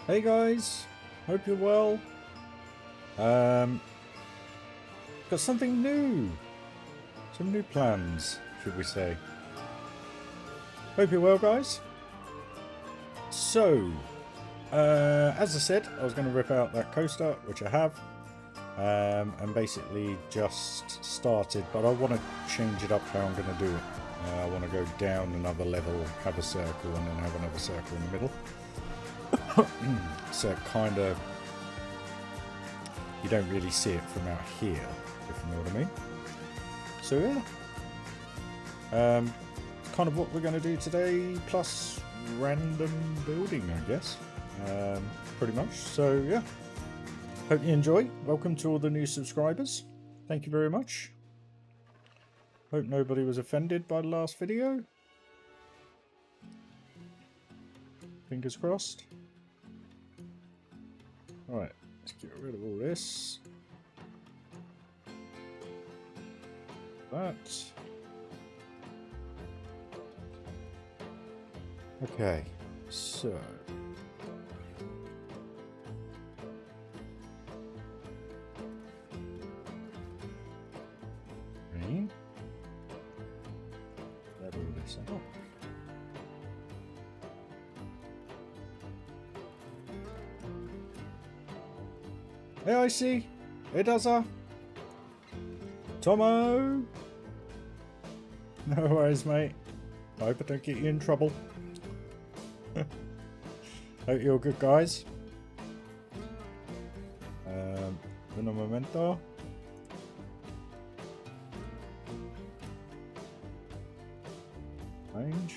Hey guys, hope you're well. Got something new. Some new plans, should we say. Hope you're well, guys. So, as I said, I was going to rip out that coaster, which I have. And basically just started, but I want to change it up how I'm going to do it. I want to go down another level, have a circle, and then have another circle in the middle. So kind of, you don't really see it from out here, if you know what I mean. So yeah, it's kind of what we're going to do today, plus random building, I guess, pretty much. So yeah, hope you enjoy. Welcome to all the new subscribers. Thank you very much. Hope nobody was offended by the last video. Fingers crossed. Right, let's get rid of all this. That. Okay, so. Green. Level this up. Hey, I see. Hey, Dazza. Tomo. No worries, mate. I hope I don't get you in trouble. Hope you're good, guys. Un momento. Range.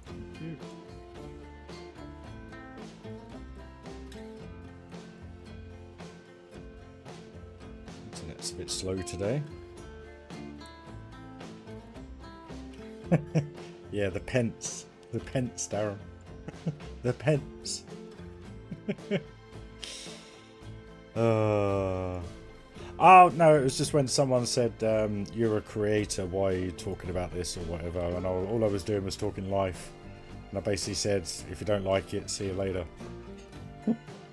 Thank you. Internet's a bit slow today. Yeah, the pence. The pence, Darren. The pence. Oh, no, it was just when someone said, you're a creator, why are you talking about this or whatever? And all I was doing was talking life. And I basically said, if you don't like it, see you later.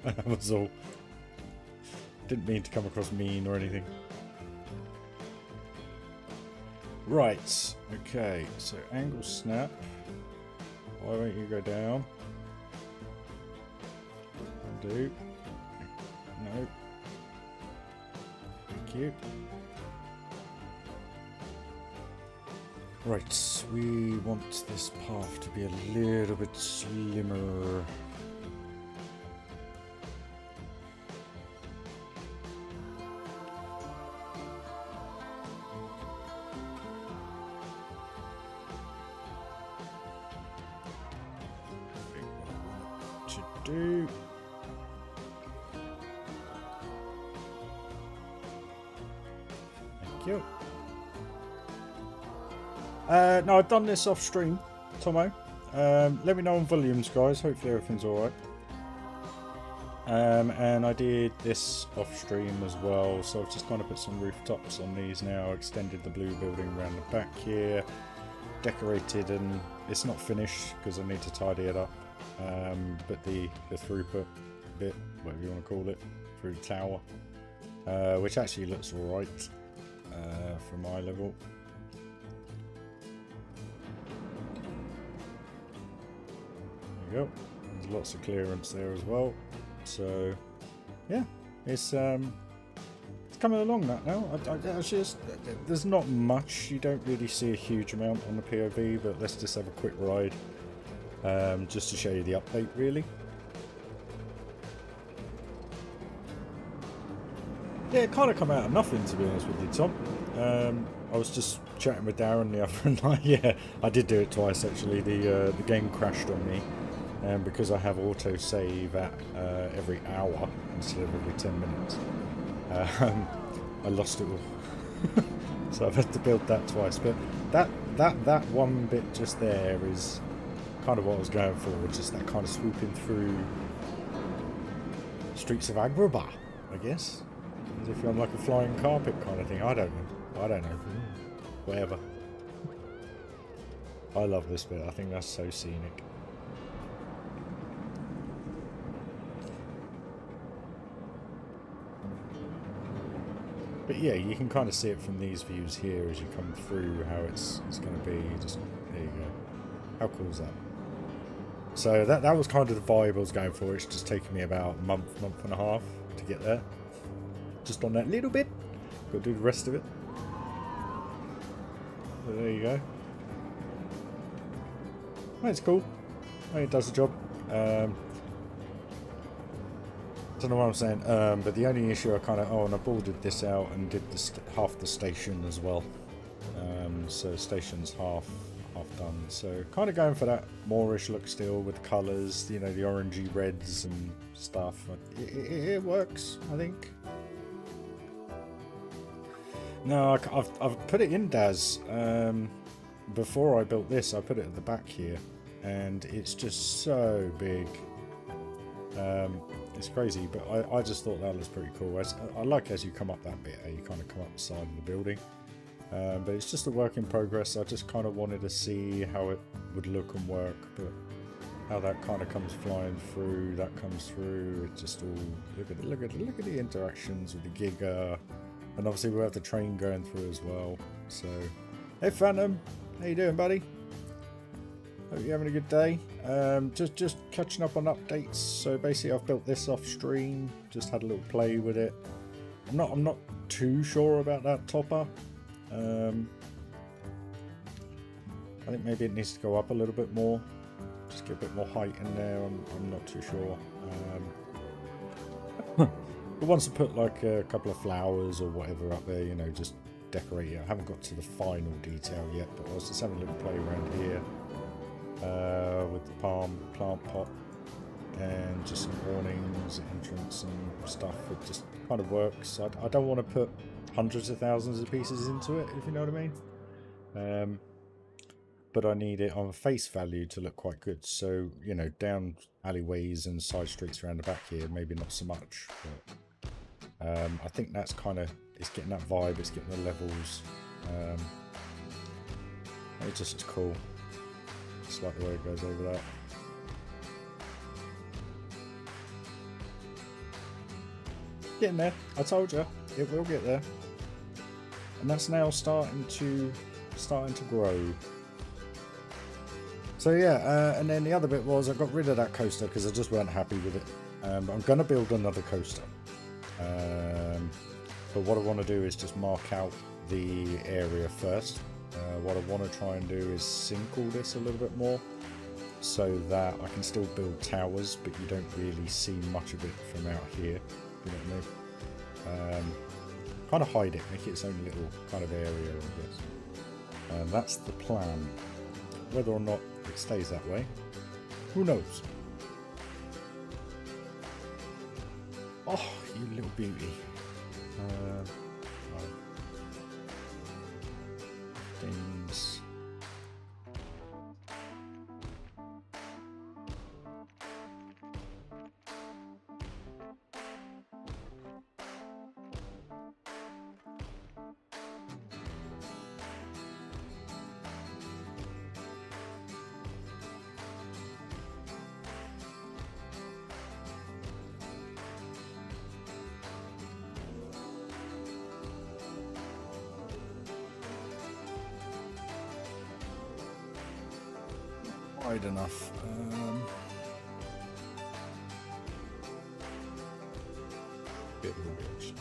That was all. Didn't mean to come across mean or anything. Right, okay, so angle snap. Why won't you go down? Undo. No. Thank you. Right, we want this path to be a little bit slimmer. Do. Thank you. No, I've done this off stream, Tomo. Let me know on volumes, guys. Hopefully everything's alright. And I did this off stream as well, so I've just kind of put some rooftops on these now, extended the blue building around the back here, decorated, and it's not finished because I need to tidy it up. But the throughput bit, whatever you want to call it, through the tower, which actually looks alright for my level. There you go. There's lots of clearance there as well. So yeah, it's coming along that now. I just, there's not much. You don't really see a huge amount on the POV, but let's just have a quick ride. Just to show you the update, really. Yeah, it kind of come out of nothing, to be honest with you, Tom. I was just chatting with Darren the other night. Yeah, I did do it twice actually. The game crashed on me, because I have auto save at every hour instead of every 10 minutes. I lost it all, so I've had to build that twice. But that one bit just there is kind of what I was going for, just that kind of swooping through streets of Agrabah, I guess, as if you're on like a flying carpet kind of thing. I don't know, whatever. I love this bit. I think that's so scenic. But yeah, you can kind of see it from these views here as you come through how it's going to be. Just there you go. How cool is that? So that was kind of the vibe I was going for. It's just taken me about a month and a half to get there. Just on that little bit. Got to do the rest of it. So there you go. It's cool. It does the job. Don't know what I'm saying, but the only issue I kind of... Oh, and I boarded this out and did half the station as well. So station's half done. So kind of going for that morish look still with the colours, you know, the orangey reds and stuff. It works, I think. No, I've put it in DAS. Before I built this, I put it at the back here, and it's just so big. It's crazy, but I just thought that was pretty cool. I like as you come up that bit, you kind of come up the side of the building. But it's just a work in progress. I just kind of wanted to see how it would look and work, but how that kind of comes flying through, that comes through. It just all look at the interactions with the Giga, and obviously we have the train going through as well. So, hey Phantom, how you doing, buddy? Hope you're having a good day. Just catching up on updates. So basically, I've built this off stream. Just had a little play with it. I'm not too sure about that topper. I think maybe it needs to go up a little bit more. Just get a bit more height in there. I'm not too sure. But once I put like a couple of flowers or whatever up there, you know, just decorate it. I haven't got to the final detail yet, but I was just having a little play around here. With the palm plant pot and just some awnings, entrance and stuff. It just kind of works. I don't want to put hundreds of thousands of pieces into it, if you know what I mean. But I need it on face value to look quite good. So, you know, down alleyways and side streets around the back here, maybe not so much. But I think that's kind of, it's getting that vibe, it's getting the levels. It's just cool. Just like the way it goes over that. Getting there. I told you, it will get there. And that's now starting to grow. So yeah, and then the other bit was I got rid of that coaster because I just weren't happy with it. But I'm going to build another coaster. But what I want to do is just mark out the area first. What I want to try and do is sink all this a little bit more so that I can still build towers, but you don't really see much of it from out here. You know what I mean? Kind of hide it, make it its own little kind of area, I guess. And that's the plan. Whether or not it stays that way, who knows? Oh, you little beauty. Things. Wide enough. Bit of a reaction.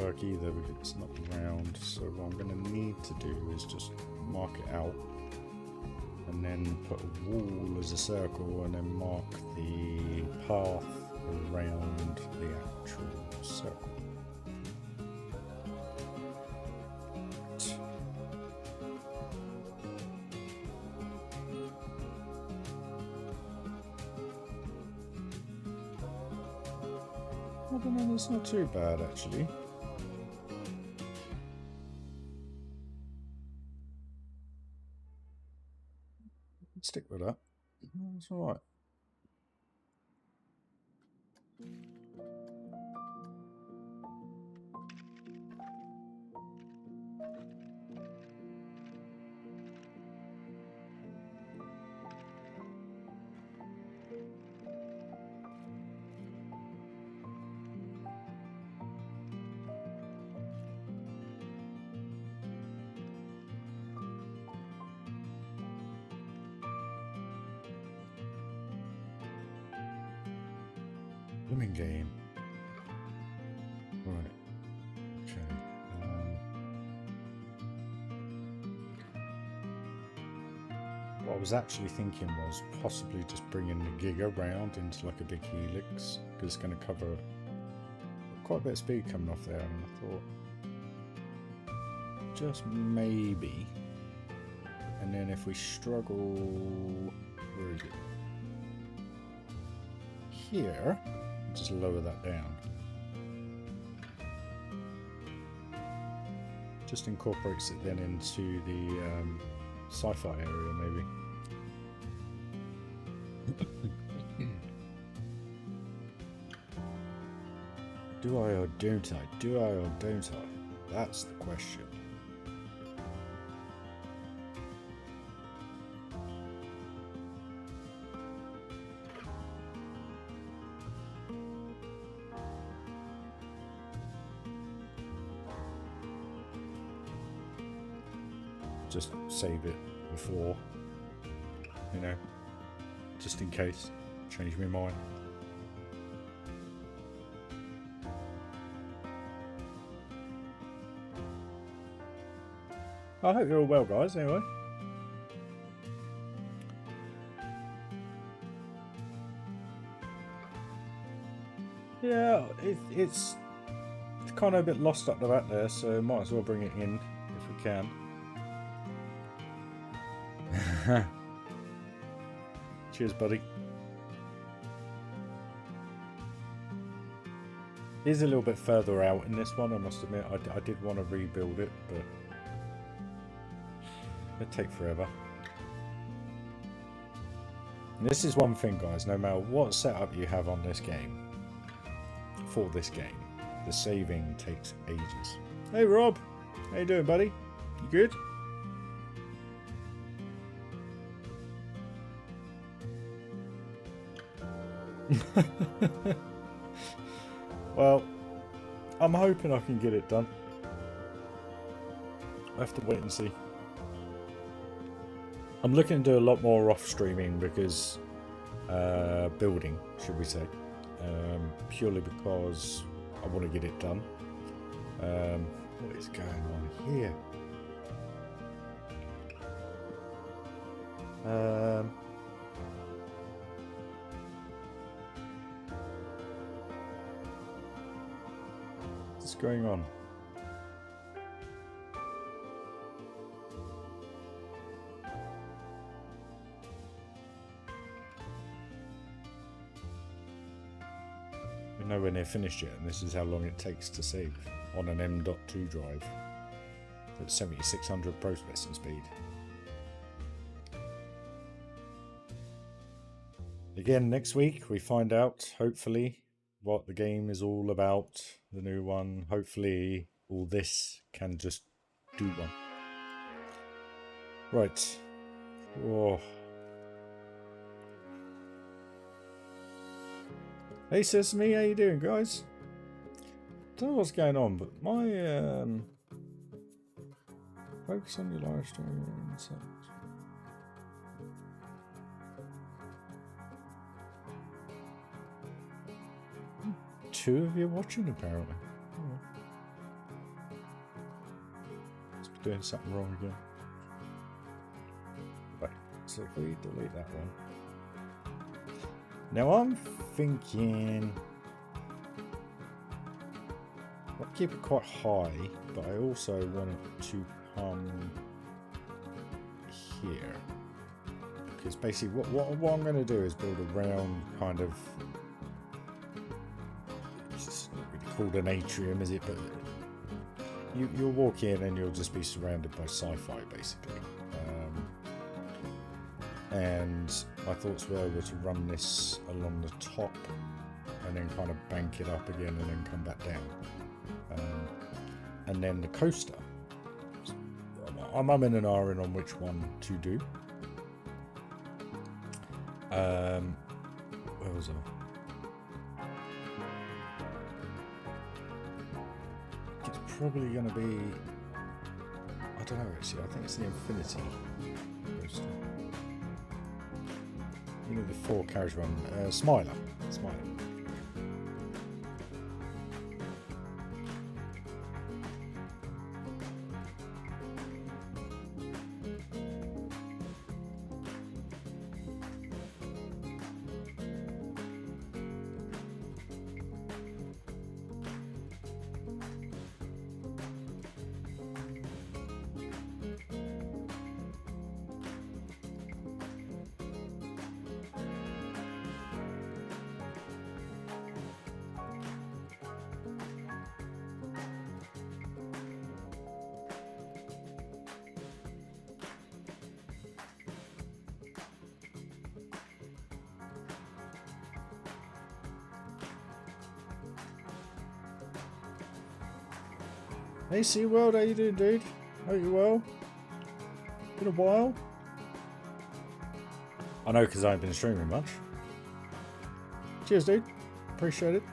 work either because it's not round. So what I'm going to need to do is just mark it out and then put a wall as a circle and then mark the path around the actual circle. I don't know, it's not too bad actually. Stick with that. That's alright. Blooming game. Right. Okay. What I was actually thinking was possibly just bringing the gig around into like a big helix, because it's going to cover quite a bit of speed coming off there, and I thought just maybe. And then if we struggle, where is it? Here. Just lower that down. Just incorporates it then into the sci-fi area, maybe. Do I or don't I? Do I or don't I? That's the question. Just save it before, you know, just in case. Change my mind. I hope you're all well, guys, anyway. Yeah, it's kind of a bit lost up the back there, so might as well bring it in if we can. Cheers, buddy. It is a little bit further out in this one, I must admit. I did want to rebuild it, but it'd take forever. And this is one thing, guys, no matter what setup you have on this game, for this game, the saving takes ages. Hey Rob, how you doing, buddy? You good? Well, I'm hoping I can get it done. I have to wait and see. I'm looking to do a lot more off streaming because building, should we say, purely because I want to get it done. What is going on here? What's going on? We're nowhere near finished yet, and this is how long it takes to save on an M.2 drive at 7600 processing speed. Again, next week we find out, hopefully, what the game is all about, the new one. Hopefully all this can just do one. Right. Oh. Hey Sesame, how you doing, guys? Don't know what's going on, but my focus on your live stream. Two of you watching, apparently. Oh. doing something wrong again. Right, so if we delete that one. Now I'm thinking I'll keep it quite high, but I also want it to come here. Because basically what I'm going to do is build a round kind of, it's not really called an atrium, is it? But you'll walk in and you'll just be surrounded by sci-fi, basically. And my thoughts were to run this along the top and then kind of bank it up again and then come back down. And then the coaster, I'm umming and ahhing on which one to do. Where was I? It's probably going to be, I don't know actually, I think it's the Infinity coaster. You know, the 4 carriage one, Smiler. Hey SeaWorld, how you doing, dude? Hope you well. Been a while. I know, because I haven't been streaming much. Cheers, dude. Appreciate it.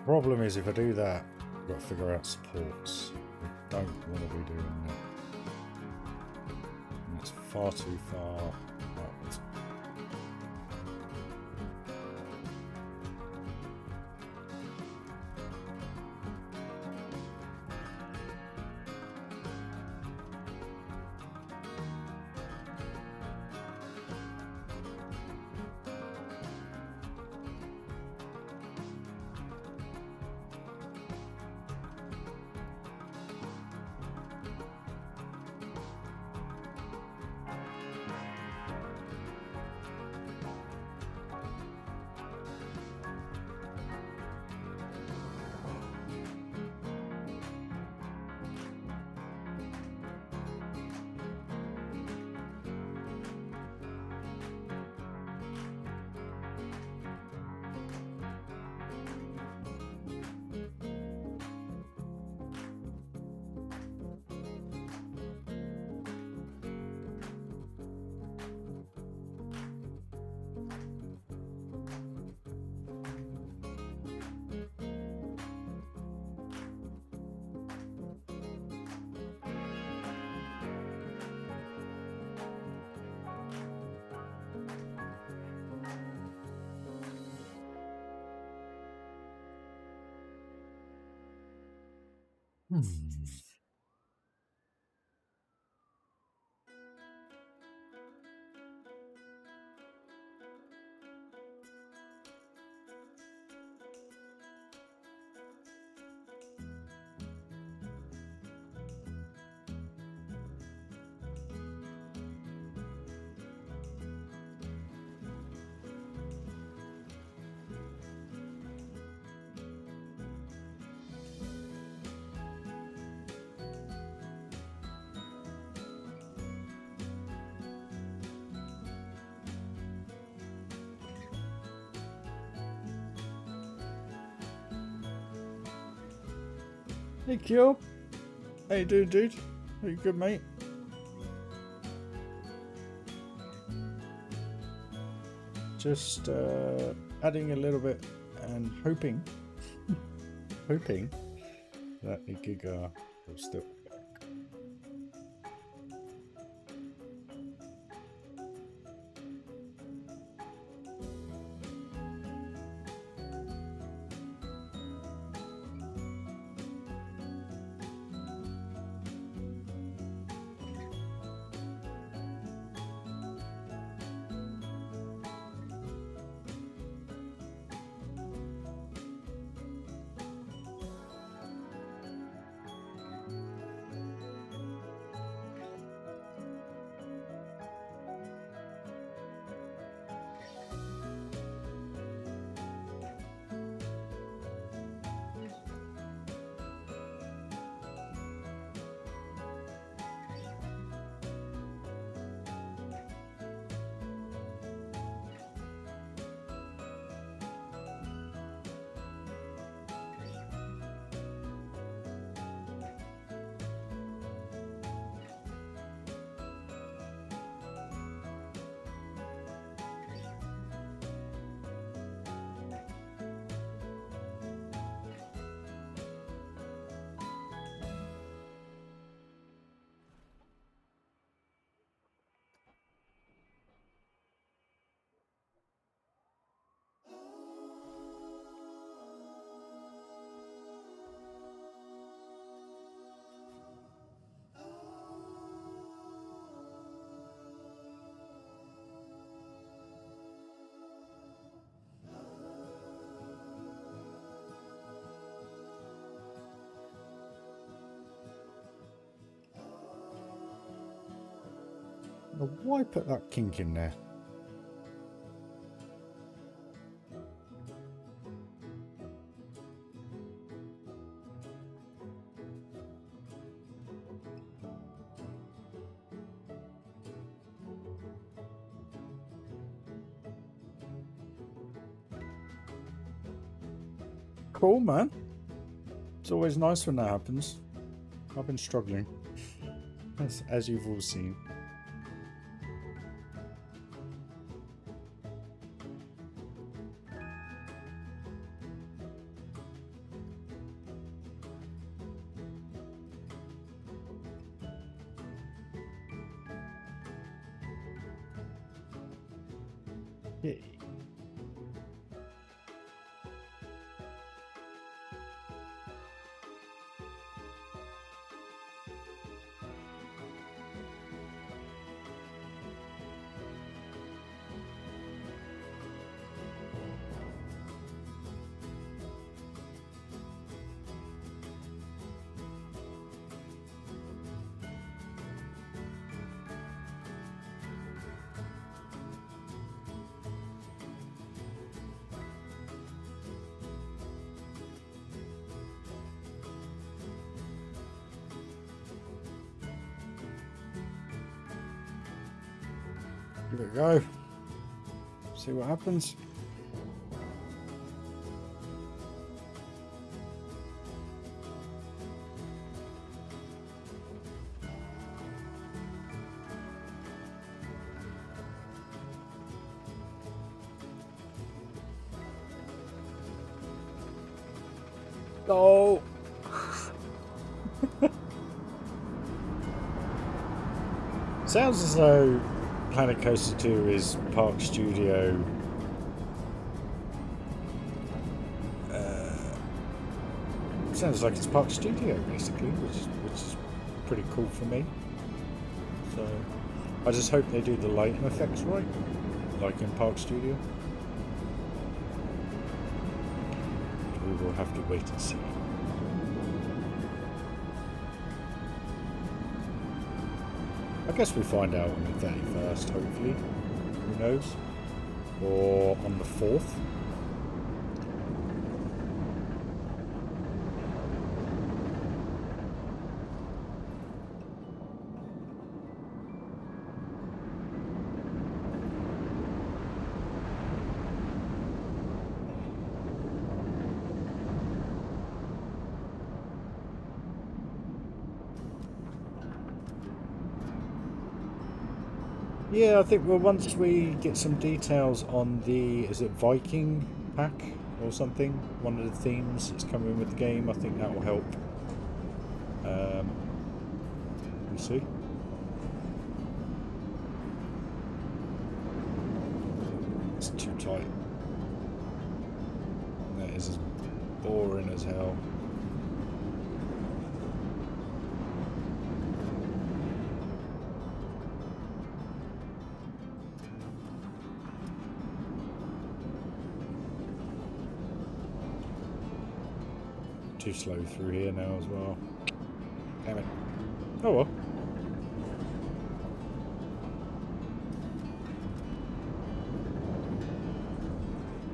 Problem is, if I do that, I've got to figure out supports. I don't want to be doing that. It's far too far outwards. Hey Kyo, how you doing, dude? Are you good, mate? Just adding a little bit and hoping that the Giga will still work. Now, why put that kink in there? Cool, man. It's always nice when that happens. I've been struggling, as you've all seen. Yeah. Give it a go. See what happens. Go. Sounds as though Planet Coaster 2 is Park Studio sounds like it's Park Studio basically, which is pretty cool for me. So I just hope they do the lighting effects right, like in Park Studio. We will have to wait and see. I guess we find out on the 31st, hopefully. Who knows? Or on the 4th. Yeah, I think, well, once we get some details on the, is it Viking pack or something? One of the themes that's coming with the game, I think that will help. We'll see. It's too tight. That is as boring as hell. Too slow through here now as well. Damn it. Oh well.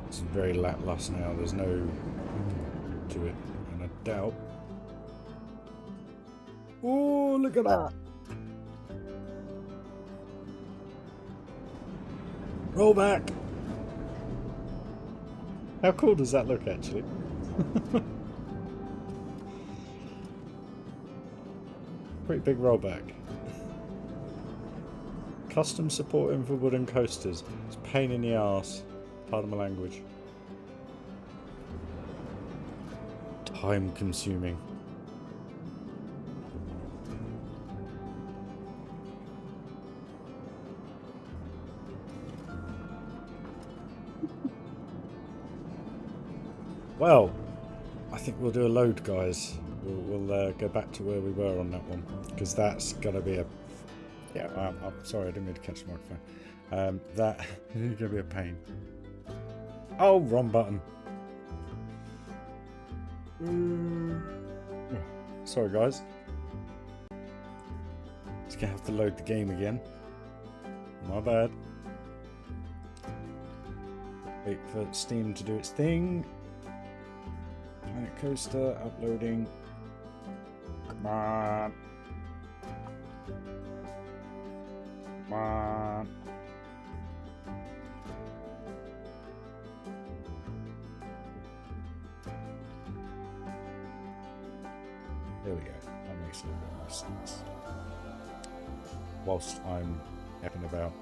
It's very lackluster now. There's no to it, and I doubt. Oh, look at that! Roll back. How cool does that look, actually? Pretty big rollback. Custom supporting for wooden coasters. It's a pain in the arse. Pardon my language. Time consuming. Well, I think we'll do a load, guys. We'll go back to where we were on that one, because that's gonna be a I'm sorry, I didn't mean to catch the microphone. That is gonna be a pain. Oh, wrong button. Sorry, guys. Just gonna have to load the game again. My bad. Wait for Steam to do its thing. Planet Coaster uploading. Come on. Come on. There we go. That makes a little bit more sense. Whilst I'm effing about.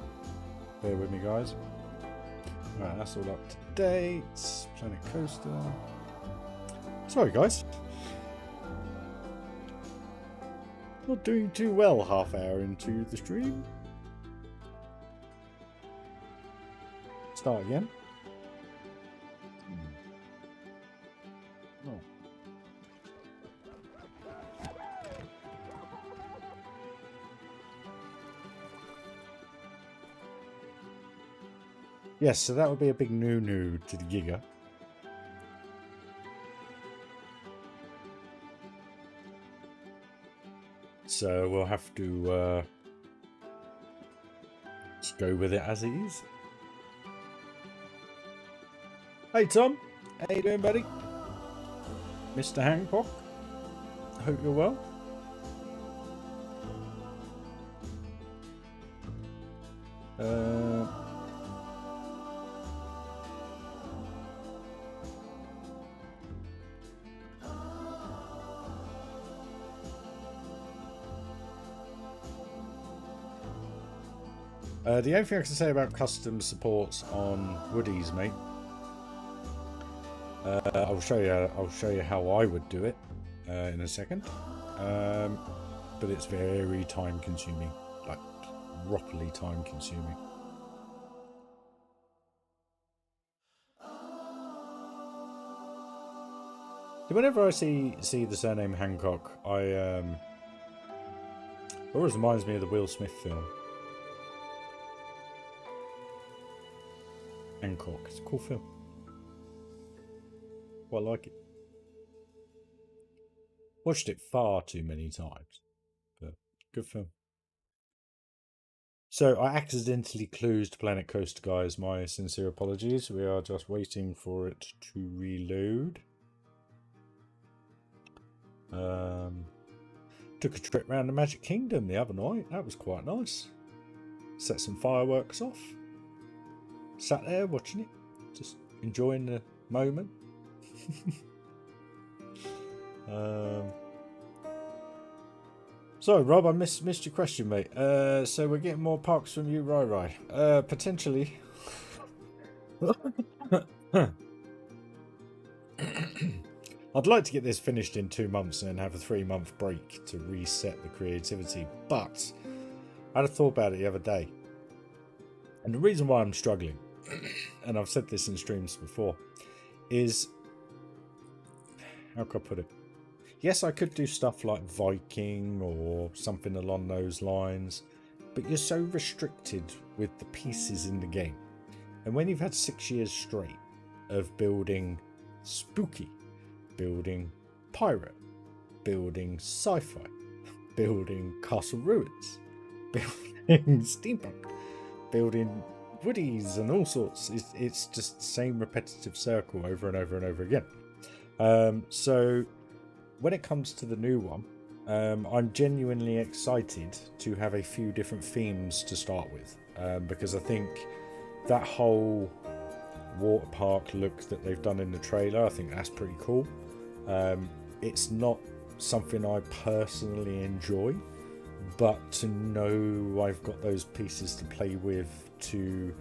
Bear with me, guys. Right, that's all up to date. Planet Coaster. Sorry, guys. Not doing too well half hour into the stream. Start again. Oh. Yes, so that would be a big no-no to the Giga. So we'll have to just go with it as it is. Hey Tom, how you doing, buddy? Mr. Hancock, I hope you're well. The only thing I can say about custom supports on Woodies, mate. I'll show you how I would do it in a second. But it's very time consuming, like properly time consuming. Whenever I see the surname Hancock, it always reminds me of the Will Smith film. Hancock. It's a cool film. Well, I like it. Watched it far too many times, but good film. So I accidentally closed Planet Coaster, guys. My sincere apologies. We are just waiting for it to reload. Took a trip around the Magic Kingdom the other night. That was quite nice. Set some fireworks off. Sat there watching it, just enjoying the moment. Sorry, Rob, I missed your question, mate. So we're getting more parks from you, RyRy. Potentially. I'd like to get this finished in 2 months and have a 3-month break to reset the creativity, but I had a thought about it the other day. And the reason why I'm struggling, and I've said this in streams before, is, how can I put it? Yes, I could do stuff like Viking or something along those lines, but you're so restricted with the pieces in the game. And when you've had 6 years straight of building spooky, building pirate, building sci-fi, building castle ruins, building steampunk, building woodies and all sorts, it's just the same repetitive circle over and over and over again. So when it comes to the new one, I'm genuinely excited to have a few different themes to start with, because I think that whole water park look that they've done in the trailer, I think that's pretty cool. It's not something I personally enjoy, but to know I've got those pieces to play with to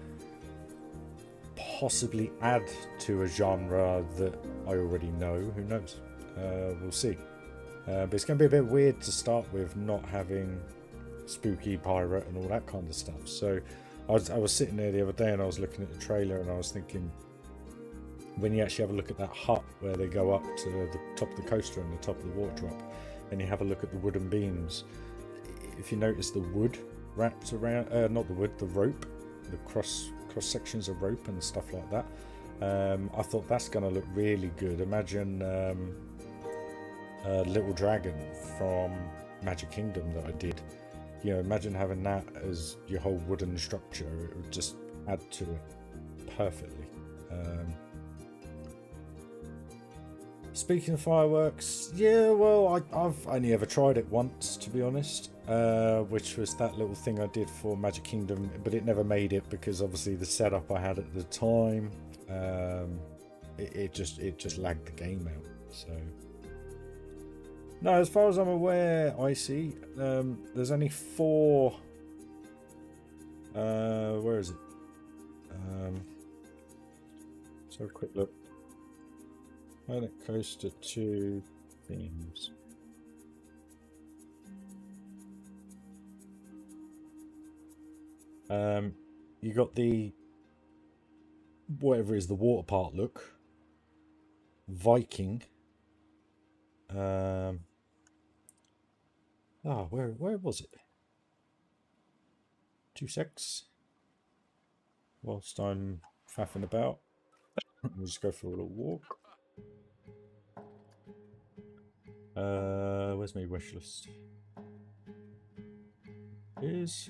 possibly add to a genre that I already know, who knows? We'll see. But it's going to be a bit weird to start with, not having spooky pirate and all that kind of stuff. So I was sitting there the other day and I was looking at the trailer and I was thinking, when you actually have a look at that hut where they go up to the top of the coaster and the top of the water drop, and you have a look at the wooden beams, if you notice the wood wrapped around, not the wood, the rope, the cross sections of rope and stuff like that, I thought that's going to look really good. Imagine Little Dragon from Magic Kingdom that I did, You know, imagine having that as your whole wooden structure. It would just add to it perfectly. Speaking of fireworks, yeah, well, I've only ever tried it once, to be honest, which was that little thing I did for Magic Kingdom, but it never made it because obviously the setup I had at the time, it just lagged the game out. So no, as far as I'm aware, Icy, there's only 4. Where is it? So a quick look. Planet Coaster 2 themes. You got the whatever is the water park look, Viking. Where was it? 2 secs. Whilst I'm faffing about, we'll just go for a little walk. Where's my wish list? Is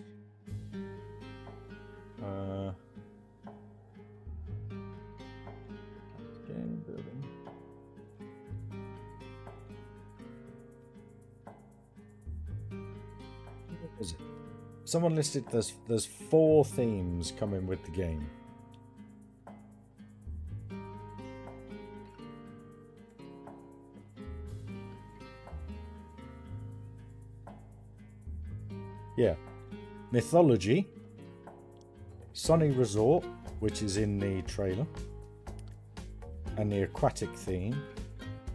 game building. What is it? Someone listed there's 4 themes coming with the game. Yeah, mythology, sunny resort, which is in the trailer, and the aquatic theme,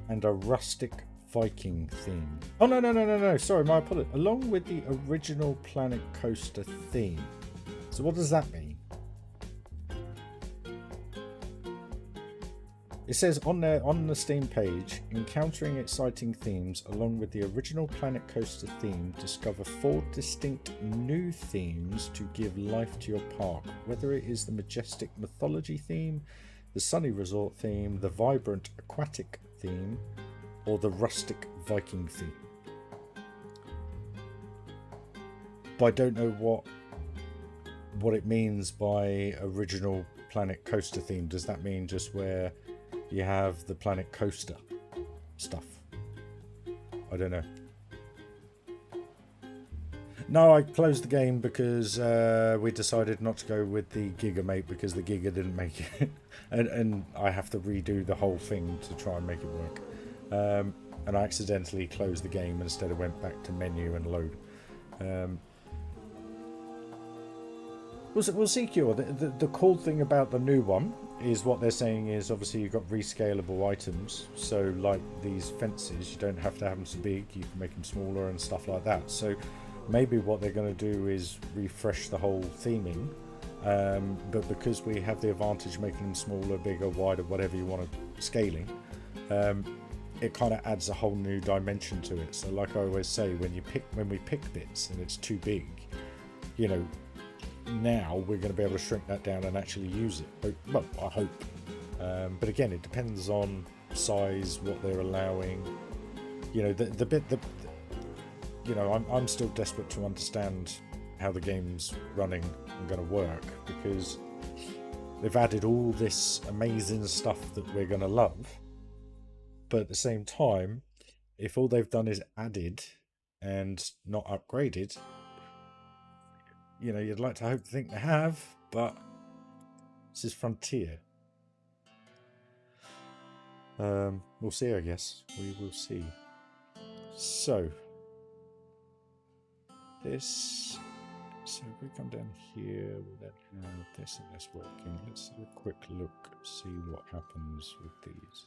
and a rustic Viking theme. Oh no! Sorry, my apologies. Along with the original Planet Coaster theme. So what does that mean? It says on the Steam page, encountering exciting themes along with the original Planet Coaster theme, discover 4 distinct new themes to give life to your park. Whether it is the majestic mythology theme, the sunny resort theme, the vibrant aquatic theme, or the rustic Viking theme. But I don't know what it means by original Planet Coaster theme. Does that mean just where you have the Planet Coaster stuff? I don't know. No, I closed the game because we decided not to go with the Giga Mate because the Giga didn't make it. and I have to redo the whole thing to try and make it work. And I accidentally closed the game and instead of went back to menu and load. We'll see, Cure. The cool thing about the new one is what they're saying is obviously you've got rescalable items. So like these fences, you don't have to have them so big. You can make them smaller and stuff like that. So maybe what they're going to do is refresh the whole theming. But because we have the advantage of making them smaller, bigger, wider, whatever you want to scaling, it kind of adds a whole new dimension to it. So like I always say, when we pick bits and it's too big, you know, now we're going to be able to shrink that down and actually use it. Well, I hope. But again, it depends on size, what they're allowing. You know, the bit that, you know, I'm still desperate to understand how the game's running and going to work, because they've added all this amazing stuff that we're going to love. But at the same time, if all they've done is added and not upgraded, you know, you'd like to think they have, but this is Frontier. We'll see, I guess. We will see. So if we come down here, we don't have this and this working. Let's have a quick look, see what happens with these.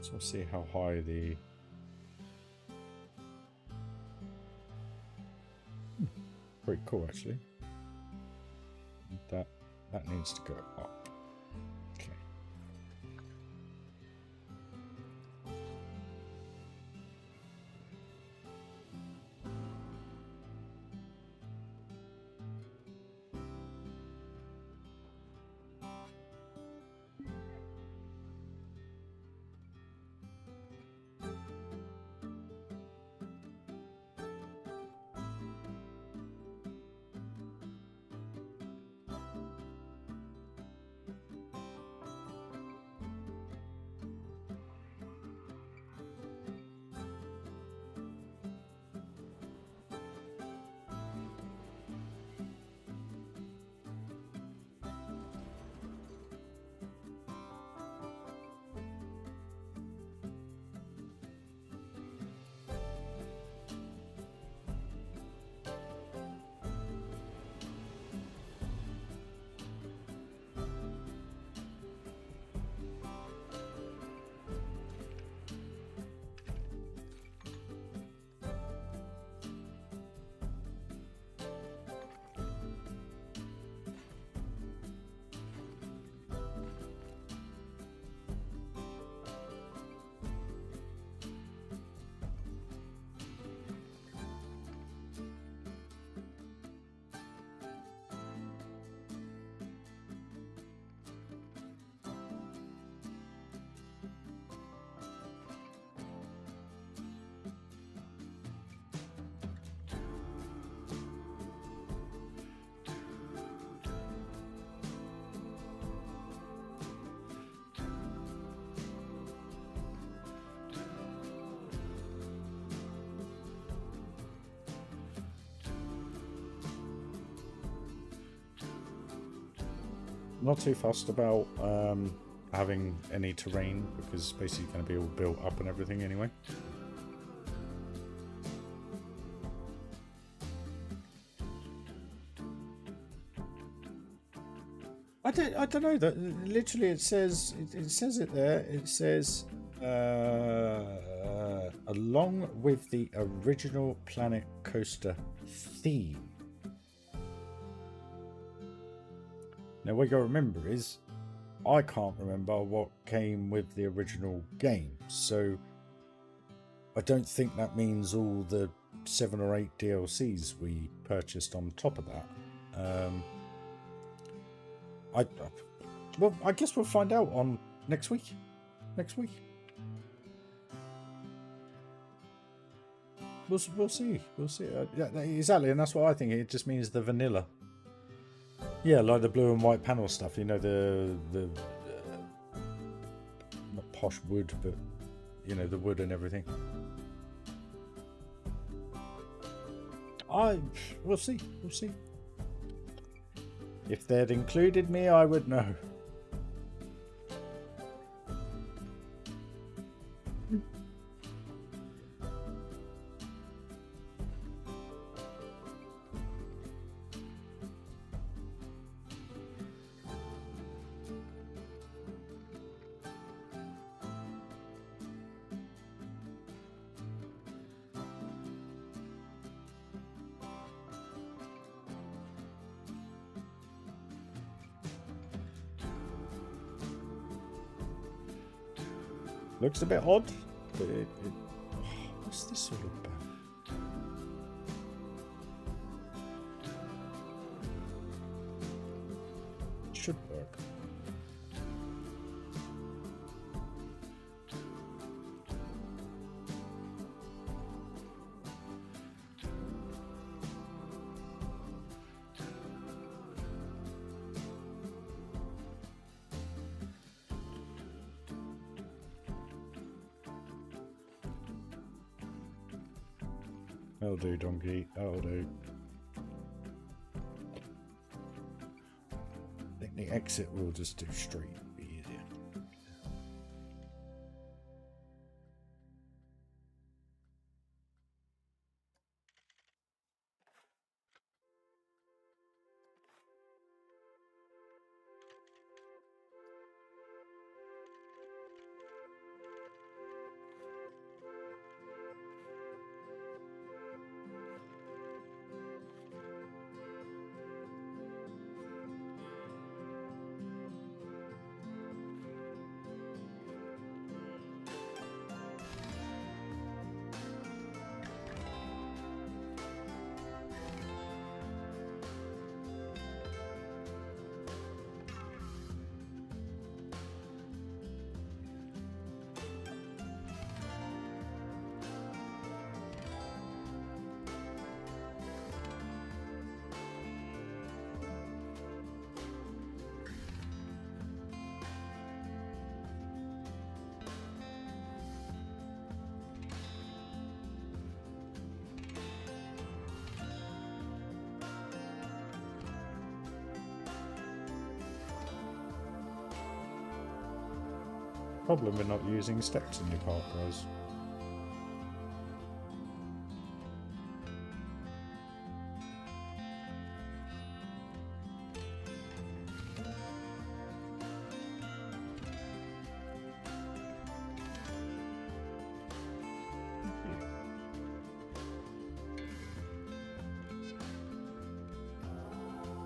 So we'll see how high the pretty cool actually. That needs to go up. Okay. not too fussed about having any terrain, because it's basically going to be all built up and everything anyway. I don't know that literally it says it there. It says along with the original Planet Coaster theme. Now what you got to remember is I can't remember what came with the original game, so I don't think that means all the 7 or 8 DLCs we purchased on top of that. Well, I guess we'll find out on next week. We'll see. Yeah, exactly, and that's what I think. It just means the vanilla. Yeah, like the blue and white panel stuff. You know, the not posh wood, but you know, the wood and everything. We'll see. If they'd included me, I would know. Looks a bit odd, but what's this all about? It should work. That'll do, donkey. That'll do. I think the exit we'll just do straight. It'll be easier. Problem with not using steps in your park, guys.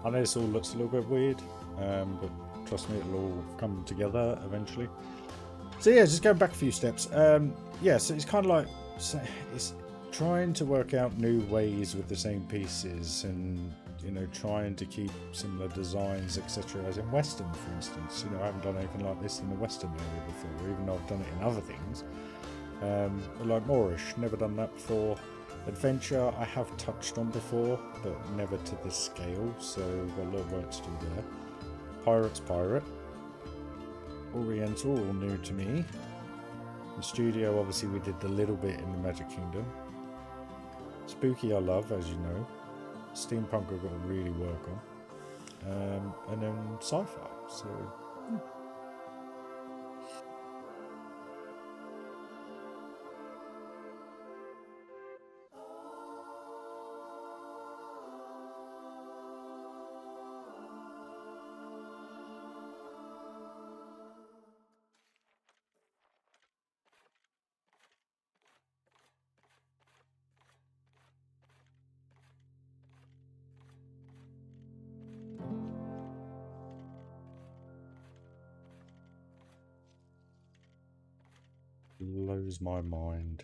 I know this all looks a little bit weird, but trust me, it'll all come together eventually. So yeah, just going back a few steps. Yeah, so it's kind of like it's trying to work out new ways with the same pieces, and you know, trying to keep similar designs, etc. As in Western, for instance. You know, I haven't done anything like this in the Western area before, even though I've done it in other things. Like Morish, never done that before. Adventure, I have touched on before, but never to this scale, so we've got a lot of work to do there. Pirate's Pirate. Oriental, all new to me. The studio, obviously we did a little bit in the Magic Kingdom. Spooky I love, as you know. Steampunk I've got to really work on. And then Sci-fi. So. Blows my mind.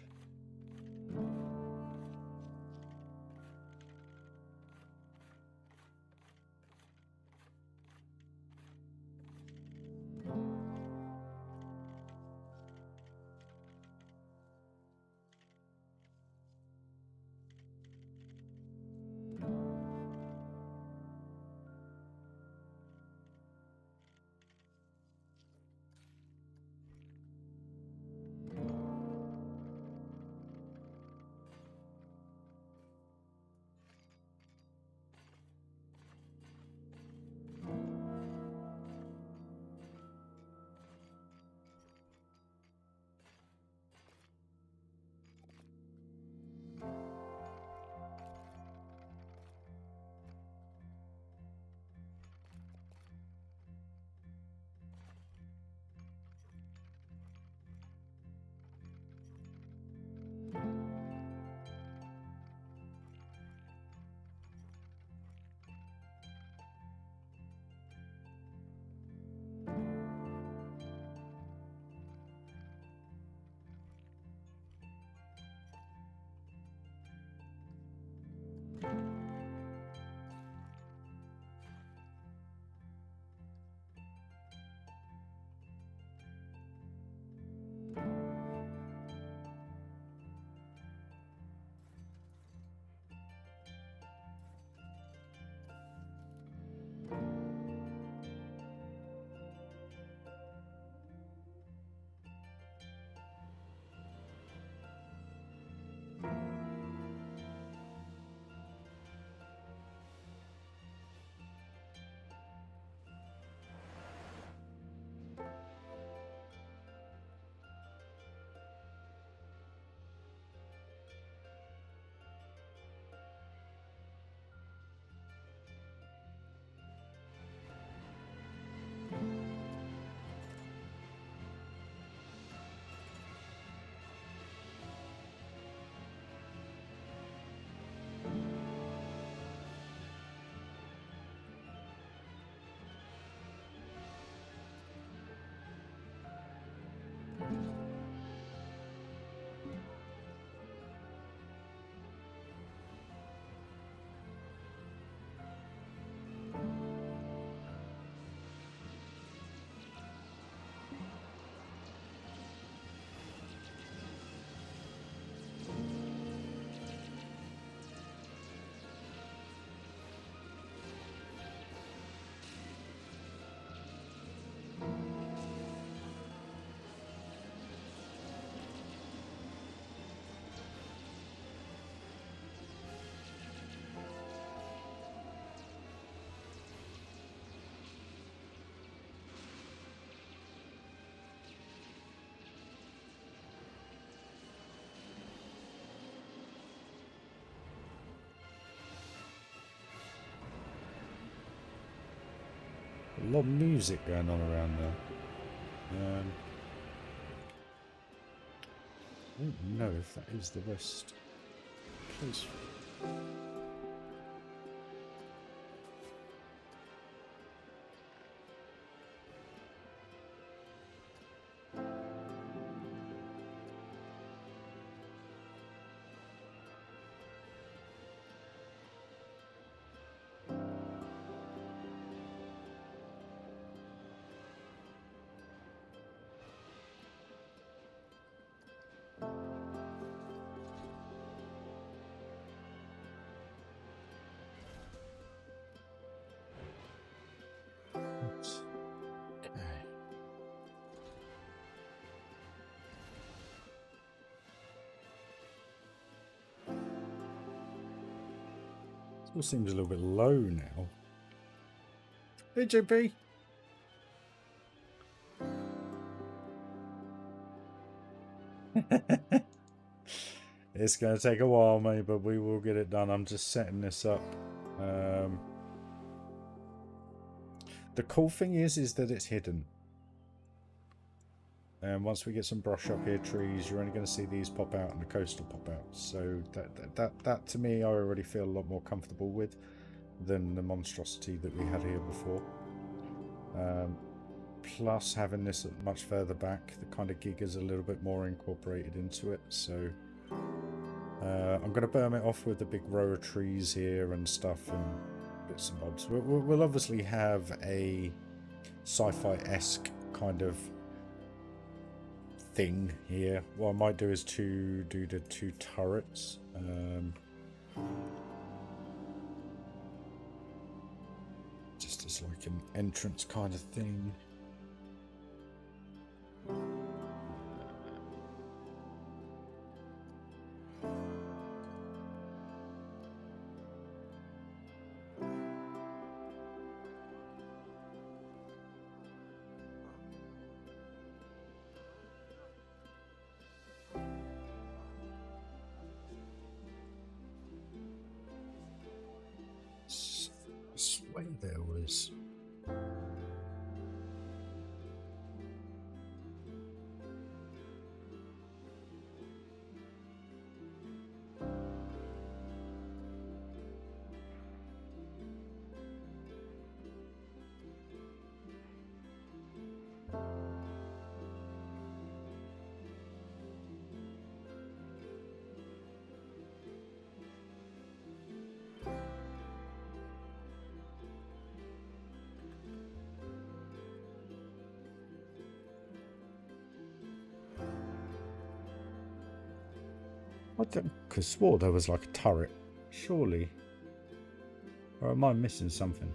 A lot of music going on around there. I don't know if that is the best place. All seems a little bit low now. Hey, JP. It's going to take a while, mate, but we will get it done. I'm just setting this up. The cool thing is that it's hidden. And once we get some brush up here, trees, you're only going to see these pop out and the coast will pop out. So that to me, I already feel a lot more comfortable with than the monstrosity that we had here before. Plus having this much further back, the kind of gig is a little bit more incorporated into it. So I'm going to berm it off with the big row of trees here and stuff and bits and bobs. We'll obviously have a sci-fi-esque kind of thing here. What I might do is to do the 2 turrets. Just as like an entrance kind of thing. Swear there was. I could have swore there was like a turret, surely. Or am I missing something?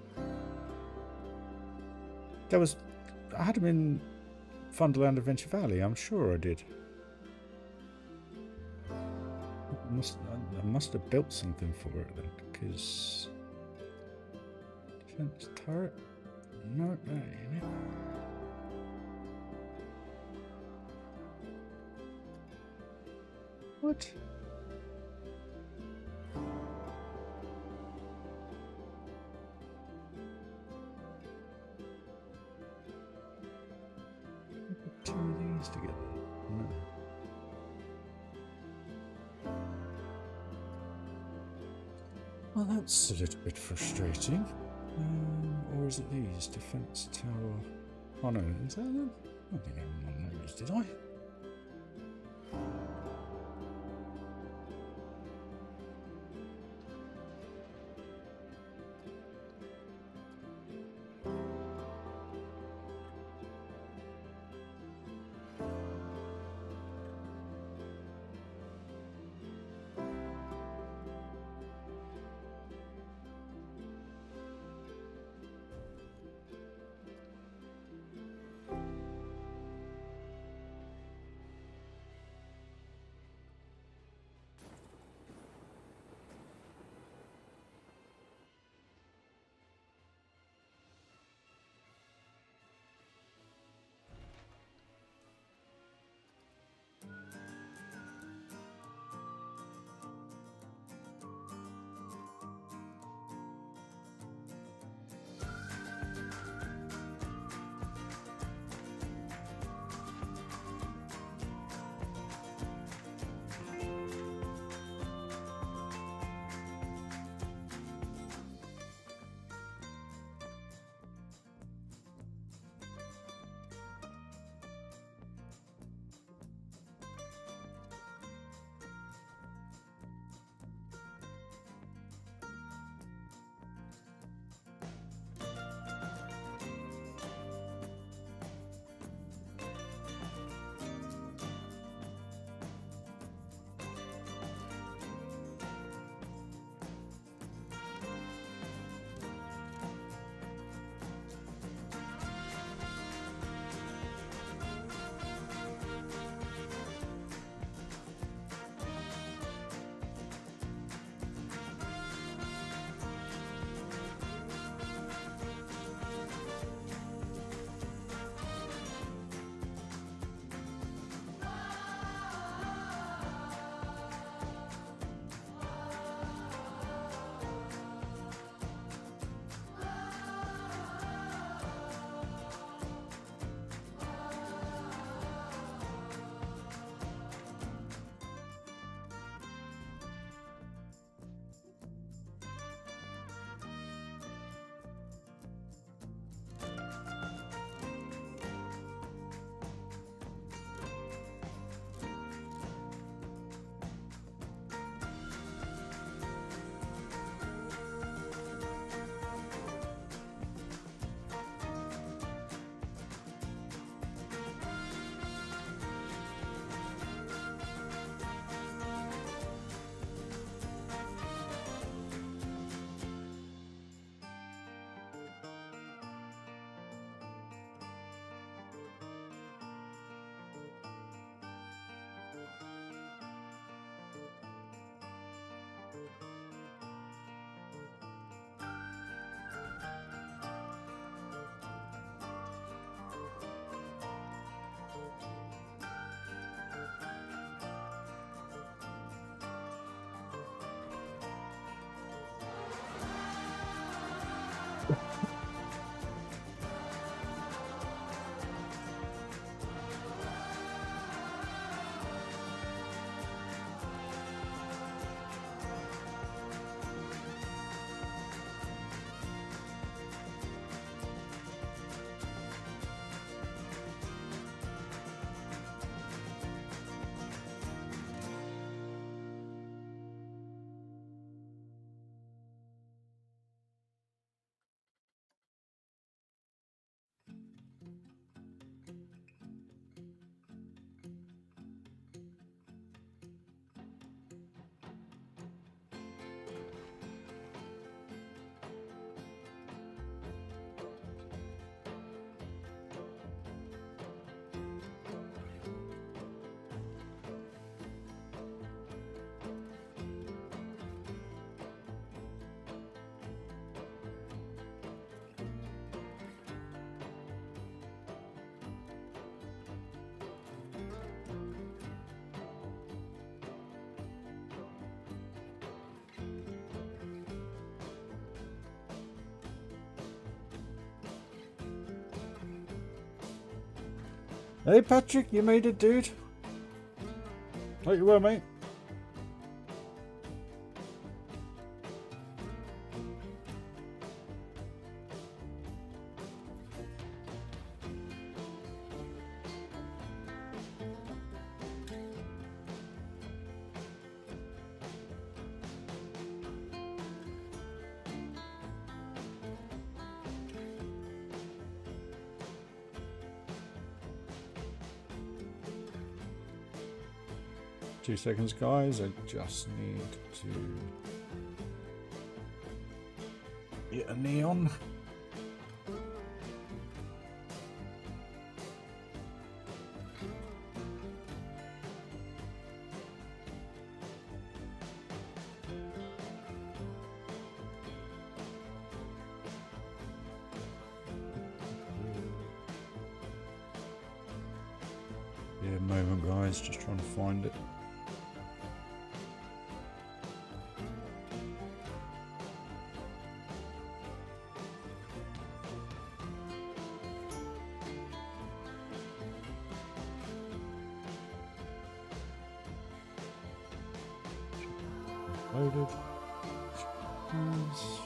There was... I had them in Thunderland Adventure Valley, I'm sure I did. I must have built something for it then, because... Defense turret? No, that ain't it. What? Put 2 of these together. No. Well, that's a little bit frustrating. Or is it these? Defense tower. Oh no, is that them? I don't think anyone noticed, did I? Hey Patrick, you made it, dude. Hope you well, mate. Two seconds, guys. I just need to get a neon. Yeah, a moment, guys. Just trying to find it. Loaded. Yes.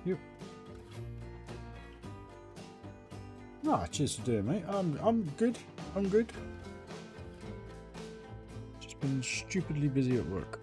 Yep. Ah, cheers for doing, mate. I'm good. I'm good. Just been stupidly busy at work.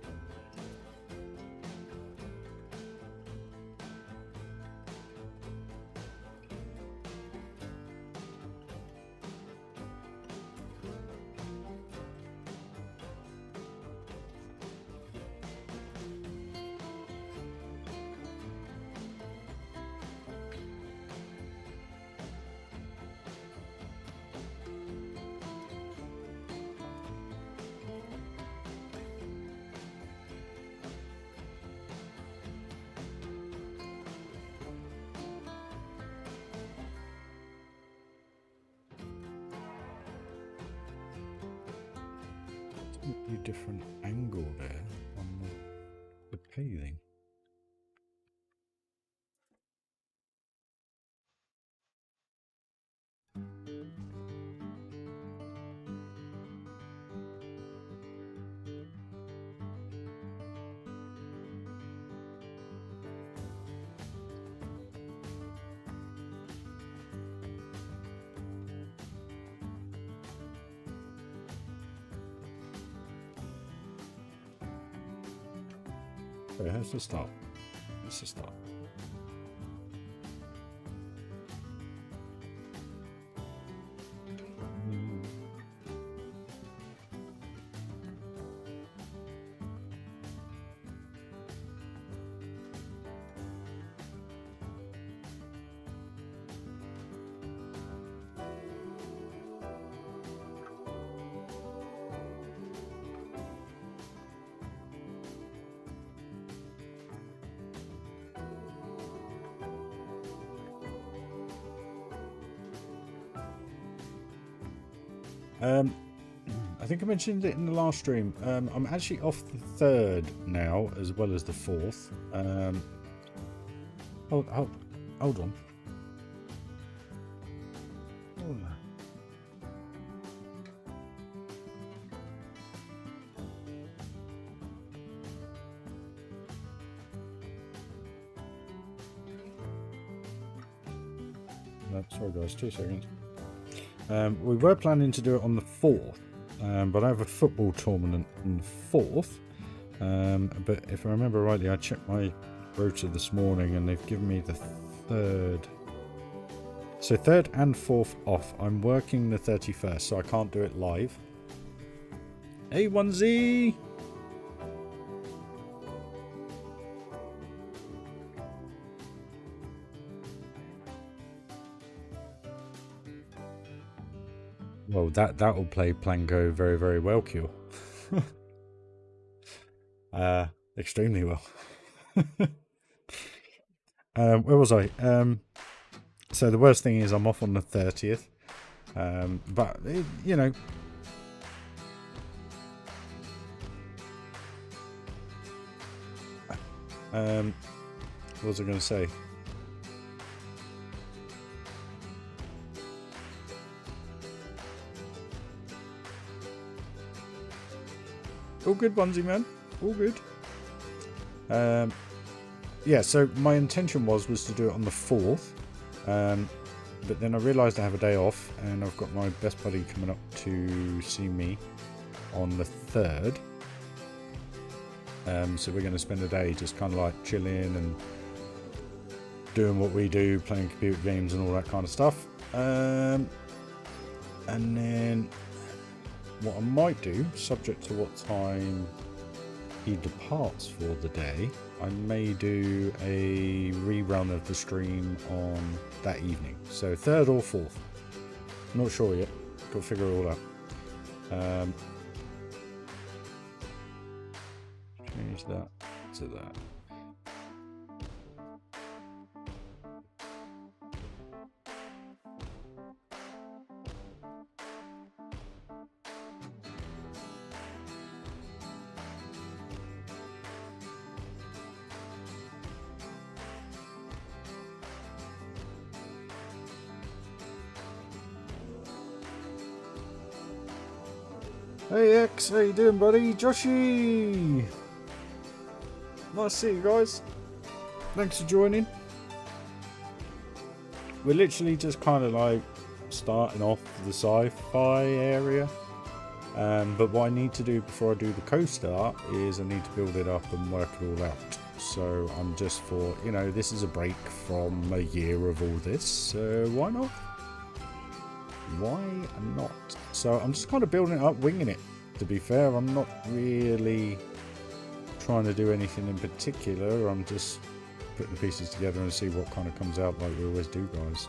Different angle there on the paving. Okay, how's the start? That's the start. I think I mentioned it in the last stream. I'm actually off the 3rd now, as well as the 4th. Hold on. Hold on. No, sorry guys, 2 seconds. We were planning to do it on the 4th, but I have a football tournament on the 4th. But if I remember rightly, I checked my rota this morning, and they've given me the 3rd. So 3rd and 4th off. I'm working the 31st, so I can't do it live. Hey, Onesie! Well, that'll play Plango very, very well, Q. Extremely well. Where was I? So the worst thing is I'm off on the 30th. But, you know. What was I going to say? All good, Onesie man. All good. Yeah, so my intention was to do it on the 4th. But then I realised I have a day off, and I've got my best buddy coming up to see me on the 3rd. So we're going to spend a day just kind of like chilling and doing what we do, playing computer games and all that kind of stuff. And then what I might do, subject to what time he departs for the day, I may do a rerun of the stream on that evening. So 3rd or 4th. Not sure yet. Got to figure it all out. Change that to that. Hey X, how you doing, buddy? Joshy! Nice to see you guys. Thanks for joining. We're literally just kind of like starting off the sci-fi area. But what I need to do before I do the coaster is I need to build it up and work it all out. So I'm just for, you know, this is a break from a year of all this, so why not? Why not? So I'm just kind of building it up, winging it. To be fair, I'm not really trying to do anything in particular. I'm just putting the pieces together and see what kind of comes out, like we always do, guys.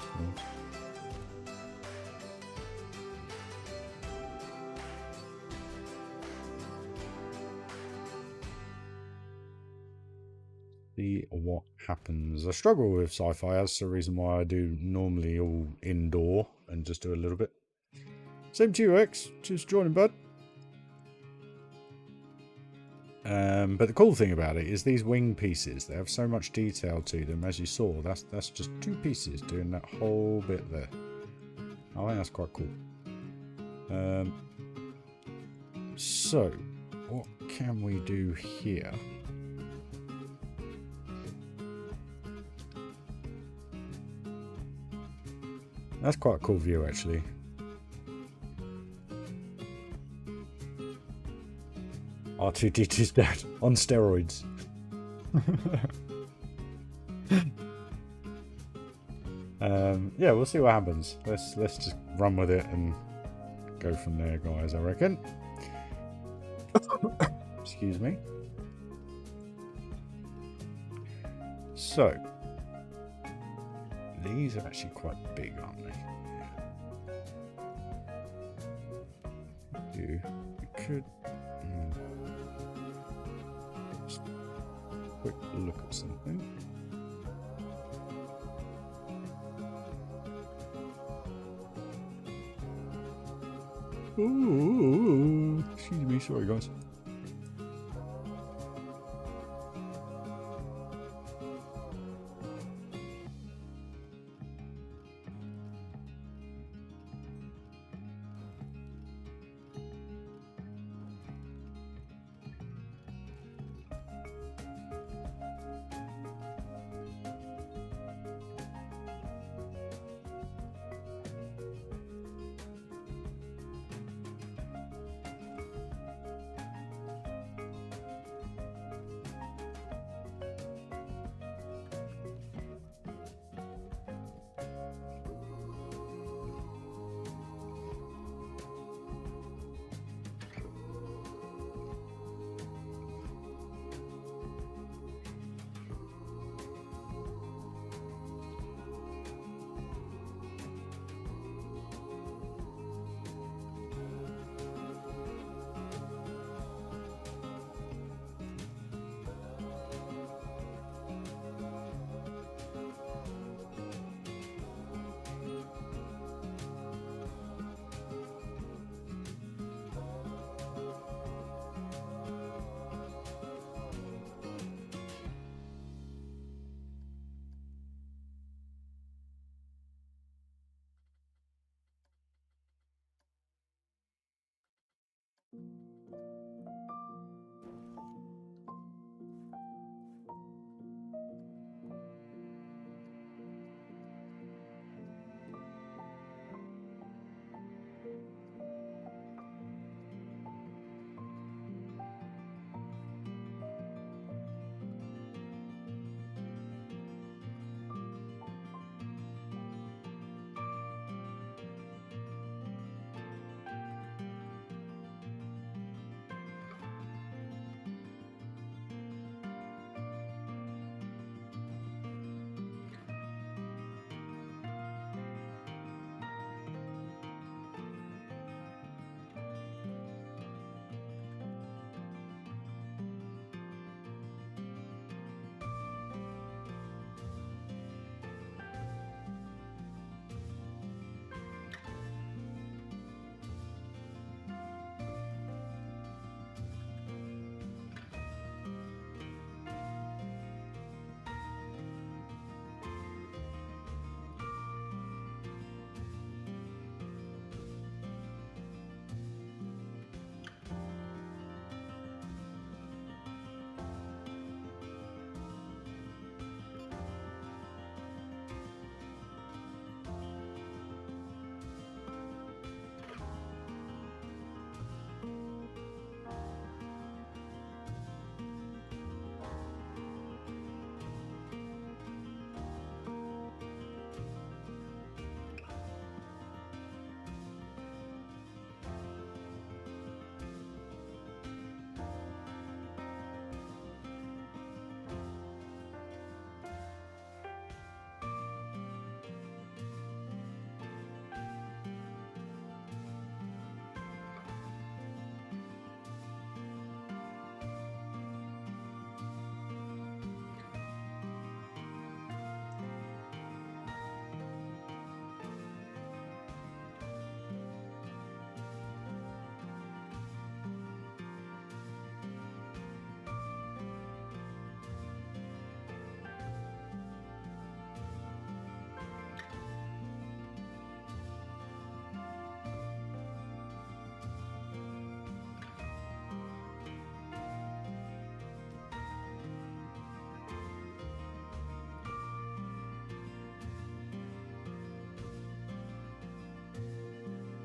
See what happens. I struggle with sci-fi. That's the reason why I do normally all indoor and just do a little bit. Same to you, X. Just joining, bud. But the cool thing about it is these wing pieces, they have so much detail to them. As you saw, that's just 2 pieces doing that whole bit there. I think that's quite cool. So, what can we do here? That's quite a cool view, actually. R2-D2's dead on steroids. Yeah, we'll see what happens. Let's just run with it and go from there, guys, I reckon. Excuse me. So, these are actually quite big, aren't they? We could just quick look at something. Ooh, excuse me, sorry guys.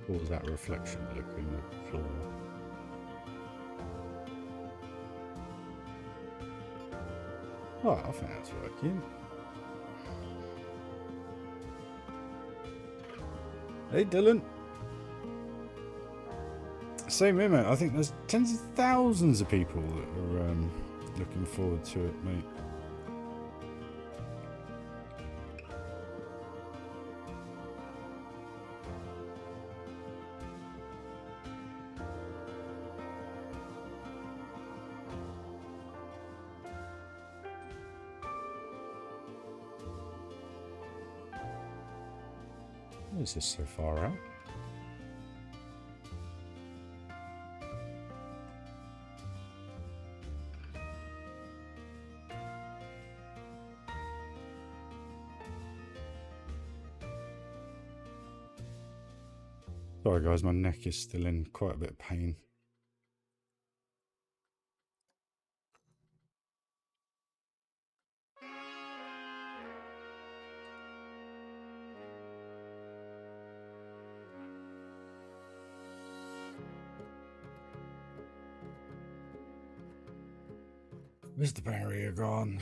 What was that reflection look in the floor? Oh, I think that's working. Hey, Dylan. Same here, mate. I think there's tens of thousands of people that are looking forward to it, mate. Why is this so far out? Sorry guys, my neck is still in quite a bit of pain. Where's the barrier gone?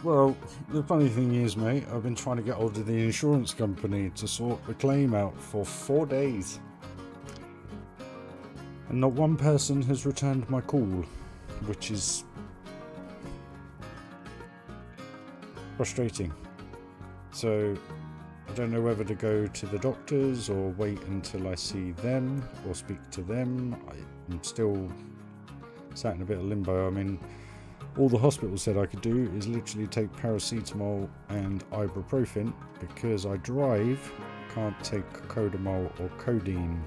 Well, the funny thing is, mate, I've been trying to get hold of the insurance company to sort the claim out for 4 days. And not one person has returned my call, which is frustrating. So, I don't know whether to go to the doctors or wait until I see them or speak to them. I'm still sat in a bit of limbo. I mean, all the hospital said I could do is literally take paracetamol and ibuprofen because I drive, can't take codamol or codeine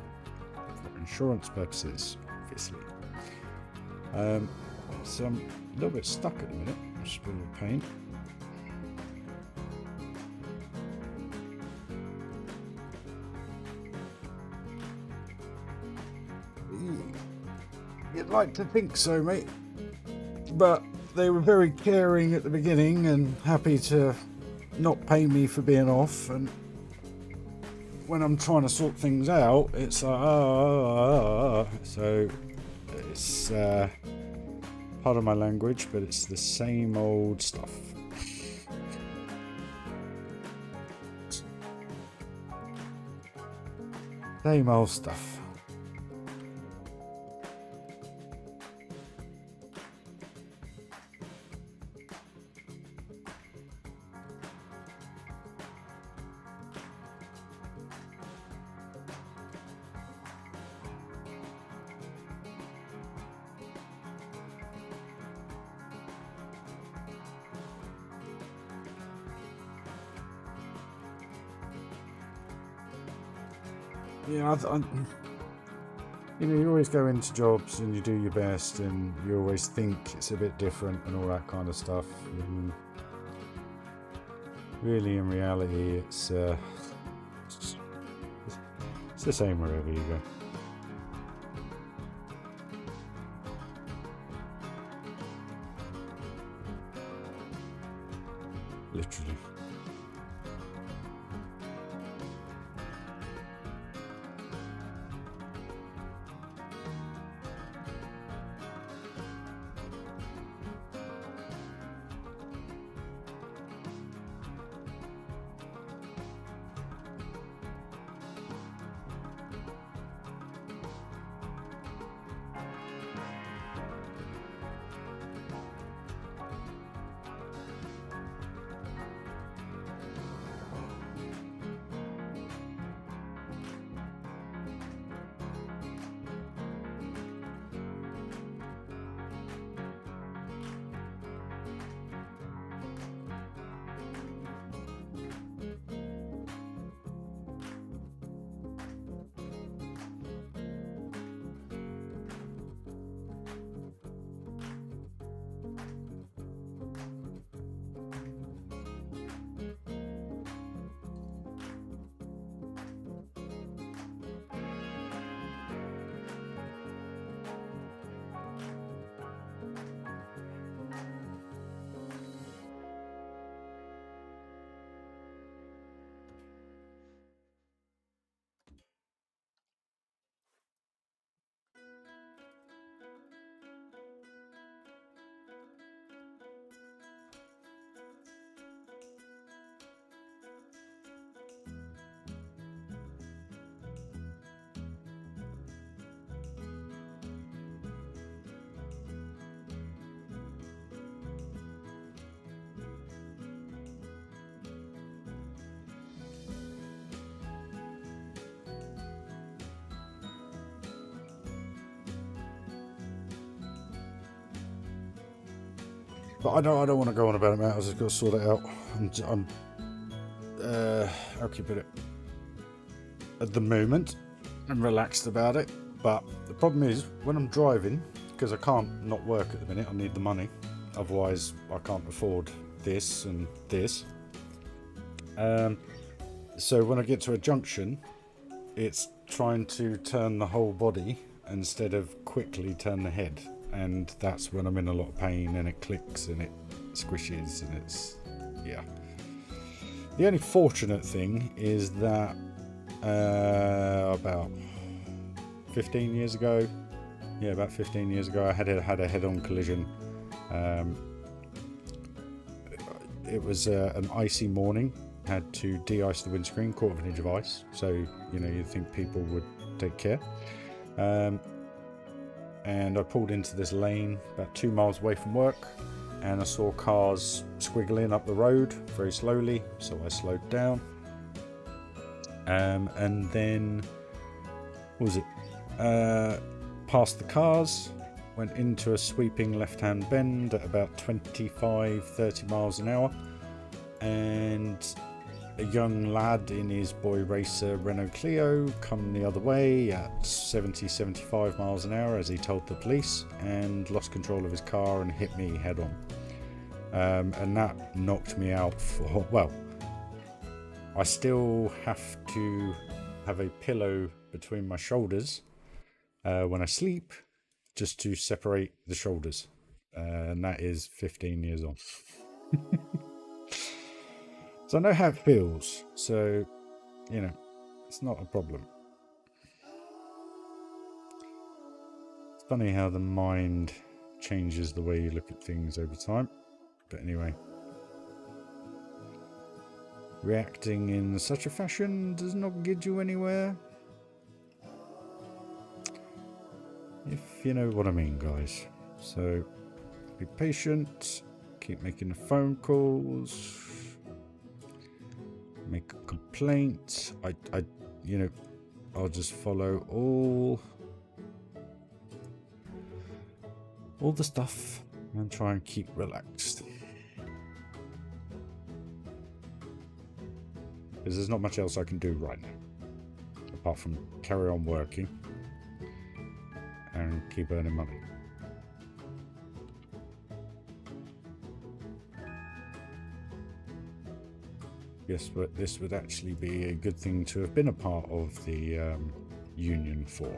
for insurance purposes, obviously. So I'm a little bit stuck at the minute, which is a bit of a pain. You'd like to think so, mate. But they were very caring at the beginning and happy to not pay me for being off. And when I'm trying to sort things out, it's like, so it's pardon my language, but it's the same old stuff. Same old stuff. Yeah, you know, you always go into jobs and you do your best and you always think it's a bit different and all that kind of stuff. And really, in reality, it's the same wherever you go. Literally. But I don't want to go on about it, mate. I just got to sort it out. How can you put it? At the moment, I'm relaxed about it. But the problem is, when I'm driving, because I can't not work at the minute, I need the money. Otherwise, I can't afford this and this. So when I get to a junction, it's trying to turn the whole body instead of quickly turn the head. And that's when I'm in a lot of pain, and it clicks and it squishes, and it's, yeah. The only fortunate thing is that about 15 years ago, about 15 years ago, I had a head-on collision. It was an icy morning. Had to de-ice the windscreen, 1/4 inch of ice. So, you know, you'd think people would take care. And I pulled into this lane about 2 miles away from work, and I saw cars squiggling up the road very slowly, so I slowed down. And then, what was it? Past the cars, went into a sweeping left-hand bend at about 25-30 miles an hour, and a young lad in his boy racer Renault Clio come the other way at 70-75 miles an hour, as he told the police, and lost control of his car and hit me head on. And that knocked me out for, well, I still have to have a pillow between my shoulders when I sleep, just to separate the shoulders, and that is 15 years on. So I know how it feels, so, you know, it's not a problem. It's funny how the mind changes the way you look at things over time. But anyway, reacting in such a fashion does not get you anywhere. If you know what I mean, guys. So, be patient, keep making the phone calls. Make a complaint. You know, I'll just follow all the stuff and try and keep relaxed. Because there's not much else I can do right now, apart from carry on working and keep earning money. Yes, but this would actually be a good thing to have been a part of the union for.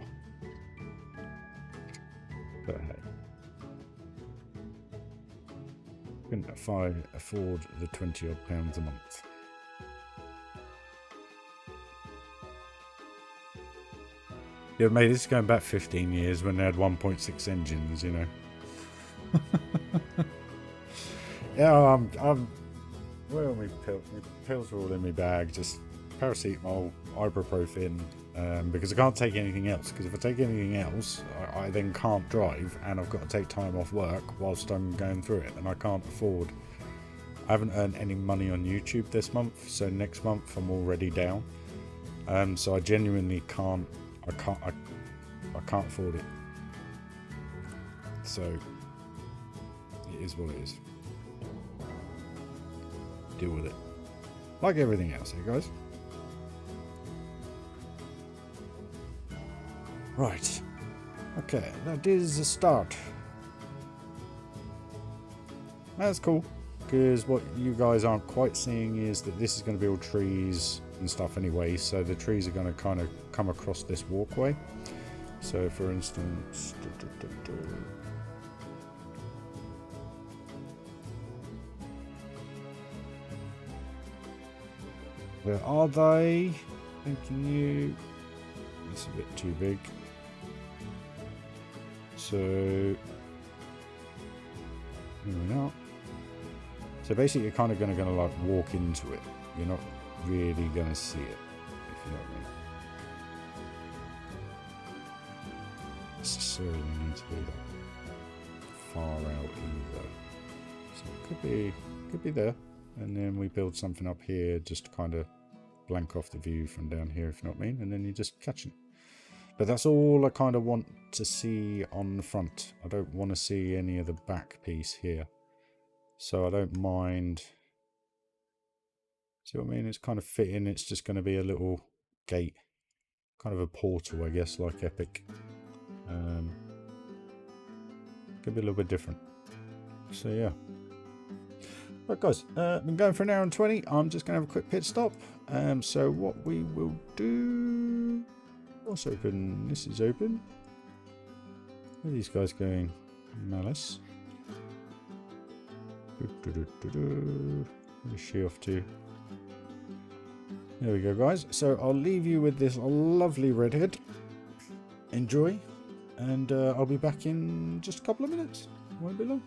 But hey, couldn't afford the £20 odd a month. Yeah, mate, this is going back 15 years when they had 1.6 engines, you know. Yeah, I'm where are my pills? My pills are all in my bag. Just paracetamol, ibuprofen, because I can't take anything else. Because if I take anything else, I then can't drive, and I've got to take time off work whilst I'm going through it, and I can't afford. I haven't earned any money on YouTube this month, so next month I'm already down. So I genuinely can't. I can't afford it. So it is what it is. Deal with it. Like everything else, eh, guys? Right. Okay, that is a start. That's cool, because what you guys aren't quite seeing is that this is going to be all trees and stuff anyway, so the trees are going to kind of come across this walkway. So for instance, where are they? Thanking you. That's a bit too big. So here we are. So basically you're kind of going to like walk into it. You're not really going to see it, if you know what I mean. Necessarily need to be that far out either. So it could be there. And then we build something up here just to kind of blank off the view from down here, if you know what I mean. And then you're just catching it. But that's all I kind of want to see on the front. I don't want to see any of the back piece here. so I don't mind. See what I mean? It's kind of fitting. It's just going to be a little gate, kind of a portal, I guess, like Epic. Could be a little bit different. So yeah. Right guys, been going for an hour and 20. I'm just going to have a quick pit stop. So what we will do... What's open? This is open. Where are these guys going? Malice. Where's she off to? There we go guys. So I'll leave you with this lovely redhead. Enjoy. And I'll be back in just a couple of minutes. Won't be long.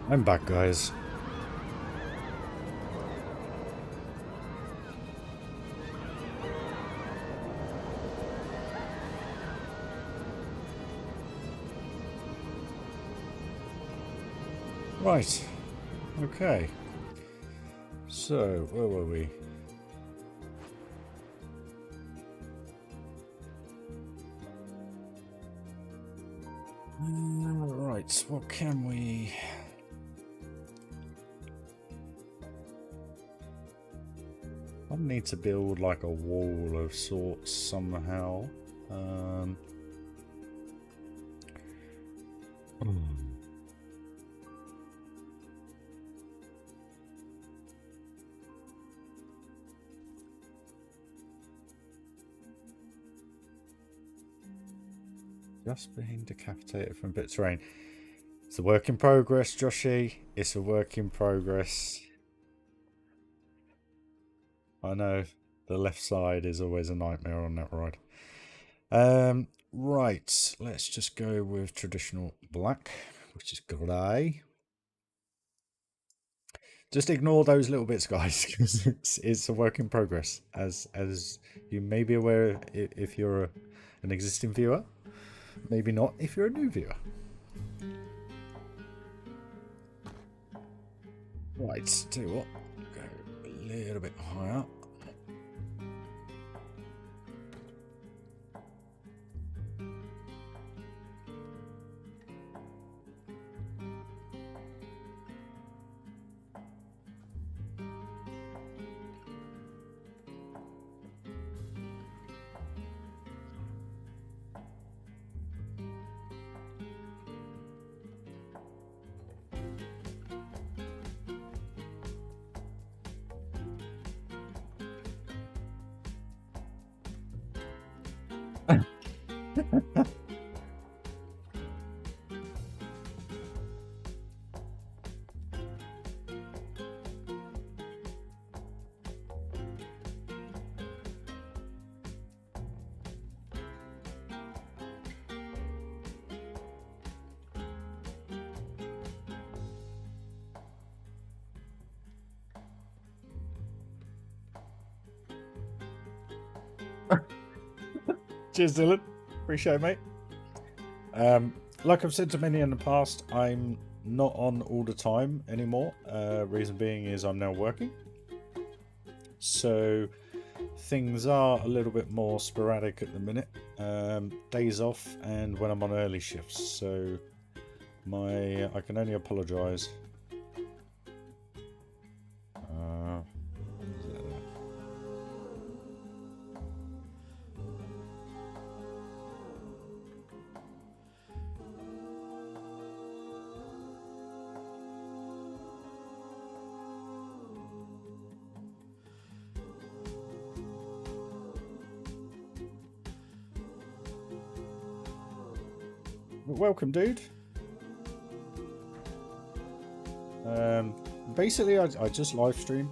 I'm back, guys. Right. Okay. So, where were we? Right, what can we... I need to build like a wall of sorts somehow. Just being decapitated from bits of rain. It's a work in progress, Joshy. It's a work in progress. I know the left side is always a nightmare on that ride. Right, let's just go with traditional black, which is grey. Just ignore those little bits, guys, because it's a work in progress. As you may be aware, if you're an existing viewer, maybe not if you're a new viewer. Right, tell you what, go a little bit higher. Cheers, Dylan. Appreciate it, mate. Like I've said to many in the past, I'm not on all the time anymore. Reason being is I'm now working. So things are a little bit more sporadic at the minute. Days off and when I'm on early shifts. So I can only apologise. Welcome, dude. Basically, I just live stream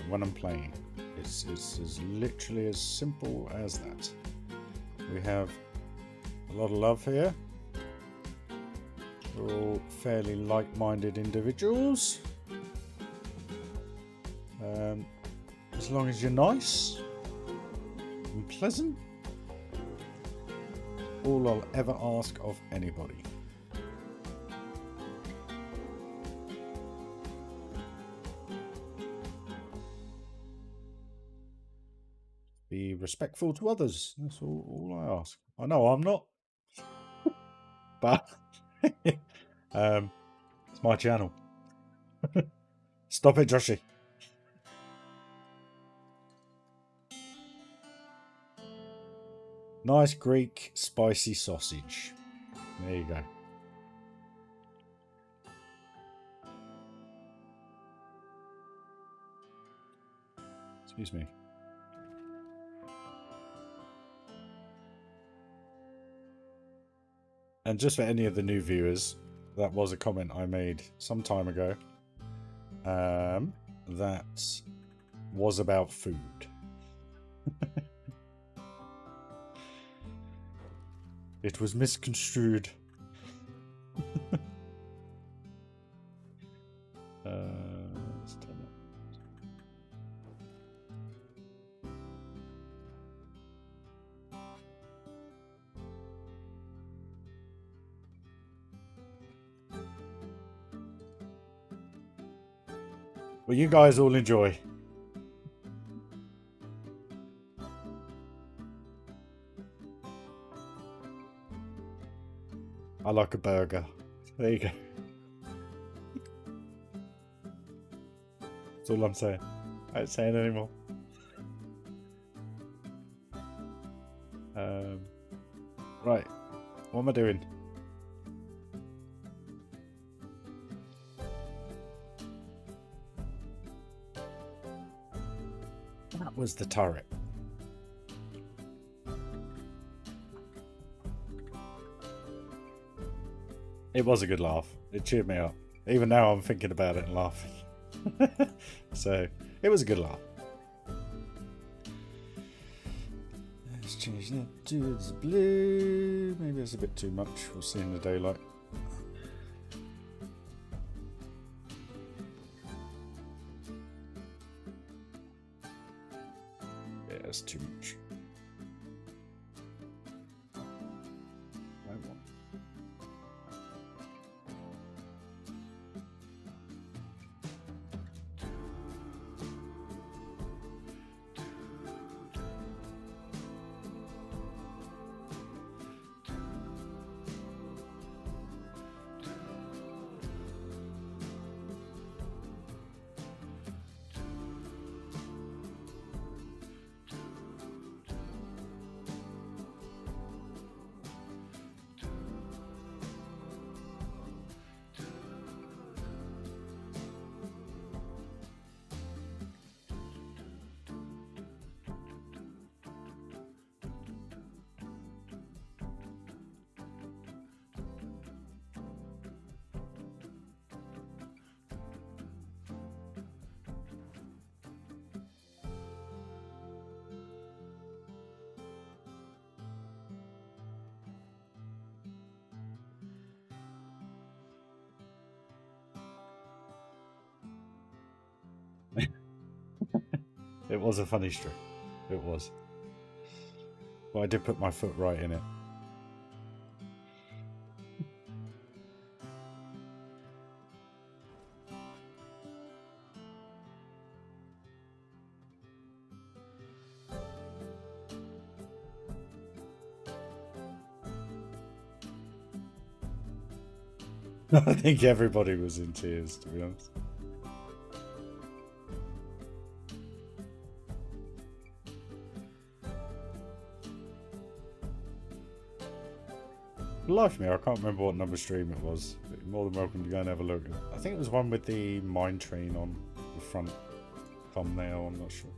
when I'm playing. It's as literally as simple as that. We have a lot of love here. We're all fairly like-minded individuals. As long as you're nice and pleasant. All I'll ever ask of anybody. Be respectful to others. That's all I ask. I know I'm not. But it's my channel. Stop it, Joshy. Nice Greek spicy sausage. There you go. Excuse me. And just for any of the new viewers, that was a comment I made some time ago. That was about food. It was misconstrued. Well, you guys all enjoy. I like a burger. There you go. That's all I'm saying. I ain't saying anymore. Right. What am I doing? That was the turret. It was a good laugh. It cheered me up. Even now I'm thinking about it and laughing. So, it was a good laugh. Let's change that to blue. Maybe it's a bit too much. We'll see in the daylight. Yeah, it's too much. Right one. It was a funny strip. It was. But I did put my foot right in it. I think everybody was in tears, to be honest. Life of me, I can't remember what number stream it was. You're more than welcome to go and have a look. I think it was one with the mine train on the front thumbnail, I'm not sure.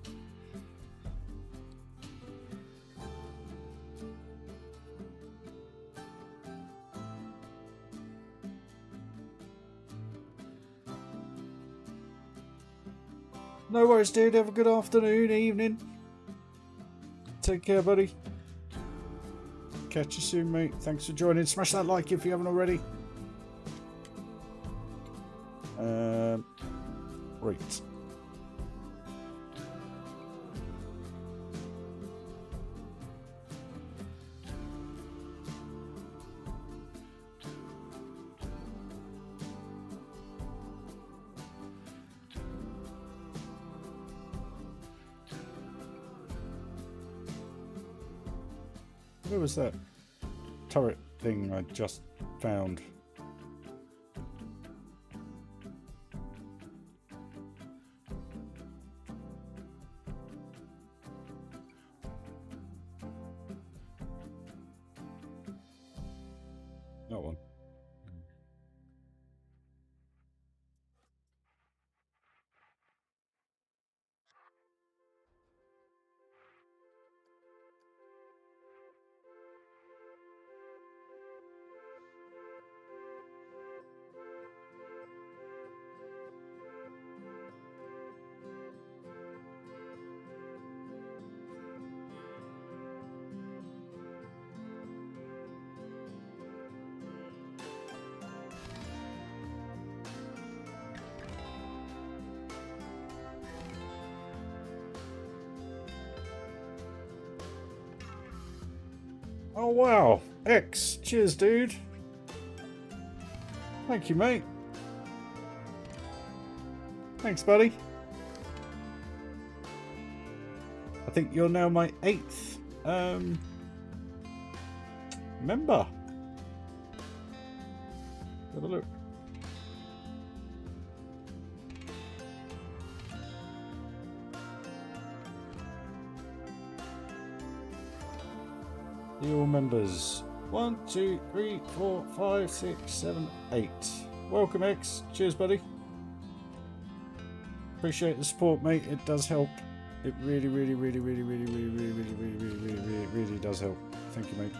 No worries, dude. Have a good afternoon, evening. Take care, buddy. Catch you soon, mate. Thanks for joining. Smash that like if you haven't already. Right. Where was that turret thing I just found? That one. Oh wow, X, cheers dude. Thank you mate. Thanks, buddy. I think you're now my 8th member. Have a look. You all members. 1, 2, 3, 4, 5, 6, 7, 8. Welcome, X. Cheers, buddy. Appreciate the support, mate. It does help. It really does help. Thank you, mate.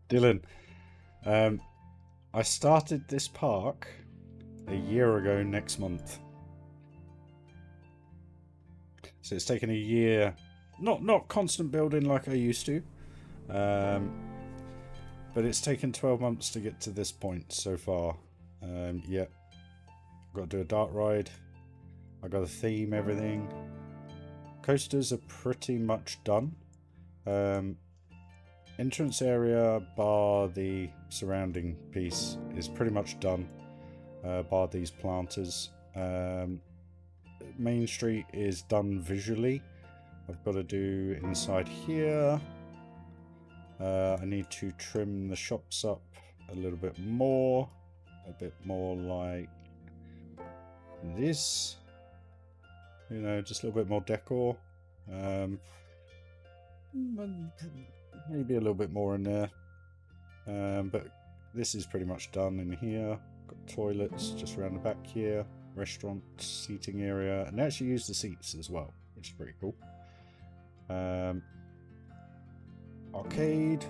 Dylan, I started this park a year ago next month. So it's taken a year, not constant building like I used to, but it's taken 12 months to get to this point so far. Yeah, got to do a dart ride. I got to theme everything. Coasters are pretty much done. Entrance area bar the surrounding piece is pretty much done, bar these planters. Main Street is done visually. I've got to do inside here. I need to trim the shops up a little bit more like this, you know, just a little bit more decor. Maybe a little bit more in there, but this is pretty much done in here. Got toilets just around the back here, restaurant seating area, and they actually use the seats as well, which is pretty cool. Arcade,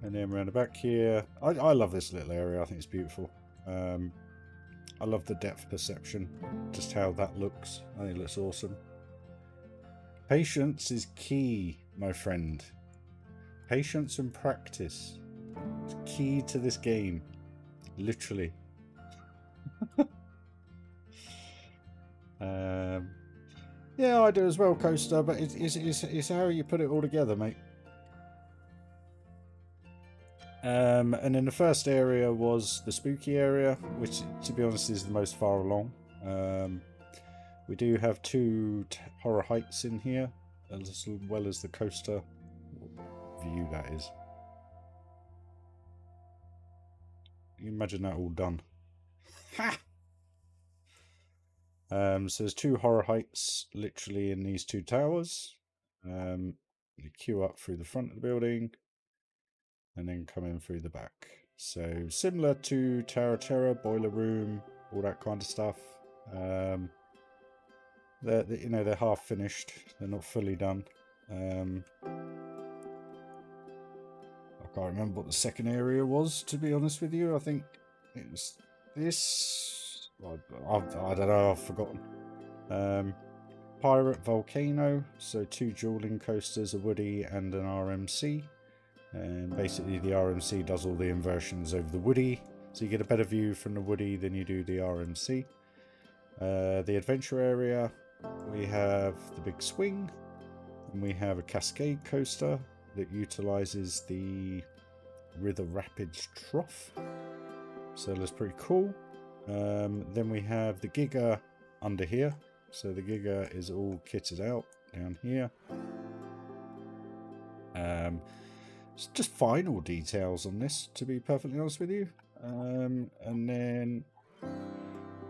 and then around the back here. I love this little area. I think it's beautiful. I love the depth perception, just how that looks. I think it looks awesome. Patience is key, my friend. Patience and practice is key to this game, literally. Yeah, I do as well, Coaster, but it's how you put it all together, mate. And then the first area was the spooky area, which, to be honest, is the most far along. We do have 2 horror heights in here, as well as the coaster view, that is. You imagine that all done. Ha! So there's 2 horror heights literally in these 2 towers. You queue up through the front of the building and then come in through the back. So similar to Tower Terror, Boiler Room, all that kind of stuff. They're half finished. They're not fully done. I can't remember what the second area was, to be honest with you. I think it was this. I don't know. I've forgotten. Pirate Volcano. So 2 dueling coasters, a Woody and an RMC. And basically the RMC does all the inversions over the Woody. So you get a better view from the Woody than you do the RMC. The adventure area, we have the big swing, and we have a cascade coaster that utilizes the River Rapids Trough. So that's pretty cool. Then we have the Giga under here. So the Giga is all kitted out down here. It's just final details on this, to be perfectly honest with you. And then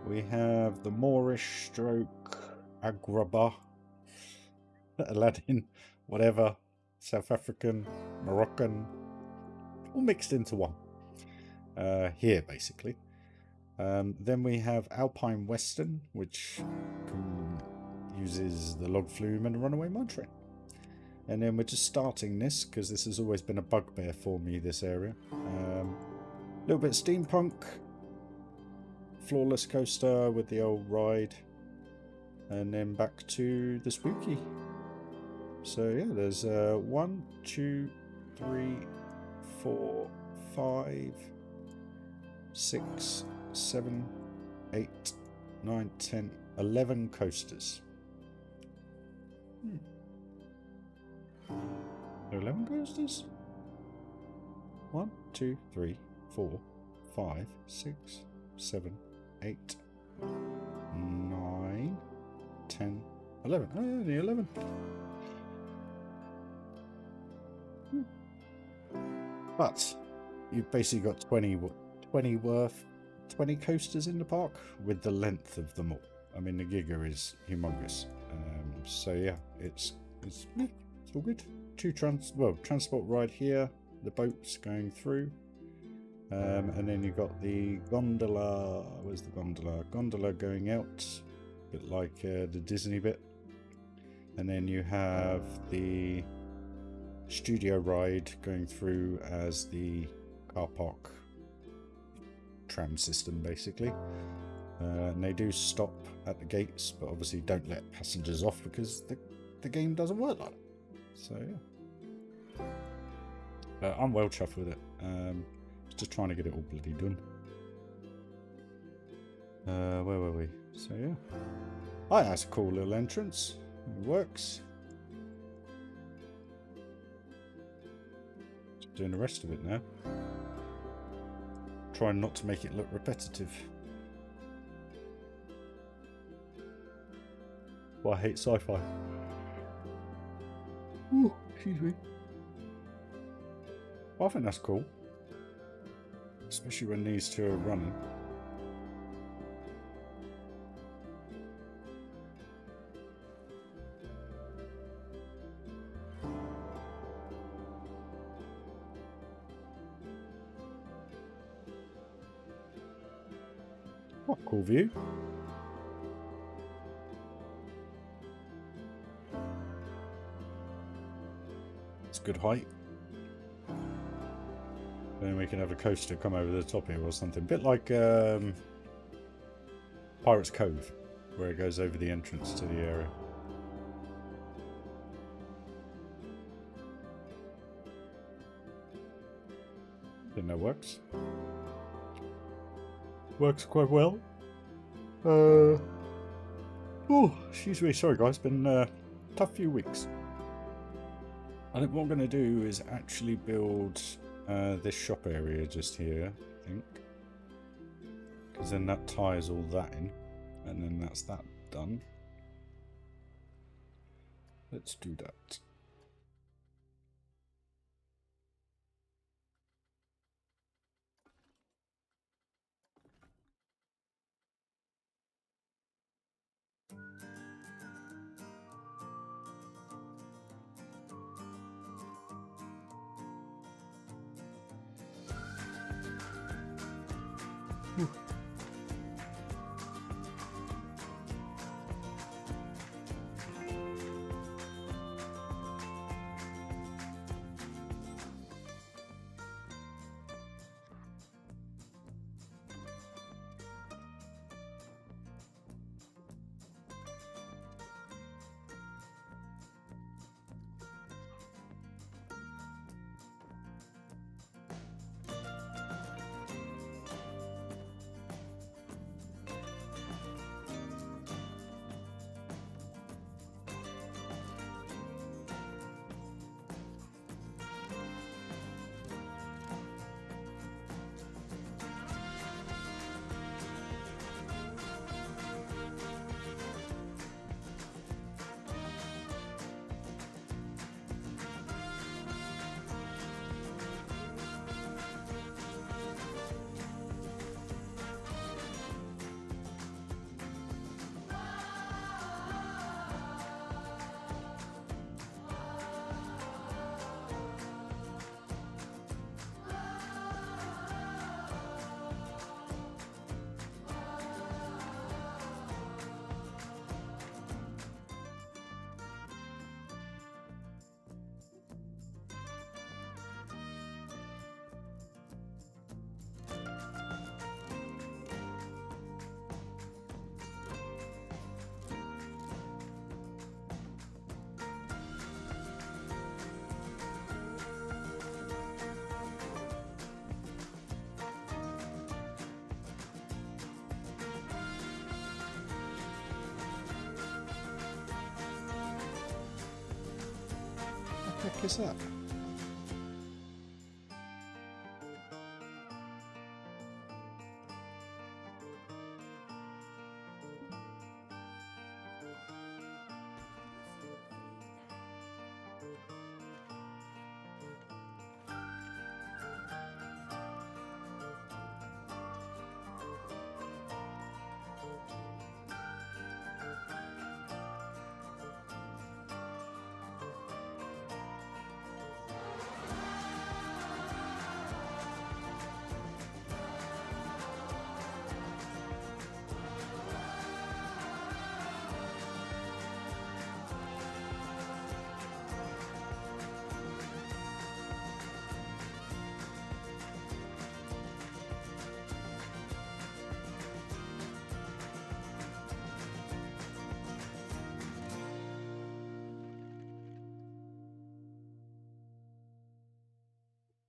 we have the Moorish stroke Agrabah, Aladdin, whatever, South African, Moroccan, all mixed into one. Here, basically. Then we have Alpine Western, which uses the log flume and the runaway mud train. And then we're just starting this, because this has always been a bugbear for me, this area. A little bit of steampunk. Floorless coaster with the old ride. And then back to the spooky. So yeah, there's 1, 2, 3, 4, 5, 6, 7, 8, 9, 10, 11 coasters. There are 11 coasters? 1, 2, 3, 4, 5, 6, 7, 8, 9, 10, 11. Oh, only 11. But you've basically got 20 coasters in the park with the length of them all. I mean, the Giga is humongous. So yeah, it's all good. 2 transport ride here, the boats going through, and then you've got the gondola. Where's the gondola? Gondola going out, a bit like the Disney bit, and then you have the studio ride going through as the car park tram system, basically. And they do stop at the gates, but obviously don't let passengers off because the game doesn't work like that. So yeah, I'm well chuffed with it. Just trying to get it all bloody done. Where were we? So yeah, that's a cool little entrance. It works. Just doing the rest of it now. Trying not to make it look repetitive. Well, I hate sci-fi. Ooh, excuse me. Well, I think that's cool. Especially when these 2 are running. What a cool view. It's good height. Then we can have a coaster come over the top here or something. A bit like Pirates Cove, where it goes over the entrance to the area. I think that works. Works quite well. Oh, excuse me. Sorry, guys. Been a tough few weeks. I think what I'm going to do is actually build this shop area just here, I think. Because then that ties all that in. And then that's that done. Let's do that. What the heck is that?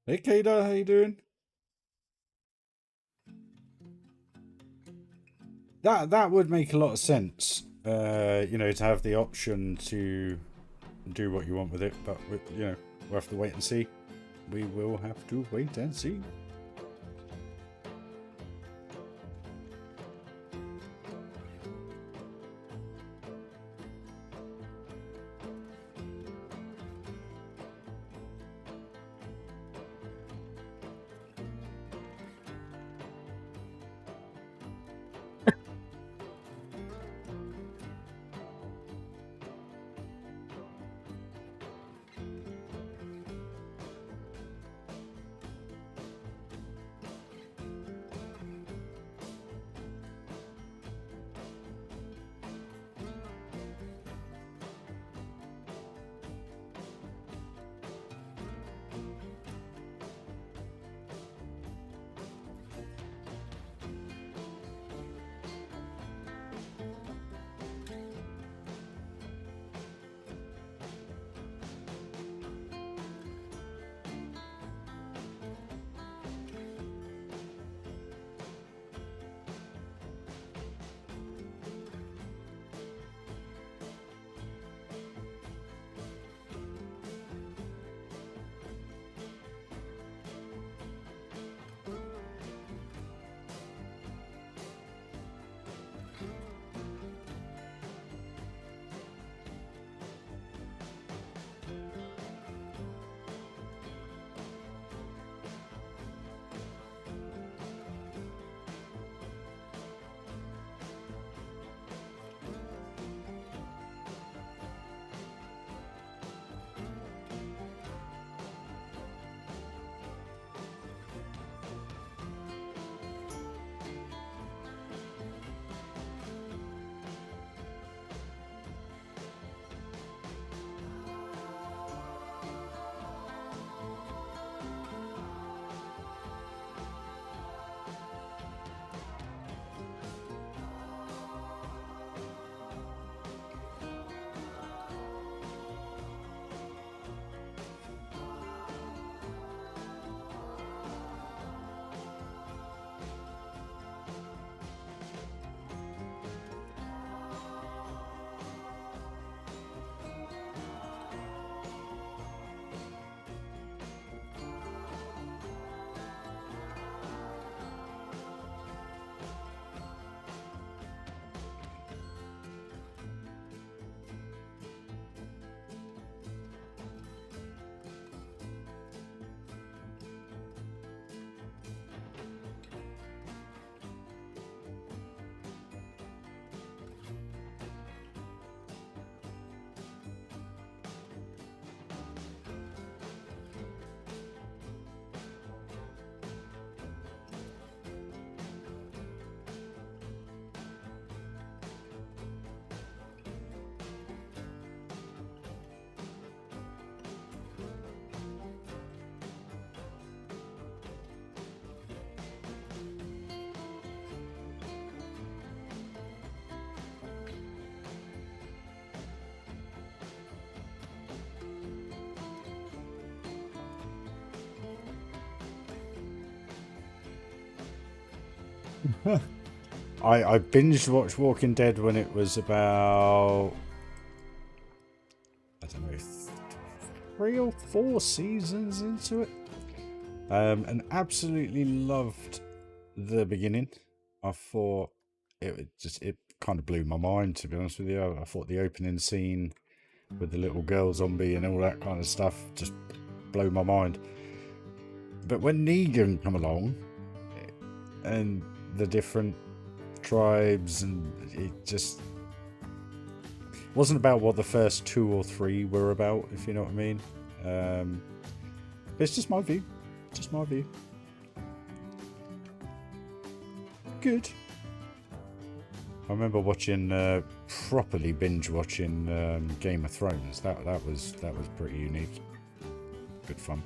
Hey Kada, how you doing? That would make a lot of sense. You know, to have the option to do what you want with it, but you know, we'll have to wait and see. We will have to wait and see. I binge watched Walking Dead when it was about, I don't know, 3 or 4 seasons into it, and absolutely loved the beginning. I thought it kind of blew my mind, to be honest with you. I thought the opening scene with the little girl zombie and all that kind of stuff just blew my mind. But when Negan come along and the different tribes, and it just wasn't about what the first 2 or 3 were about, if you know what I mean. It's just my view. Just my view. Good. I remember watching, properly binge watching Game of Thrones. That was pretty unique. Good fun.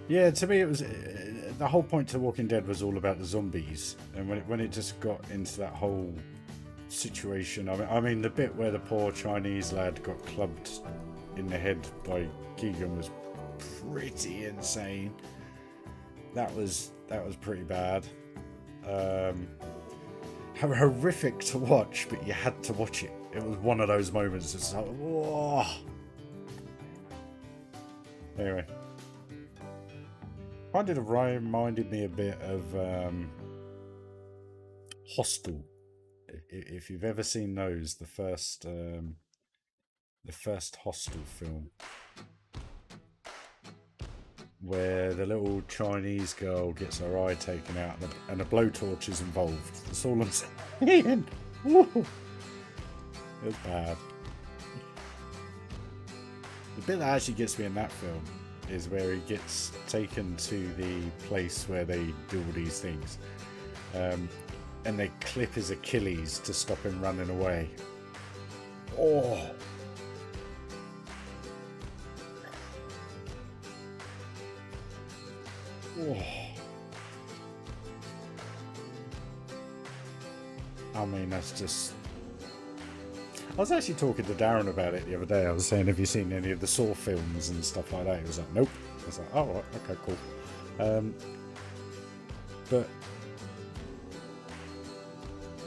Yeah, to me it was the whole point to Walking Dead was all about the zombies, and when it just got into that whole situation, I mean the bit where the poor Chinese lad got clubbed in the head by Keegan was pretty insane. That was pretty bad. Horrific to watch, but you had to watch it. It was one of those moments. It's like, whoa. Anyway. Kind of reminded me a bit of Hostel. If you've ever seen those, the first Hostel film, where the little Chinese girl gets her eye taken out and a blowtorch is involved. That's all I'm saying. It's bad. The bit that actually gets me in that film is where he gets taken to the place where they do all these things, and they clip his Achilles to stop him running away. Oh, I mean, that's just... I was actually talking to Darren about it the other day. I was saying, have you seen any of the Saw films and stuff like that? He was like, nope. I was like, oh, right, okay, cool. But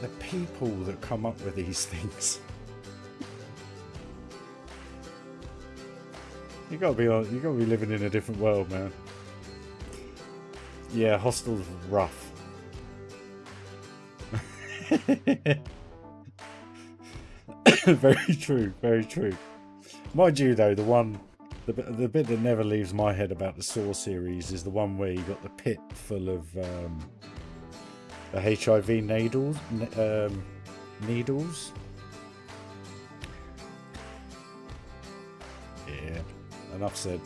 the people that come up with these things, you gotta be living in a different world, man. Yeah, Hostel's rough. Very true, very true. Mind you, though, the bit that never leaves my head about the Saw series is the one where you got the pit full of the HIV needles. Yeah, enough said.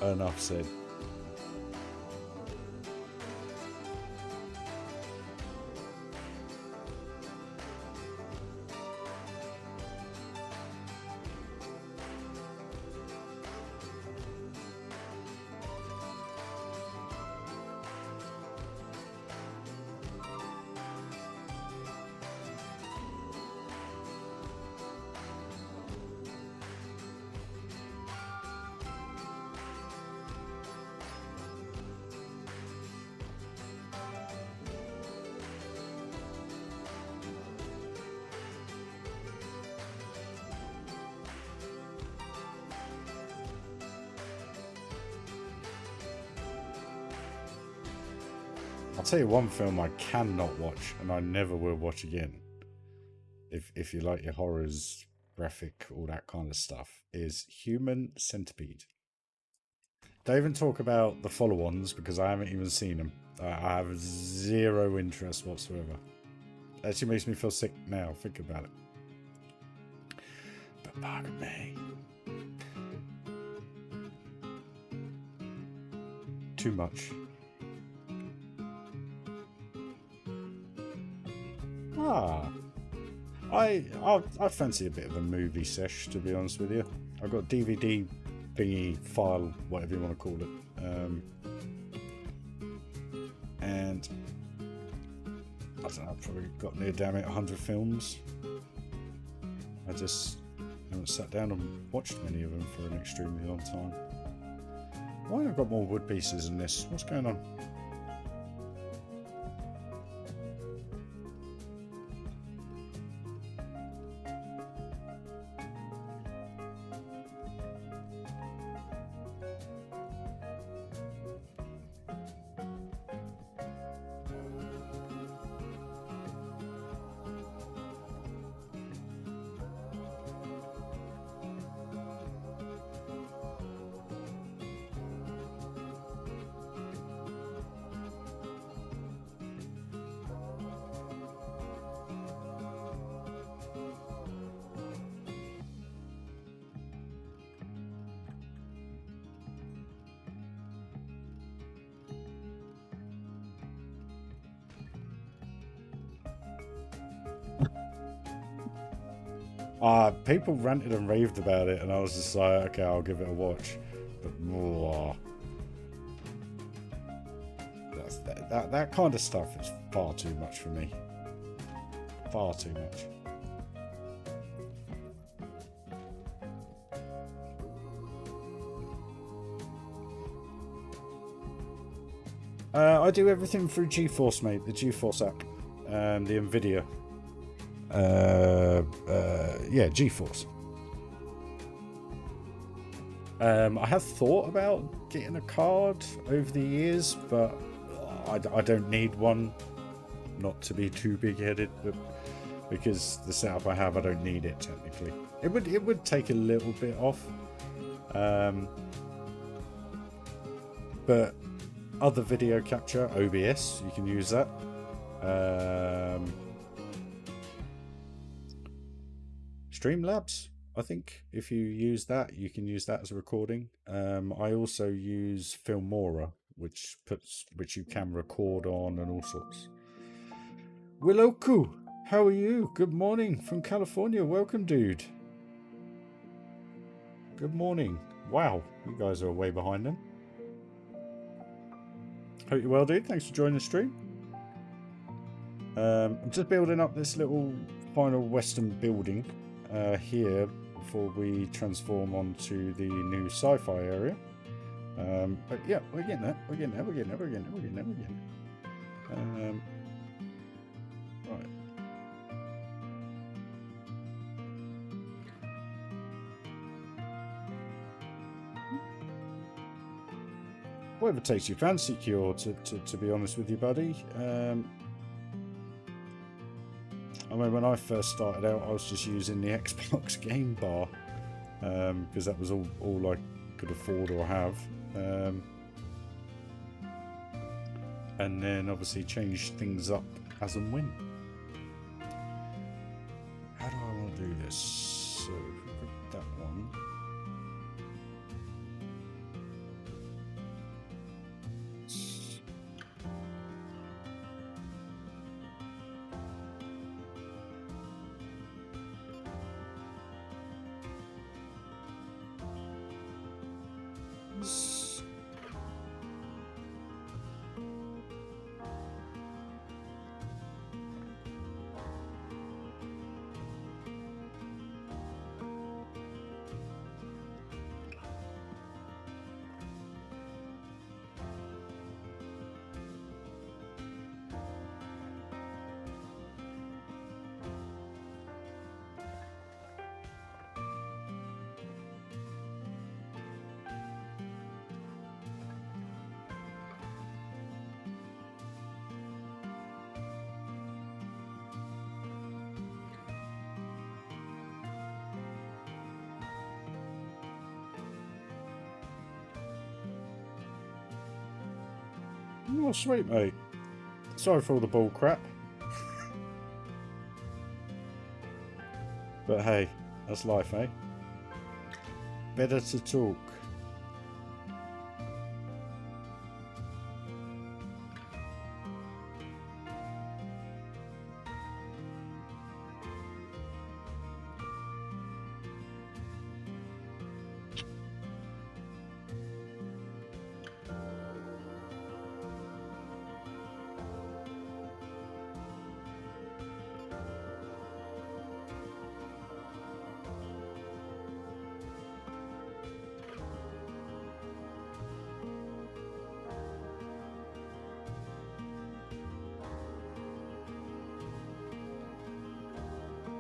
Enough said. I'll tell you one film I cannot watch, and I never will watch again. if you like your horrors, graphic, all that kind of stuff, is Human Centipede. Don't even talk about the follow-ons because I haven't even seen them. I have zero interest whatsoever. Actually makes me feel sick now, think about it. But pardon me. Too much. I fancy a bit of a movie sesh, to be honest with you. I've got DVD thingy file, whatever you want to call it, and I don't know, I've probably got near damn it 100 films. I just haven't sat down and watched many of them for an extremely long time. Why have I got more wood pieces in this? What's going on? People ranted and raved about it, and I was just like, okay, I'll give it a watch. But that kind of stuff is far too much for me. Far too much. I do everything through GeForce, mate. The GeForce app, the Nvidia. Yeah, GeForce. I have thought about getting a card over the years, but I don't need one. Not to be too big-headed, but because the setup I have, I don't need it technically. It would take a little bit off, but other video capture, OBS, you can use that. Streamlabs, I think if you use that, you can use that as a recording. I also use Filmora, which you can record on and all sorts. Willoku, how are you? Good morning from California. Welcome, dude. Good morning. Wow, you guys are way behind them. Hope you're well, dude. Thanks for joining the stream. I'm just building up this little final western building here before we transform onto the new sci-fi area. But yeah, we're getting there. We're getting there. We're getting there. We're getting there. We're getting there. We're getting there. Right. Whatever takes your fancy, Cure, to be honest with you, buddy. I mean, when I first started out, I was just using the Xbox game bar because that was all I could afford or have. And then obviously changed things up as and when. How do I want to do this? So, that one. Oh, sweet, mate. Sorry for all the bull crap. But hey, that's life, eh? Better to talk.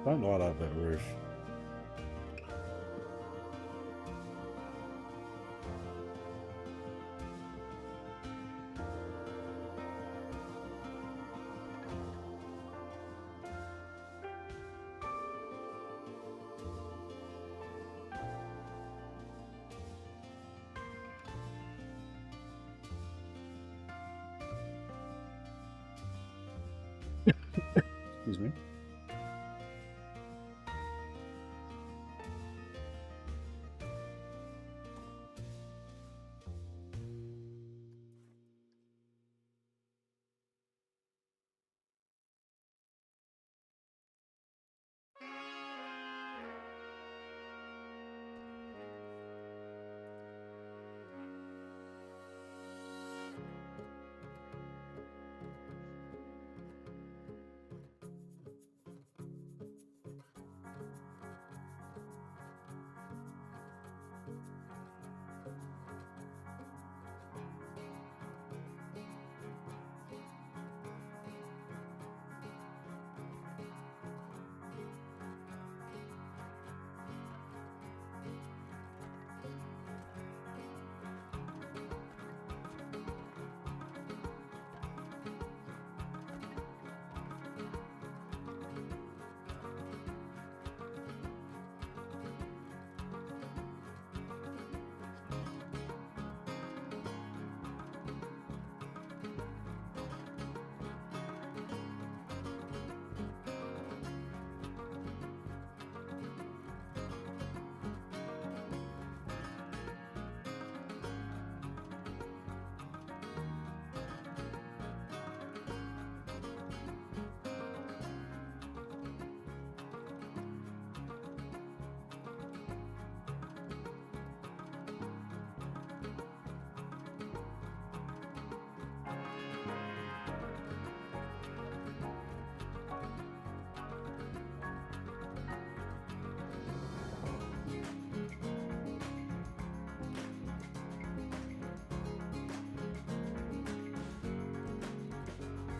Don't like that bit of roof. Excuse me.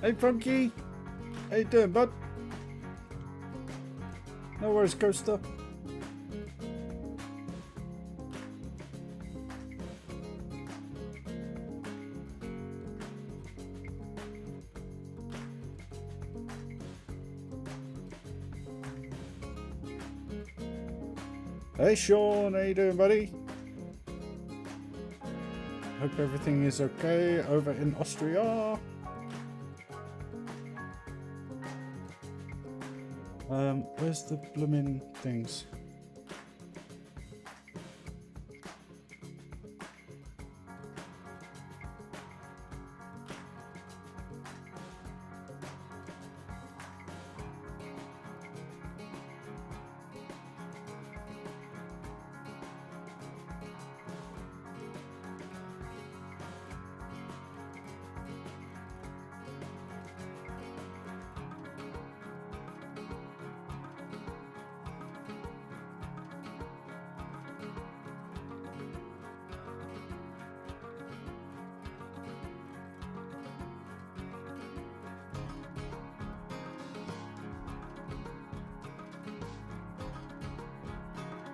Hey, Funky. How you doing, bud? No worries, Coaster. Hey, Sean. How you doing, buddy? Hope everything is okay over in Austria. Where's the blooming things?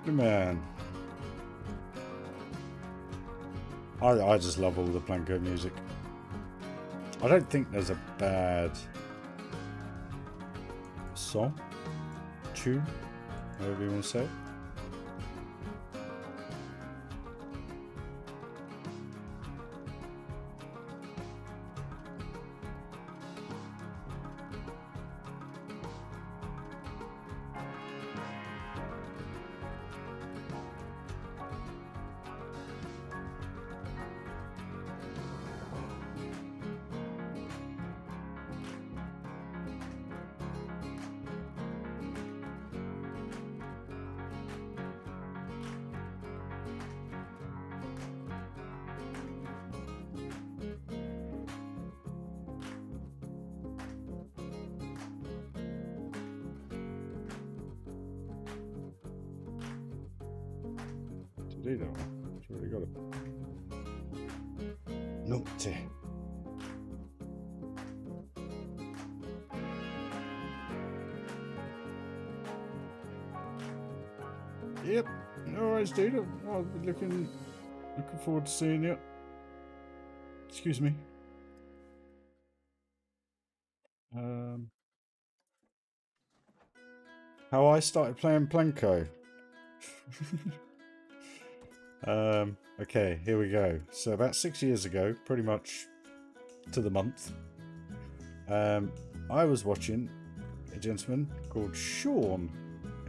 Man, I just love all the Planko music. I don't think there's a bad song, tune, however you want to say it. do that one. It's already got it. Numpty. Yep. Alright, dude. I'll be looking forward to seeing you. Excuse me. How I started playing Planko. Okay, here we go. So about 6 years ago, pretty much to the month, I was watching a gentleman called Sean,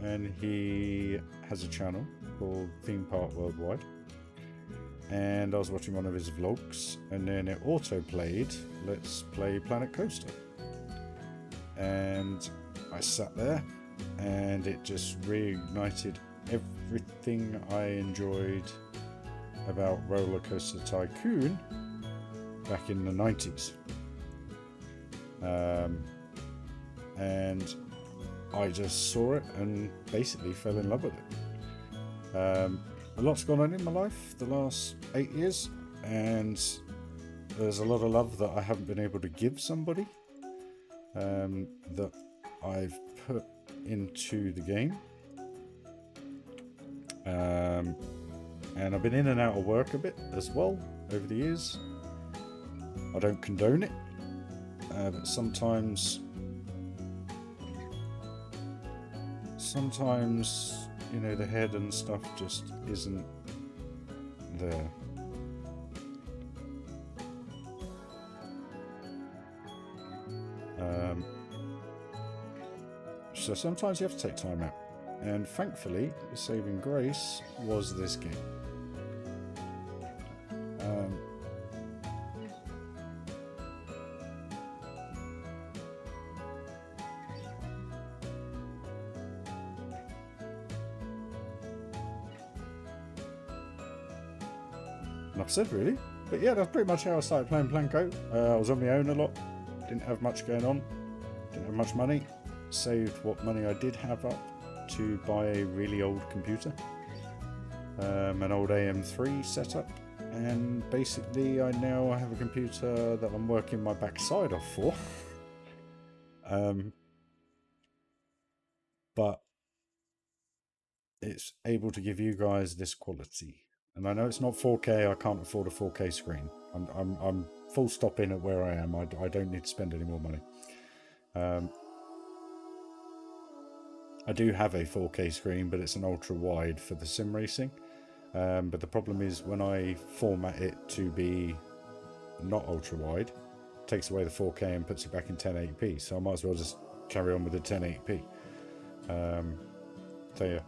and he has a channel called Theme Park Worldwide. And I was watching one of his vlogs, and then it auto-played Let's Play Planet Coaster. And I sat there, and it just reignited everything I enjoyed about Roller Coaster Tycoon back in the 90s. And I just saw it and basically fell in love with it. A lot's gone on in my life the last 8 years, and there's a lot of love that I haven't been able to give somebody that I've put into the game. And I've been in and out of work a bit as well over the years. I don't condone it, but sometimes, you know, the head and stuff just isn't there. So sometimes you have to take time out, and thankfully the saving grace was this game. Enough said, really. But yeah, that's pretty much how I started playing Planko. I was on my own a lot, didn't have much going on, didn't have much money. Saved what money I did have up to buy a really old computer, an old AM3 setup, and basically I now have a computer that I'm working my backside off for. But it's able to give you guys this quality. And I know it's not 4K, I can't afford a 4K screen. I'm full stop in at where I am. I don't need to spend any more money. I do have a 4K screen, but it's an ultra wide for the sim racing. But the problem is when I format it to be not ultra wide, it takes away the 4K and puts it back in 1080p. So I might as well just carry on with the 1080p. So yeah.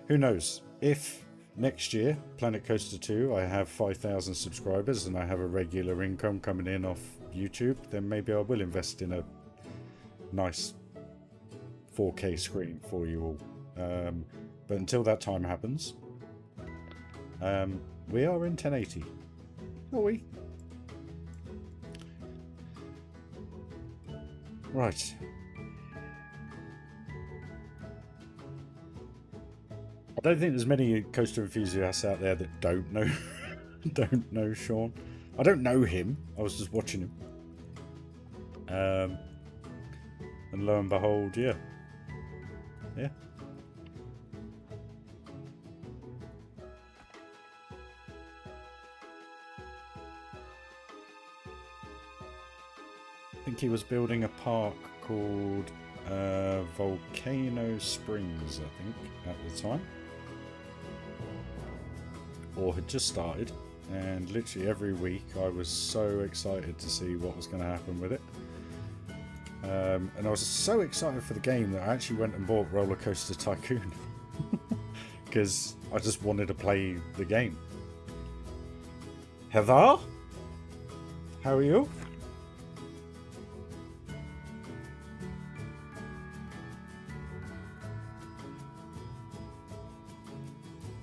Who knows? If next year, Planet Coaster 2, I have 5,000 subscribers and I have a regular income coming in off YouTube, then maybe I will invest in a nice 4K screen for you all. But until that time happens, we are in 1080. Are we? Right. I don't think there's many coaster enthusiasts out there that don't know Sean. I don't know him. I was just watching him. And lo and behold, yeah. Yeah. I think he was building a park called Volcano Springs, I think, at the time. Or had just started. And literally every week I was so excited to see what was going to happen with it. And I was so excited for the game that I actually went and bought Roller Coaster Tycoon. Because I just wanted to play the game. Heather? How are you?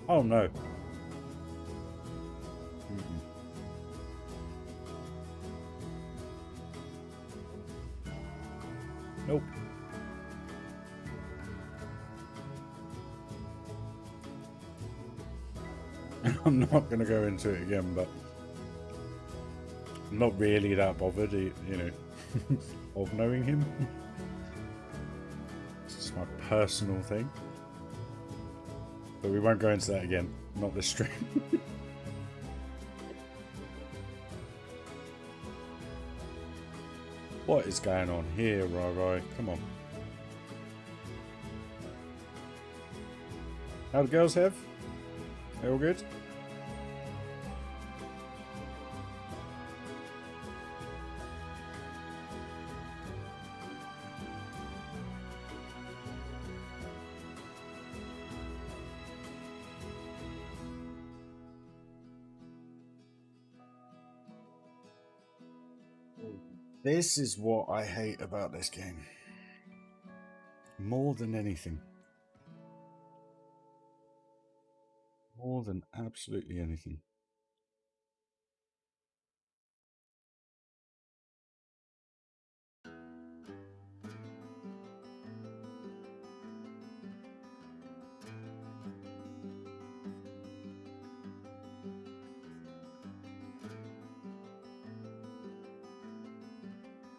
Oh no. Nope. And I'm not going to go into it again, but I'm not really that bothered, you know, of knowing him. It's just my personal thing. But we won't go into that again. Not this stream. What is going on here, RyRy? Come on. How the girls have? They all good? This is what I hate about this game. More than anything. More than absolutely anything.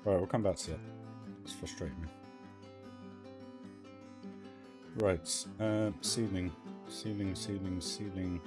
Right, we'll come back to that. It's frustrating me. Right, ceiling. Ceiling, ceiling, ceiling.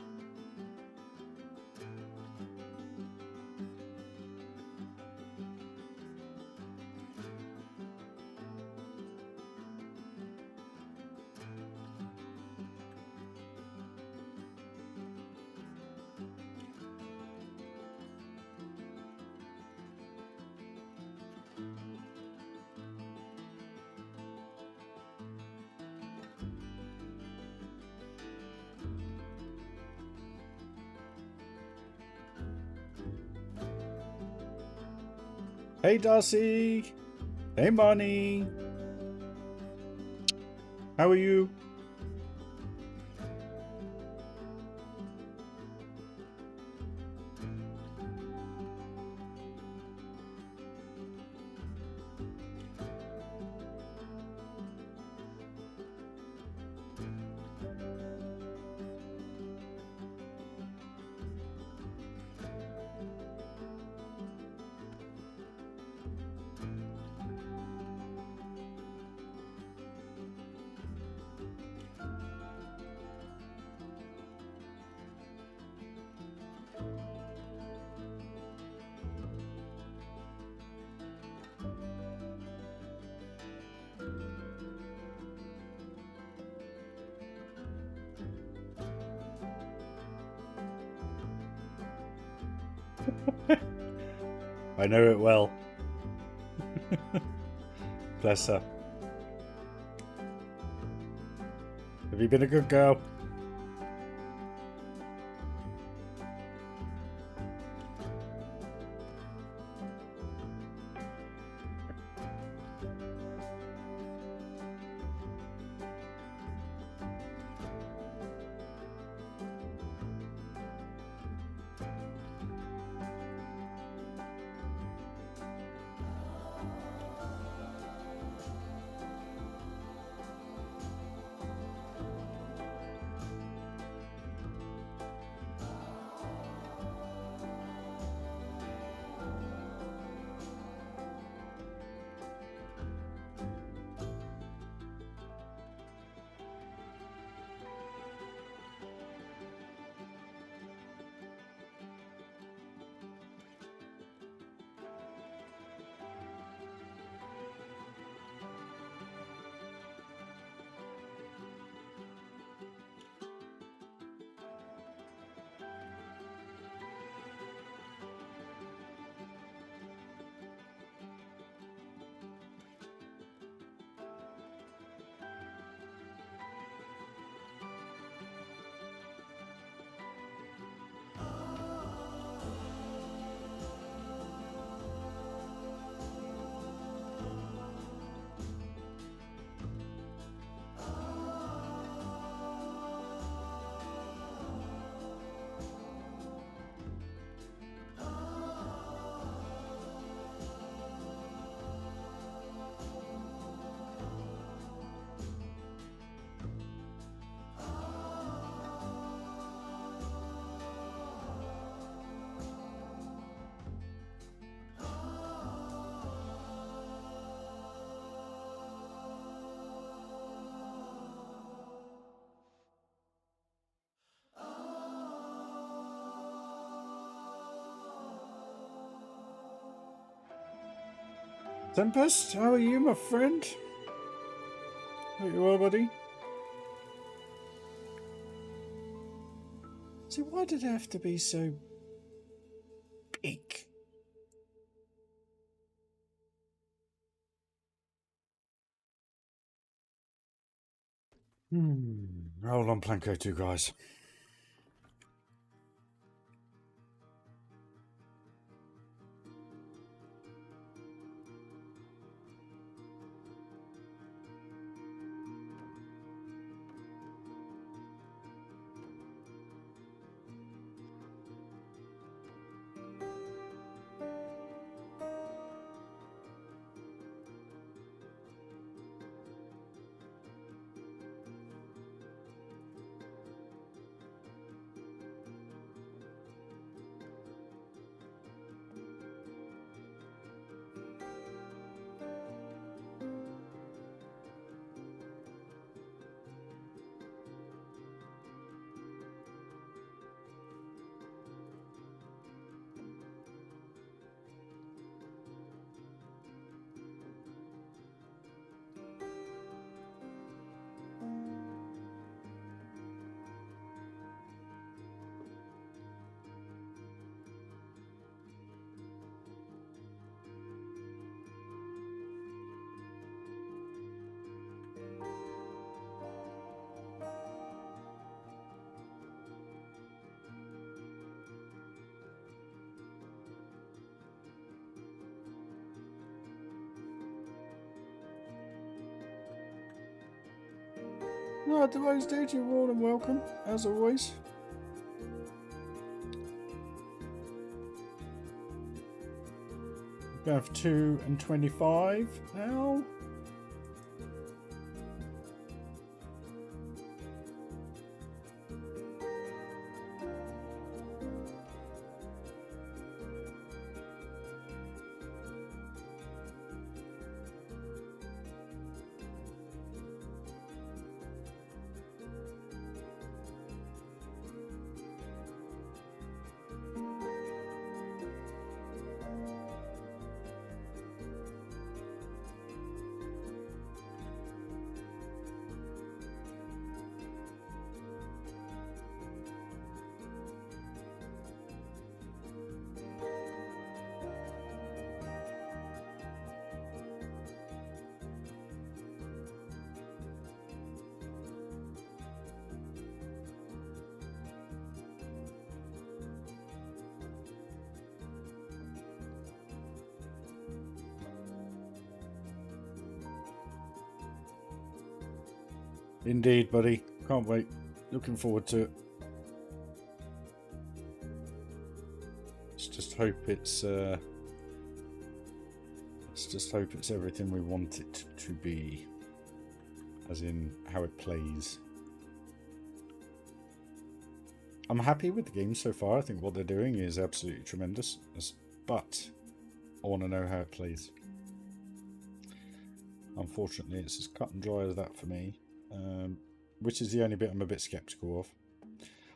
Hey Darcy! Hey Money! How are you? I know it well. Bless her. Have you been a good girl? Tempest, how are you, my friend? How you are, buddy? See, why did it have to be so big? Hold on, Planko 2, guys. No, otherwise, dude, you're more than welcome, as always. We have 2 and 25 now. Indeed, buddy. Can't wait. Looking forward to it. Let's just hope it's everything we want it to be. As in how it plays. I'm happy with the game so far. I think what they're doing is absolutely tremendous. But I want to know how it plays. Unfortunately, it's as cut and dry as that for me. Which is the only bit I'm a bit skeptical of.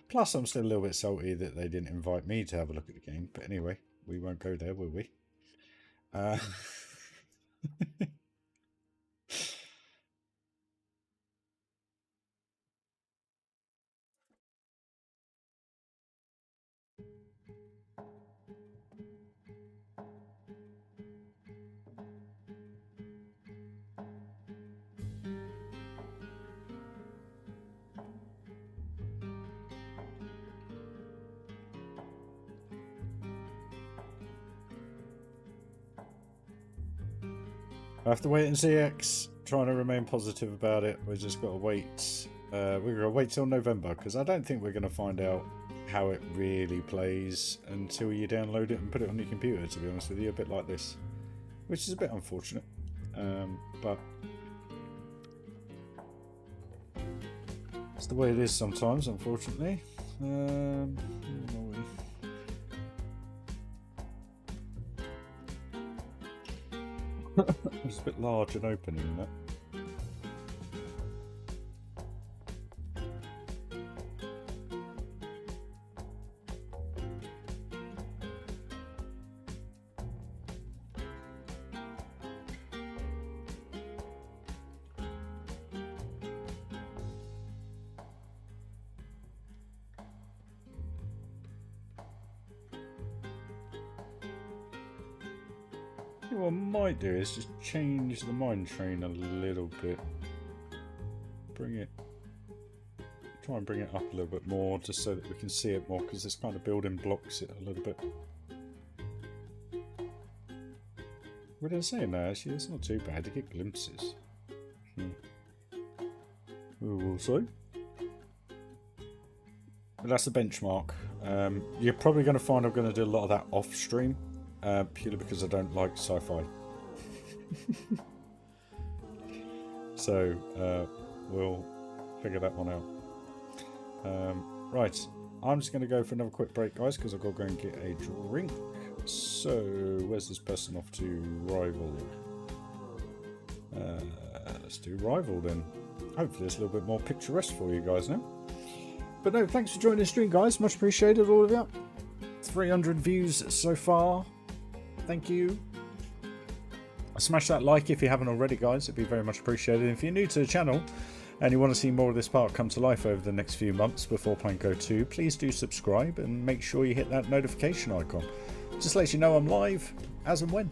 Plus, I'm still a little bit salty that they didn't invite me to have a look at the game. But anyway, we won't go there, will we? I have to wait and see X. Trying to remain positive about it. We've just got to wait. We're going to wait till November because I don't think we're going to find out how it really plays until you download it and put it on your computer, to be honest with you. A bit like this. Which is a bit unfortunate. But it's the way it is sometimes, unfortunately. It's a bit large and open in that. What I might do is just change the mine train a little bit. Bring it. Try and bring it up a little bit more just so that we can see it more, because this kind of building blocks it a little bit. What did I say now? Actually, it's not too bad to get glimpses. We'll see. But that's the benchmark. You're probably going to find I'm going to do a lot of that off stream, purely because I don't like sci-fi. So we'll figure that one out. Right, I'm just going to go for another quick break, guys, because I've got to go and get a drink. So where's this person off to? Rival. Let's do Rival then. Hopefully it's a little bit more picturesque for you guys now. But no, thanks for joining the stream, guys. Much appreciated, all of you. 300 views so far. Thank you. Smash that like if you haven't already, guys. It'd be very much appreciated. If you're new to the channel and you want to see more of this park come to life over the next few months before Planko 2, please do subscribe and make sure you hit that notification icon. Just lets you know I'm live as and when.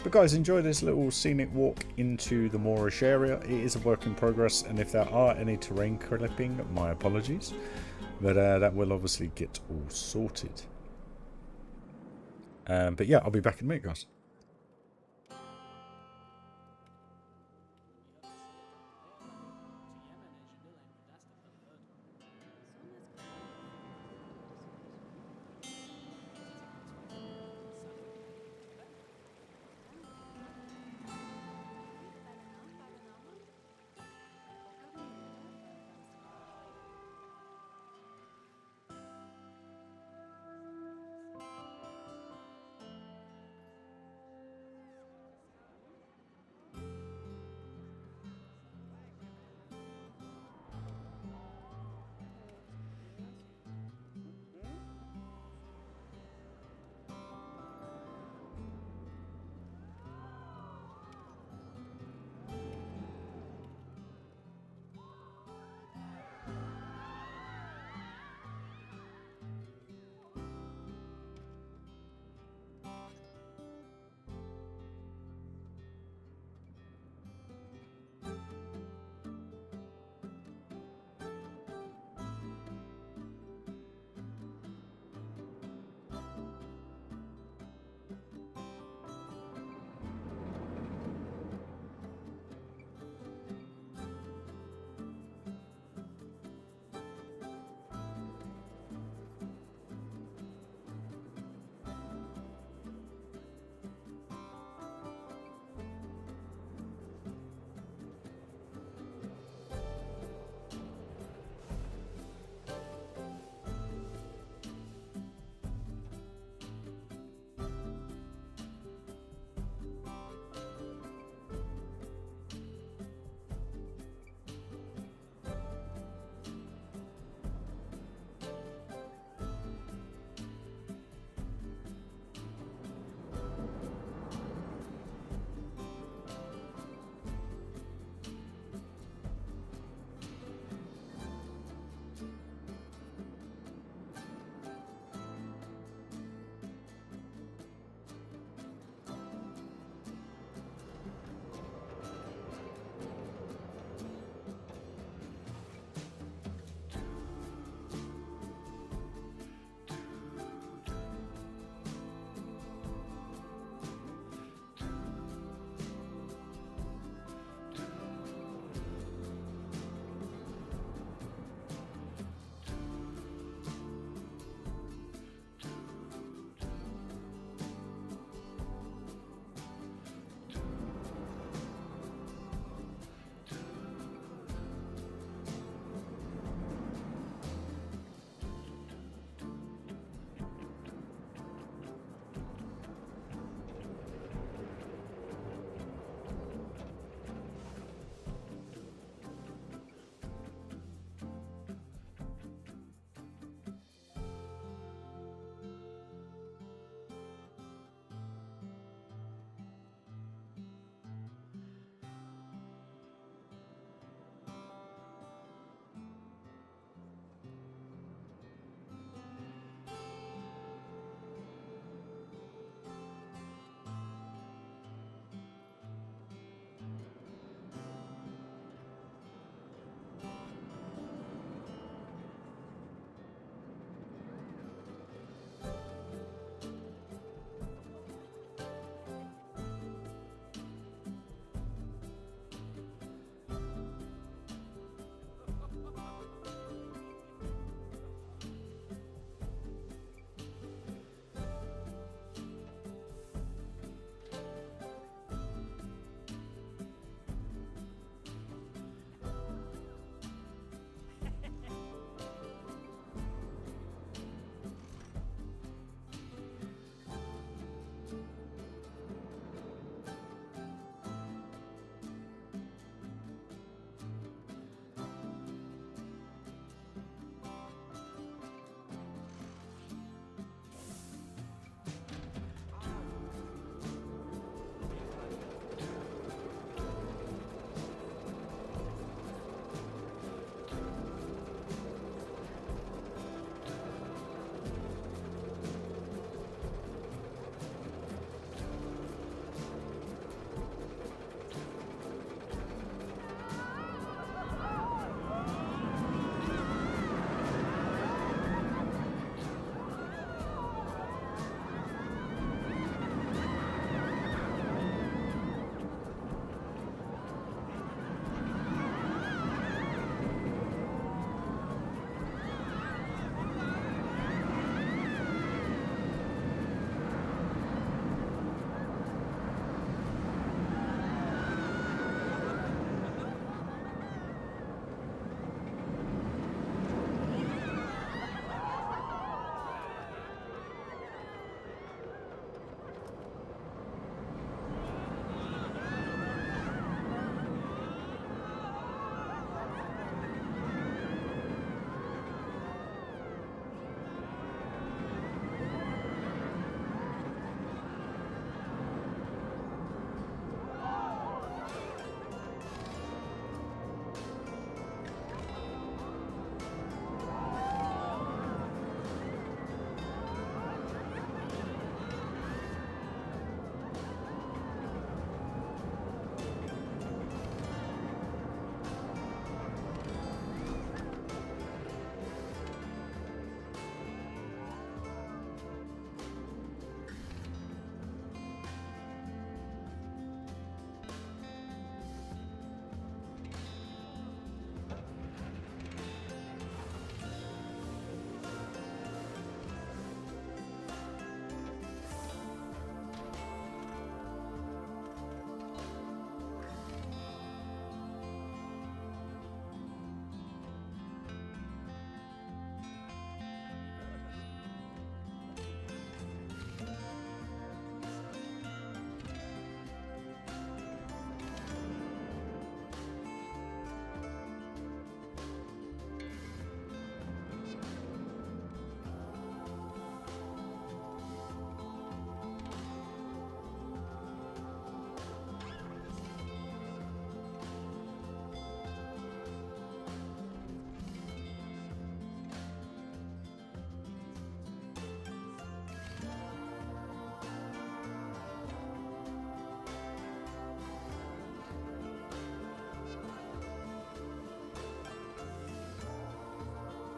But guys, enjoy this little scenic walk into the Morish area. It is a work in progress, and if there are any terrain clipping, my apologies. But that will obviously get all sorted. But yeah, I'll be back in a minute, guys.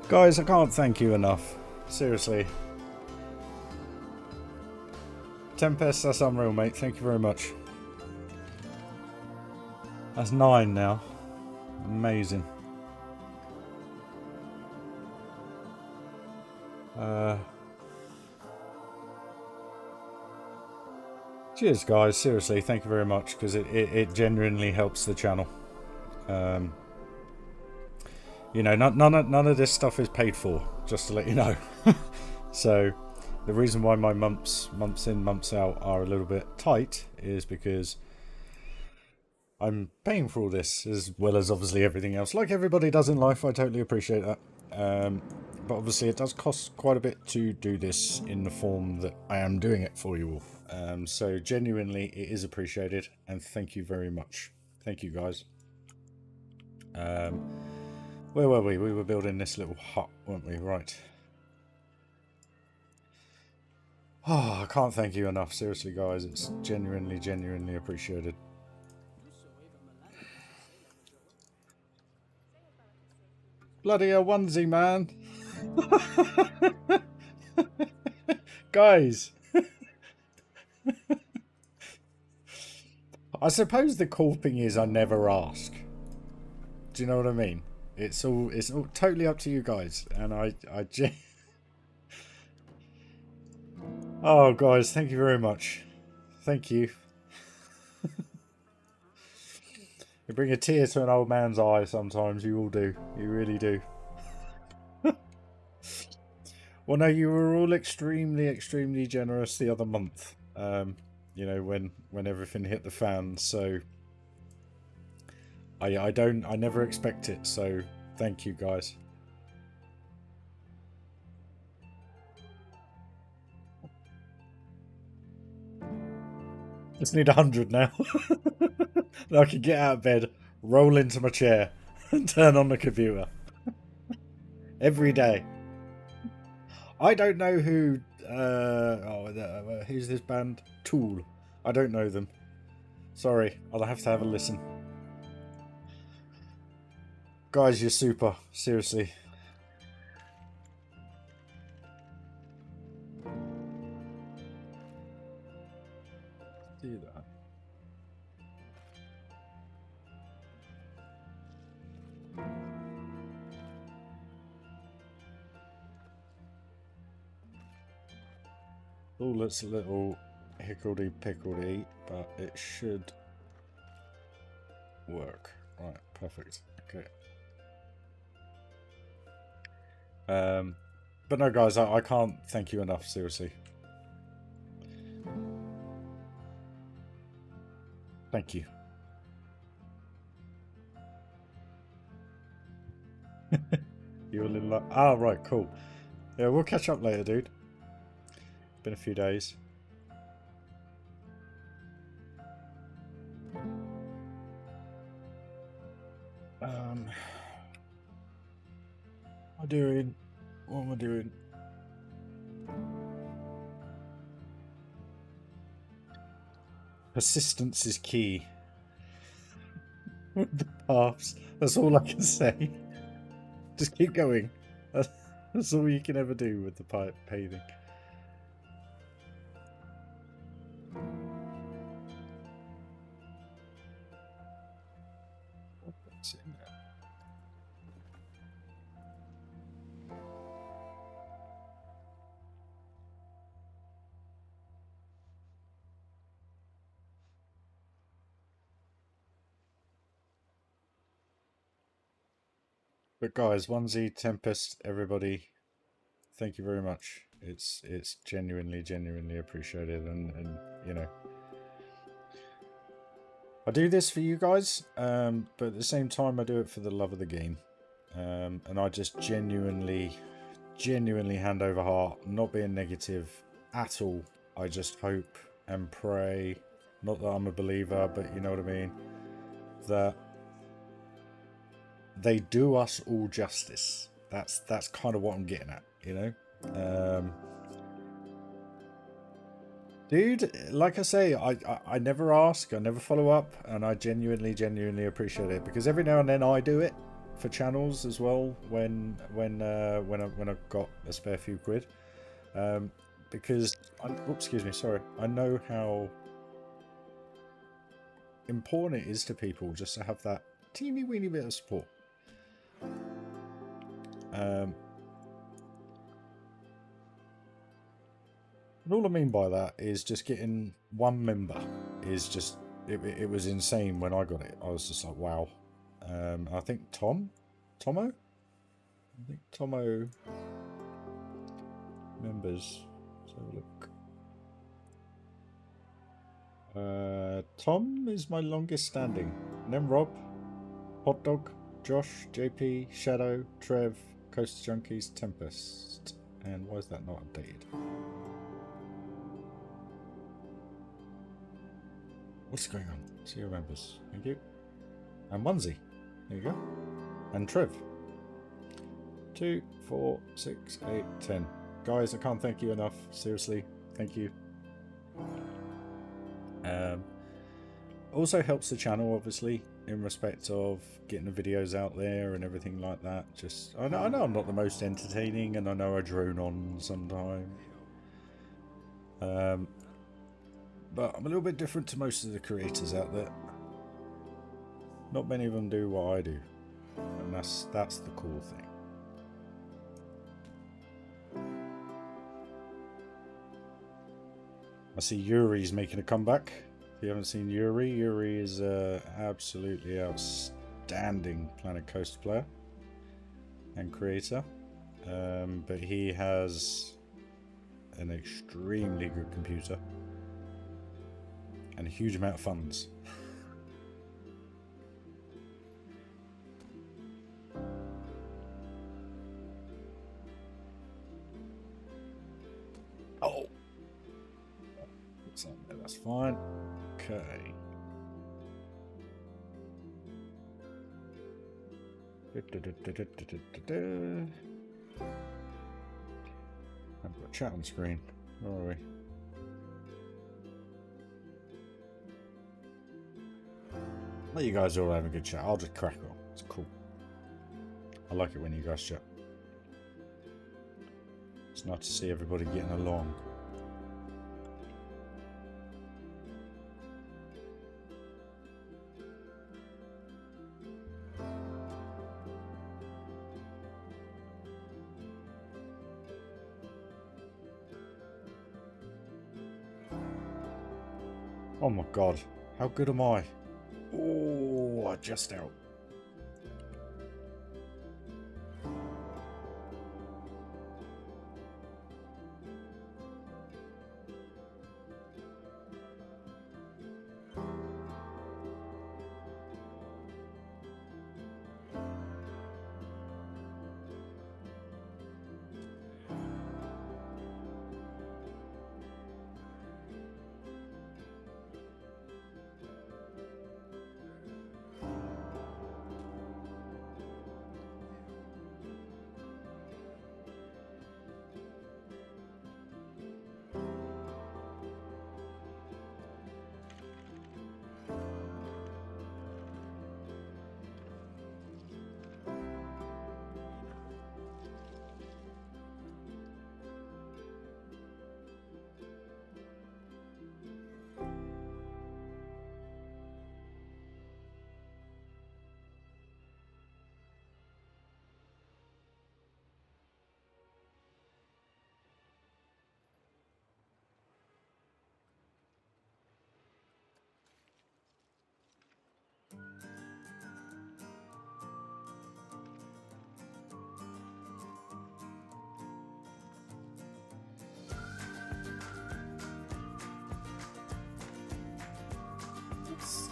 Guys, I can't thank you enough. Seriously. Tempest, that's unreal, mate. Thank you very much. That's 9 now. Amazing. Cheers, guys. Seriously, thank you very much, because it genuinely helps the channel. You know, none of this stuff is paid for, just to let you know. So, the reason why my months in, months out are a little bit tight is because I'm paying for all this, as well as obviously everything else. Like everybody does in life, I totally appreciate that. But obviously it does cost quite a bit to do this in the form that I am doing it for you all. So genuinely, it is appreciated, and thank you very much. Thank you, guys. Where were we? We were building this little hut, weren't we? Right. Oh, I can't thank you enough. Seriously, guys. It's genuinely appreciated. Bloody a onesie, man. Guys. I suppose the cool thing is I never ask. Do you know what I mean? It's all totally up to you guys, and oh, guys, thank you very much. Thank you. You bring a tear to an old man's eye sometimes. You all do. You really do. Well, no, you were all extremely generous the other month. You know, when everything hit the fan. So I never expect it, so thank you, guys. Just need 100 now. And I can get out of bed, roll into my chair, and turn on the computer. Every day. I don't know who... who's this band? Tool. I don't know them. Sorry, I'll have to have a listen. Guys, you're super. Seriously. Do that. Oh, it's a little hickledy-pickledy, but it should work. Right, perfect. Okay. But no, guys, I can't thank you enough, seriously. Thank you. You're a little like... Ah, right, cool. Yeah, we'll catch up later, dude. Been a few days. What am I doing? Persistence is key. With the paths. That's all I can say. Just keep going. That's all you can ever do with the paving. What's in there? But guys, Onesie, Tempest, everybody, thank you very much. It's genuinely appreciated, and you know, I do this for you guys, but at the same time I do it for the love of the game, and I just genuinely hand over heart, not being negative at all. I just hope and pray, not that I'm a believer, but you know what I mean, that they do us all justice. That's kind of what I'm getting at, you know. Dude, like I say, I never ask, I never follow up, and I genuinely appreciate it, because every now and then I do it for channels as well when I've got a spare few quid, because excuse me, sorry, I know how important it is to people just to have that teeny weeny bit of support. And all I mean by that is just getting one member is just, it was insane when I got it. I was just like, wow. I think Tomo? I think Tomo members. Let's have a look. Tom is my longest standing. And then Rob, Hot Dog, Josh, JP, Shadow, Trev, Coaster Junkies, Tempest. And why is that not updated? What's going on? See your members. Thank you. And Onesie. There you go. And Trev. 2, 4, 6, 8, 10. Guys, I can't thank you enough. Seriously. Thank you. Also helps the channel, obviously, in respect of getting the videos out there and everything like that. Just, I know I'm not the most entertaining, and I know I drone on sometimes. But I'm a little bit different to most of the creators out there. Not many of them do what I do, and that's the cool thing. I see Yuri's making a comeback. If you haven't seen Yuri, Yuri is absolutely outstanding Planet Coaster player and creator. But he has an extremely good computer and a huge amount of funds. Oh, that's fine. Okay. I've got chat on screen. Where are we? Let you guys all have a good chat. I'll just crack on. It's cool. I like it when you guys chat. It's nice to see everybody getting along. Oh my god, how good am I? Oh, just out. What's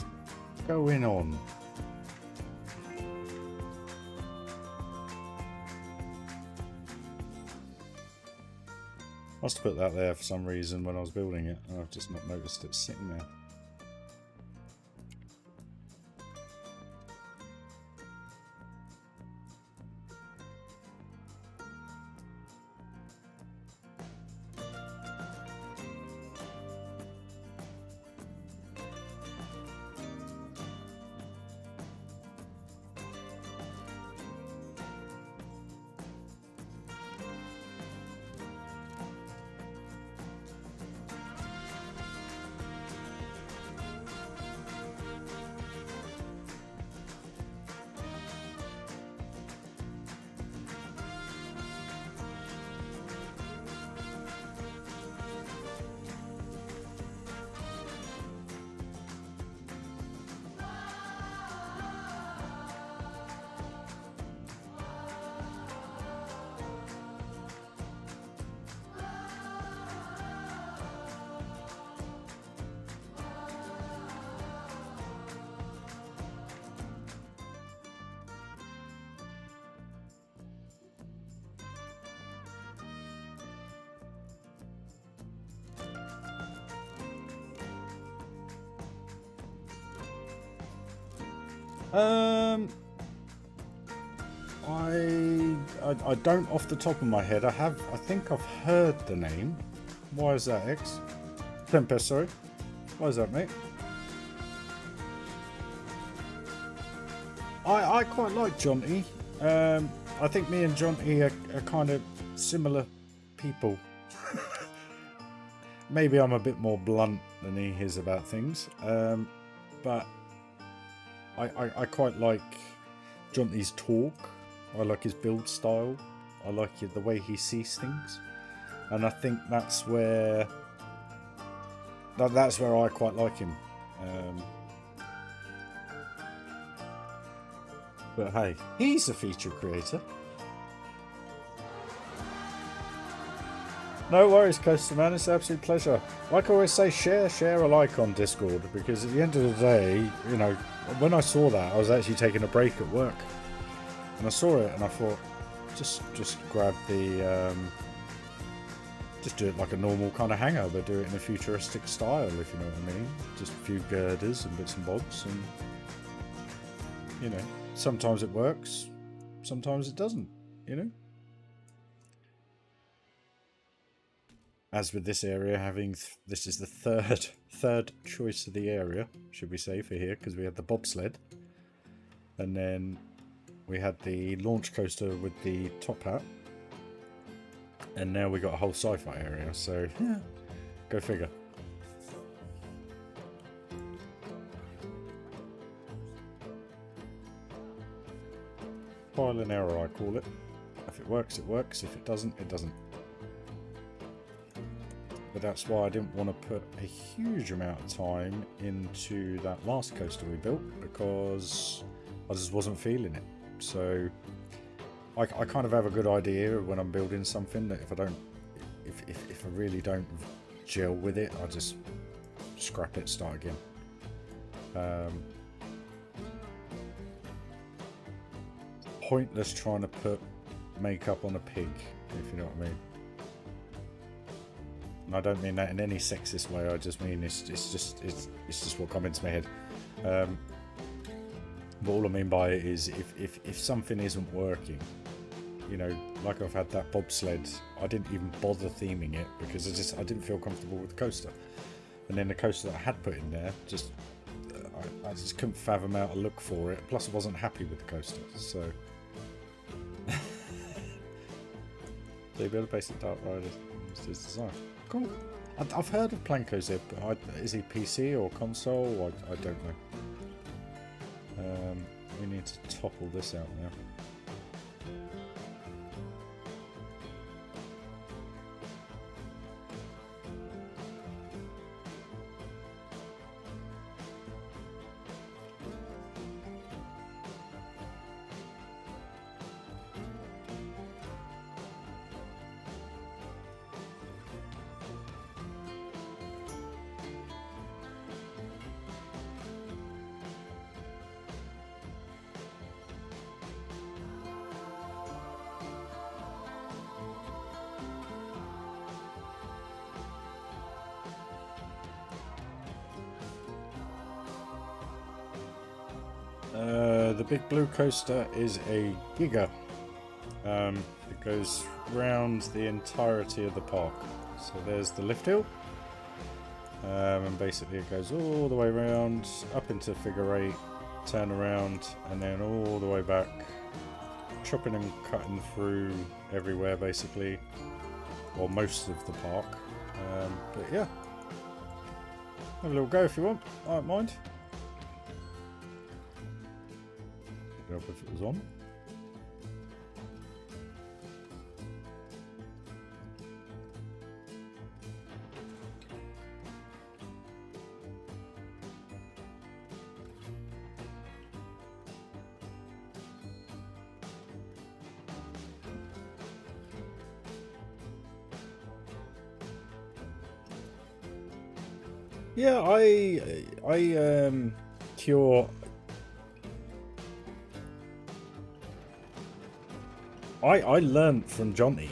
going on? I must have put that there for some reason when I was building it, and I've just not noticed it sitting there. Um, I don't off the top of my head. I think I've heard the name. Why is that, X? Tempest, sorry. Why is that, mate? I quite like Jonty. I think me and Jonty are kind of similar people. Maybe I'm a bit more blunt than he is about things. But I quite like Jonty's talk. I like his build style. I like the way he sees things. And I think that's where I quite like him. But hey, he's a feature creator. No worries, Coaster Man. It's an absolute pleasure. Like I always say, share alike on Discord, because at the end of the day, you know, when I saw that, I was actually taking a break at work, and I saw it, and I thought, just grab the, just do it like a normal kind of hangar, but do it in a futuristic style, if you know what I mean. Just a few girders and bits and bobs, and you know, sometimes it works, sometimes it doesn't, you know. As with this area, having this is the third choice of the area, should we say, for here, because we had the bobsled, and then we had the launch coaster with the top hat, and now we got a whole sci-fi area. So yeah, go figure. Trial and error, I call it. If it works, it works. If it doesn't, it doesn't. But that's why I didn't want to put a huge amount of time into that last coaster we built, because I just wasn't feeling it. So I kind of have a good idea when I'm building something that if I really don't gel with it, I just scrap it, start again. Pointless trying to put makeup on a pig, if you know what I mean. And I don't mean that in any sexist way. I just mean it's just what comes into my head. But all I mean by it is if something isn't working, you know, like I've had that bobsled, I didn't even bother theming it because I didn't feel comfortable with the coaster. And then the coaster that I had put in there, I just couldn't fathom out a look for it. Plus I wasn't happy with the coaster, so. So you build a basic Dark Rider, it's his design. Cool. I've heard of Planko's here, but is he PC or console? I don't know. We need to topple this out now. The big blue coaster is a Giga. It goes round the entirety of the park. So there's the lift hill, and basically it goes all the way around, up into figure 8, turn around, and then all the way back, chopping and cutting through everywhere basically, or most of the park. But yeah, have a little go if you want, I don't mind. Up if it was on. Yeah, I cure. I learned from Jonty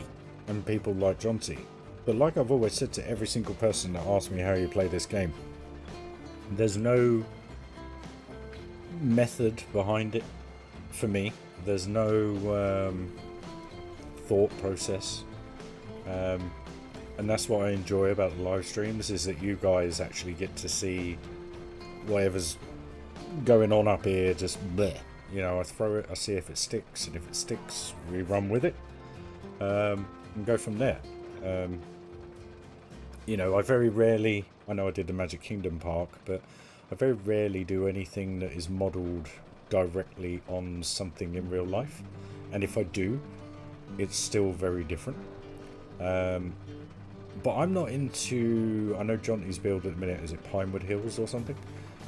and people like Jonty, but like I've always said to every single person that asks me how you play this game, there's no method behind it for me. There's no thought process, and that's what I enjoy about the live streams, is that you guys actually get to see whatever's going on up here. Just bleh. You know, I throw it, I see if it sticks, and if it sticks, we run with it, and go from there. You know, I very rarely, I know I did the Magic Kingdom park, but I very rarely do anything that is modelled directly on something in real life. And if I do, it's still very different. But I'm not into, I know Jonty's build at the minute, is it Pinewood Hills or something?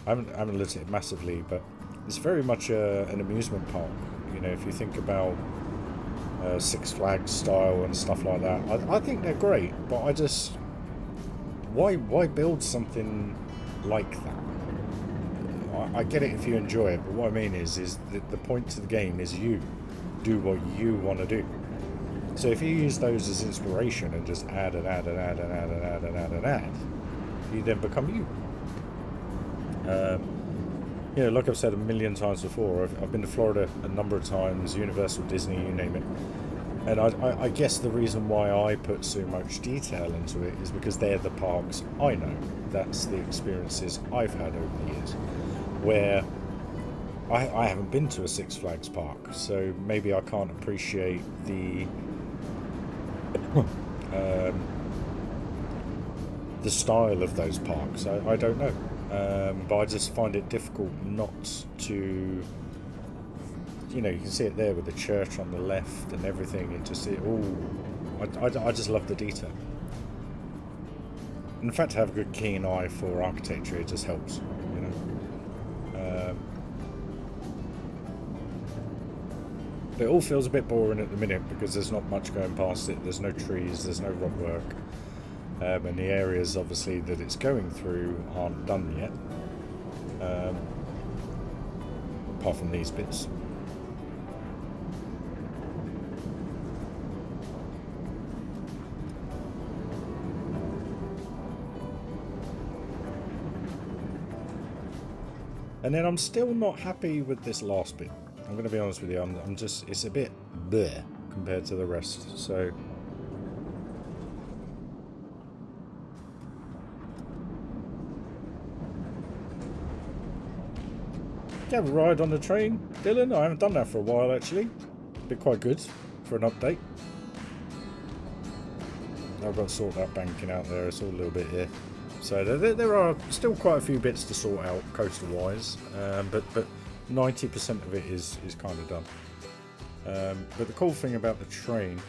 I haven't looked at it massively, but it's very much an amusement park. You know, if you think about Six Flags style and stuff like that, I think they're great, but I just, why build something like that? I get it if you enjoy it, but what I mean is that the point to the game is you do what you want to do. So if you use those as inspiration and just add and add and add and add and add and add and add, you then become you. You know, like I've said a million times before, I've been to Florida a number of times, Universal, Disney, you name it. And I guess the reason why I put so much detail into it is because they're the parks I know. That's the experiences I've had over the years. Where I haven't been to a Six Flags park, so maybe I can't appreciate the style of those parks. I don't know. But I just find it difficult not to, you know, you can see it there with the church on the left and everything. I just love the detail. In fact, to have a good keen eye for architecture, it just helps, you know. But it all feels a bit boring at the minute because there's not much going past it. There's no trees, there's no rock work. And the areas, obviously, that it's going through aren't done yet. Apart from these bits. And then I'm still not happy with this last bit. I'm going to be honest with you, I'm just, it's a bit bleh compared to the rest, so... Did you have a ride on the train, Dylan? I haven't done that for a while, actually. Be quite good for an update. I've got to sort that banking out there, it's all a little bit here. So there are still quite a few bits to sort out coastal-wise, but 90% of it is kind of done. But the cool thing about the train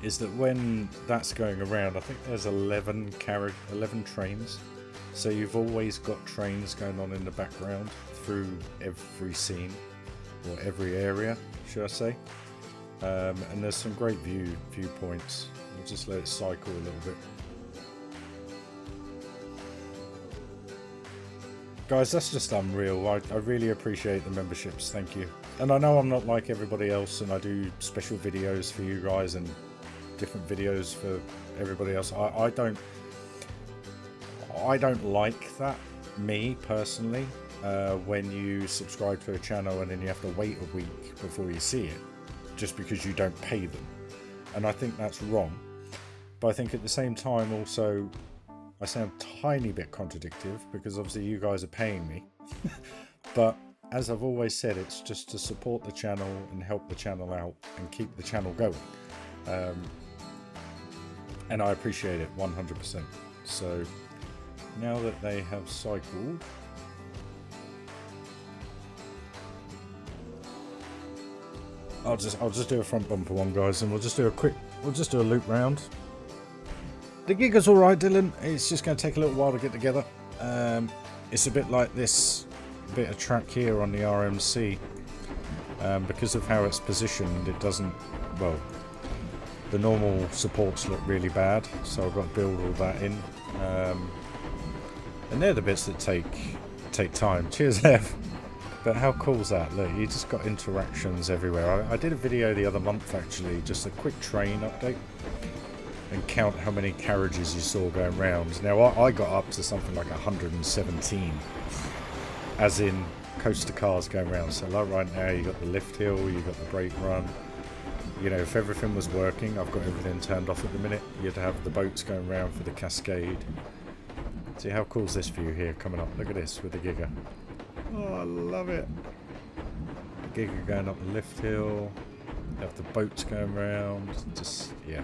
is that when that's going around, I think there's 11 trains. So you've always got trains going on in the background through every scene, or every area, should I say. And there's some great viewpoints. We'll just let it cycle a little bit. Guys, that's just unreal. I really appreciate the memberships, thank you. And I know I'm not like everybody else, and I do special videos for you guys and different videos for everybody else. I don't like that, me personally, when you subscribe to a channel and then you have to wait a week before you see it, just because you don't pay them. And I think that's wrong. But I think at the same time also, I sound a tiny bit contradictory because obviously you guys are paying me. But as I've always said, it's just to support the channel and help the channel out and keep the channel going. And I appreciate it 100%. So now that they have cycled, I'll just do a front bumper one, guys, and we'll just do a loop round. The gig is alright, Dylan. It's just going to take a little while to get together. It's a bit like this bit of track here on the RMC. Because of how it's positioned, it doesn't, well, the normal supports look really bad, so I've got to build all that in. And they're the bits that take time. Cheers, Ev. But how cool is that? Look, you just got interactions everywhere. I did a video the other month, actually, just a quick train update. And count how many carriages you saw going round. Now I got up to something like 117. as in coaster cars going around. So like right now, you got the lift hill, you got the brake run. You know, if everything was working, I've got everything turned off at the minute. You'd have the boats going around for the cascade. See how cool is this view here coming up? Look at this with the Giga. Oh, I love it. Giga going up the lift hill. You have the boats going around. Just, yeah.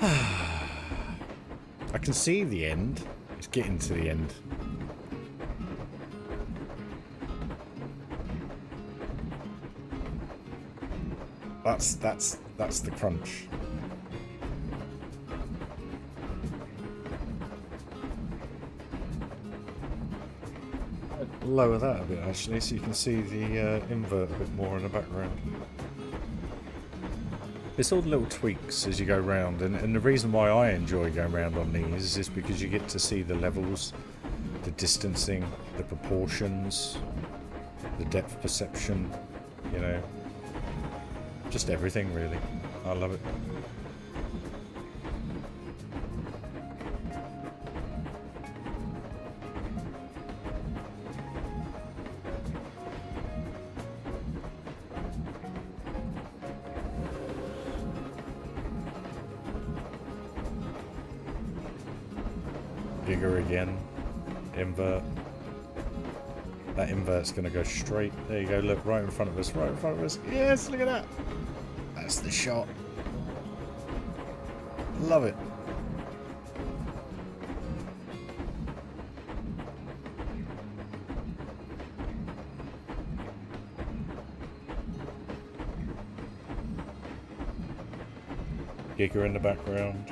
I can see the end. It's getting to the end. That's the crunch. Lower that a bit actually, so you can see the invert a bit more in the background. It's all the little tweaks as you go round, and the reason why I enjoy going around on these is because you get to see the levels, the distancing, the proportions, the depth perception, you know, just everything really. I love it. Giga again. Invert. That invert's going to go straight. There you go, look, right in front of us, right in front of us. Yes, look at that. That's the shot. Love it. Giga in the background.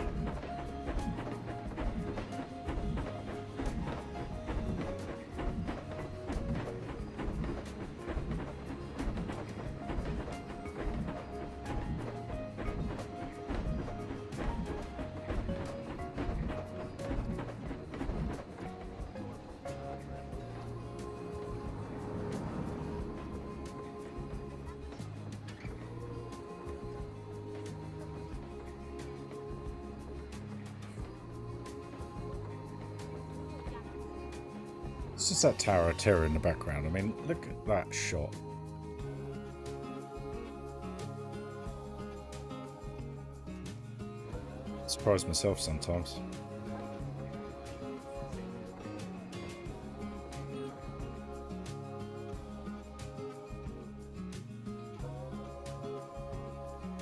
It's just that Tower of Terror in the background. I mean, look at that shot. I surprise myself sometimes.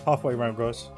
Halfway round, guys.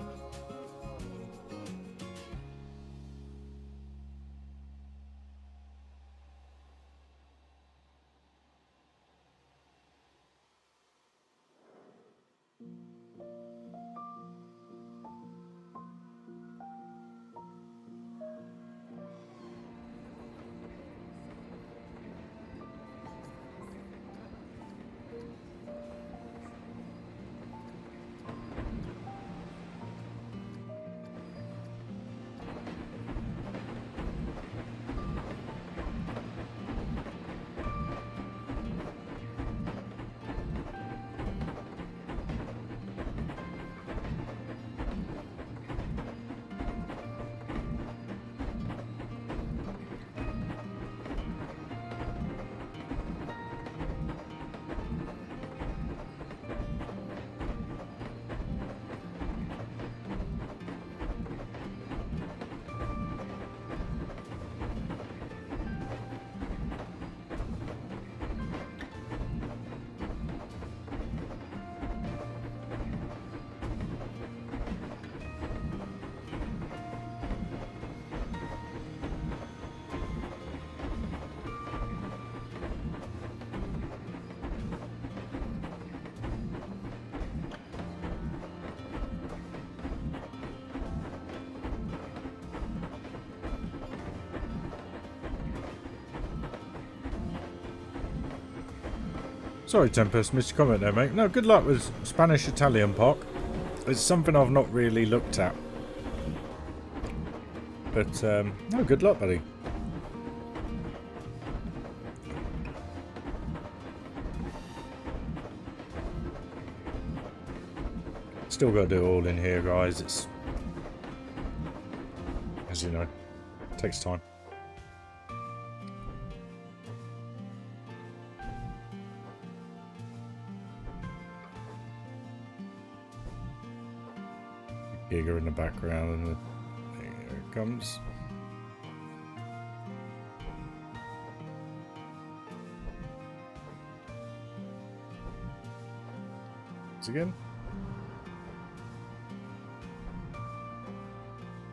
Sorry, Tempest, missed your comment there, mate. No, good luck with Spanish-Italian Park. It's something I've not really looked at. But, no, good luck, buddy. Still got to do it all in here, guys. It's, as you know, it takes time. Giga in the background, and there it comes. Once again.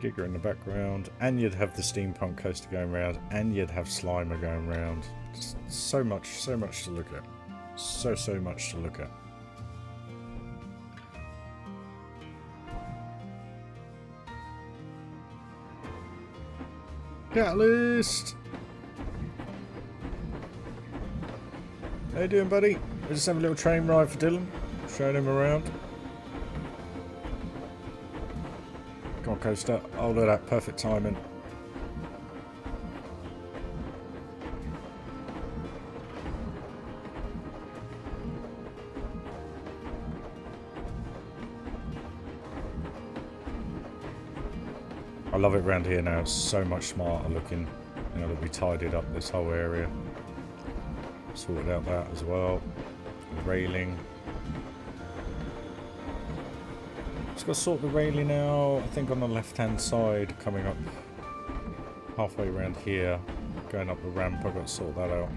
Giga in the background, and you'd have the steampunk coaster going around, and you'd have Slimer going around. Just so much to look at. So much to look at. Catalyst! How you doing, buddy? We're just having a little train ride for Dylan, showing him around. Come on, coaster. Oh, look at that. Perfect timing. I love it around here now. It's so much smarter looking. You know, that we tidied up this whole area. Sorted out that as well. The railing. Just got to sort the railing out, I think on the left hand side, coming up halfway around here, going up the ramp. I've got to sort that out.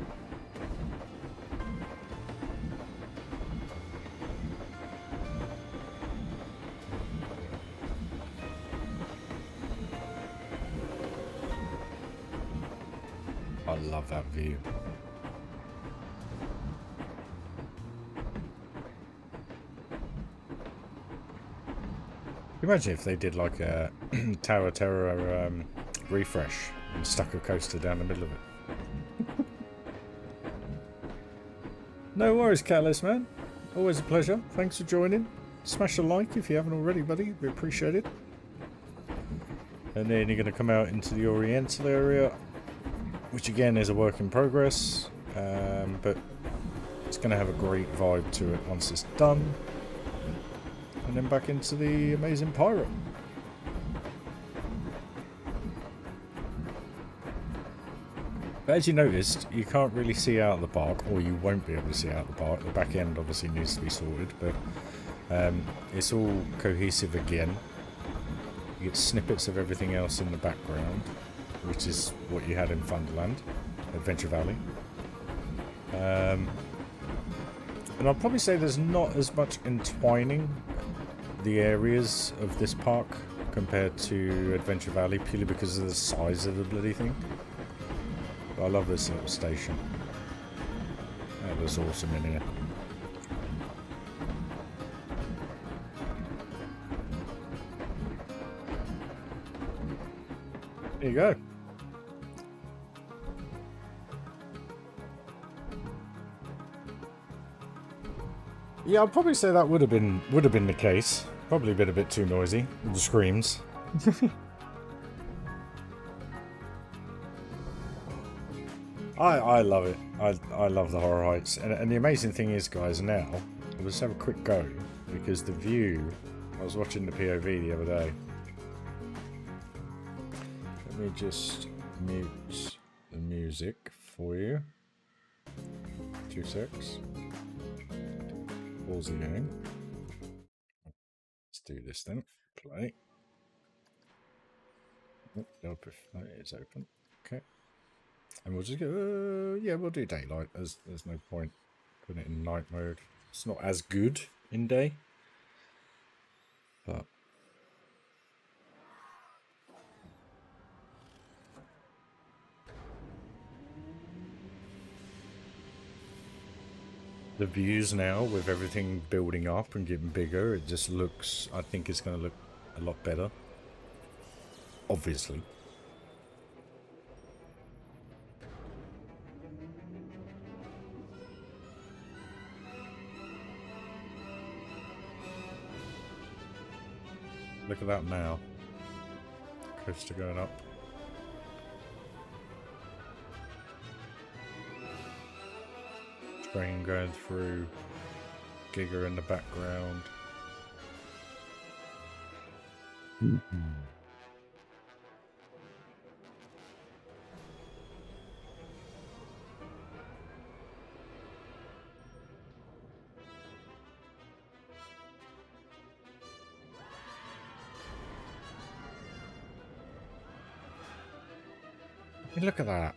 I love that view. Imagine if they did like a Tower Terror refresh and stuck a coaster down the middle of it. No worries, Catalyst, man. Always a pleasure. Thanks for joining. Smash a like if you haven't already, buddy. We appreciate it. And then you're going to come out into the Oriental area, which again is a work in progress, but it's going to have a great vibe to it once it's done. And then back into the amazing pirate. But as you noticed, you can't really see out of the park, or you won't be able to see out of the park. The back end obviously needs to be sorted, but it's all cohesive again. You get snippets of everything else in the background, which is what you had in Thunderland, Adventure Valley. And I'll probably say there's not as much entwining the areas of this park compared to Adventure Valley, purely because of the size of the bloody thing. But I love this little station. That was awesome in here. There you go. Yeah, I'd probably say that would have been the case. Probably been a bit too noisy with the screams. I love it. I love the Horror Heights, and the amazing thing is, guys, now we'll just have a quick go because the view. I was watching the POV the other day. Let me just mute the music for you. 2 secs. Pause the game. Let's do this then. Play. Oh, it's open. Okay. And we'll just go. Yeah, we'll do daylight. There's no point putting it in night mode. It's not as good in day. But the views now, with everything building up and getting bigger, it just looks, I think it's going to look a lot better. Obviously. Look at that now. Coaster going up. Train going through. Giga in the background. Look at that.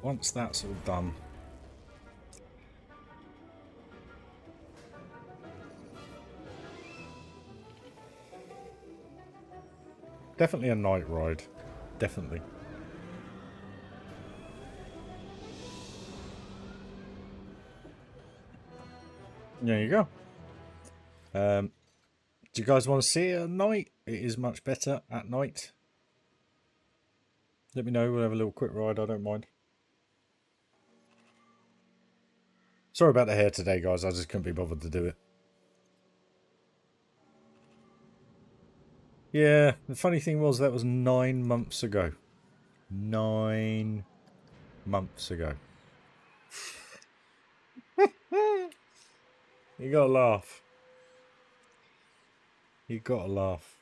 Once that's all done. Definitely a night ride. Definitely. There you go. Do you guys want to see it at night? It is much better at night. Let me know. We'll have a little quick ride. I don't mind. Sorry about the hair today, guys. I just couldn't be bothered to do it. Yeah, the funny thing was that was 9 months ago. 9 months ago. You gotta laugh. You gotta laugh.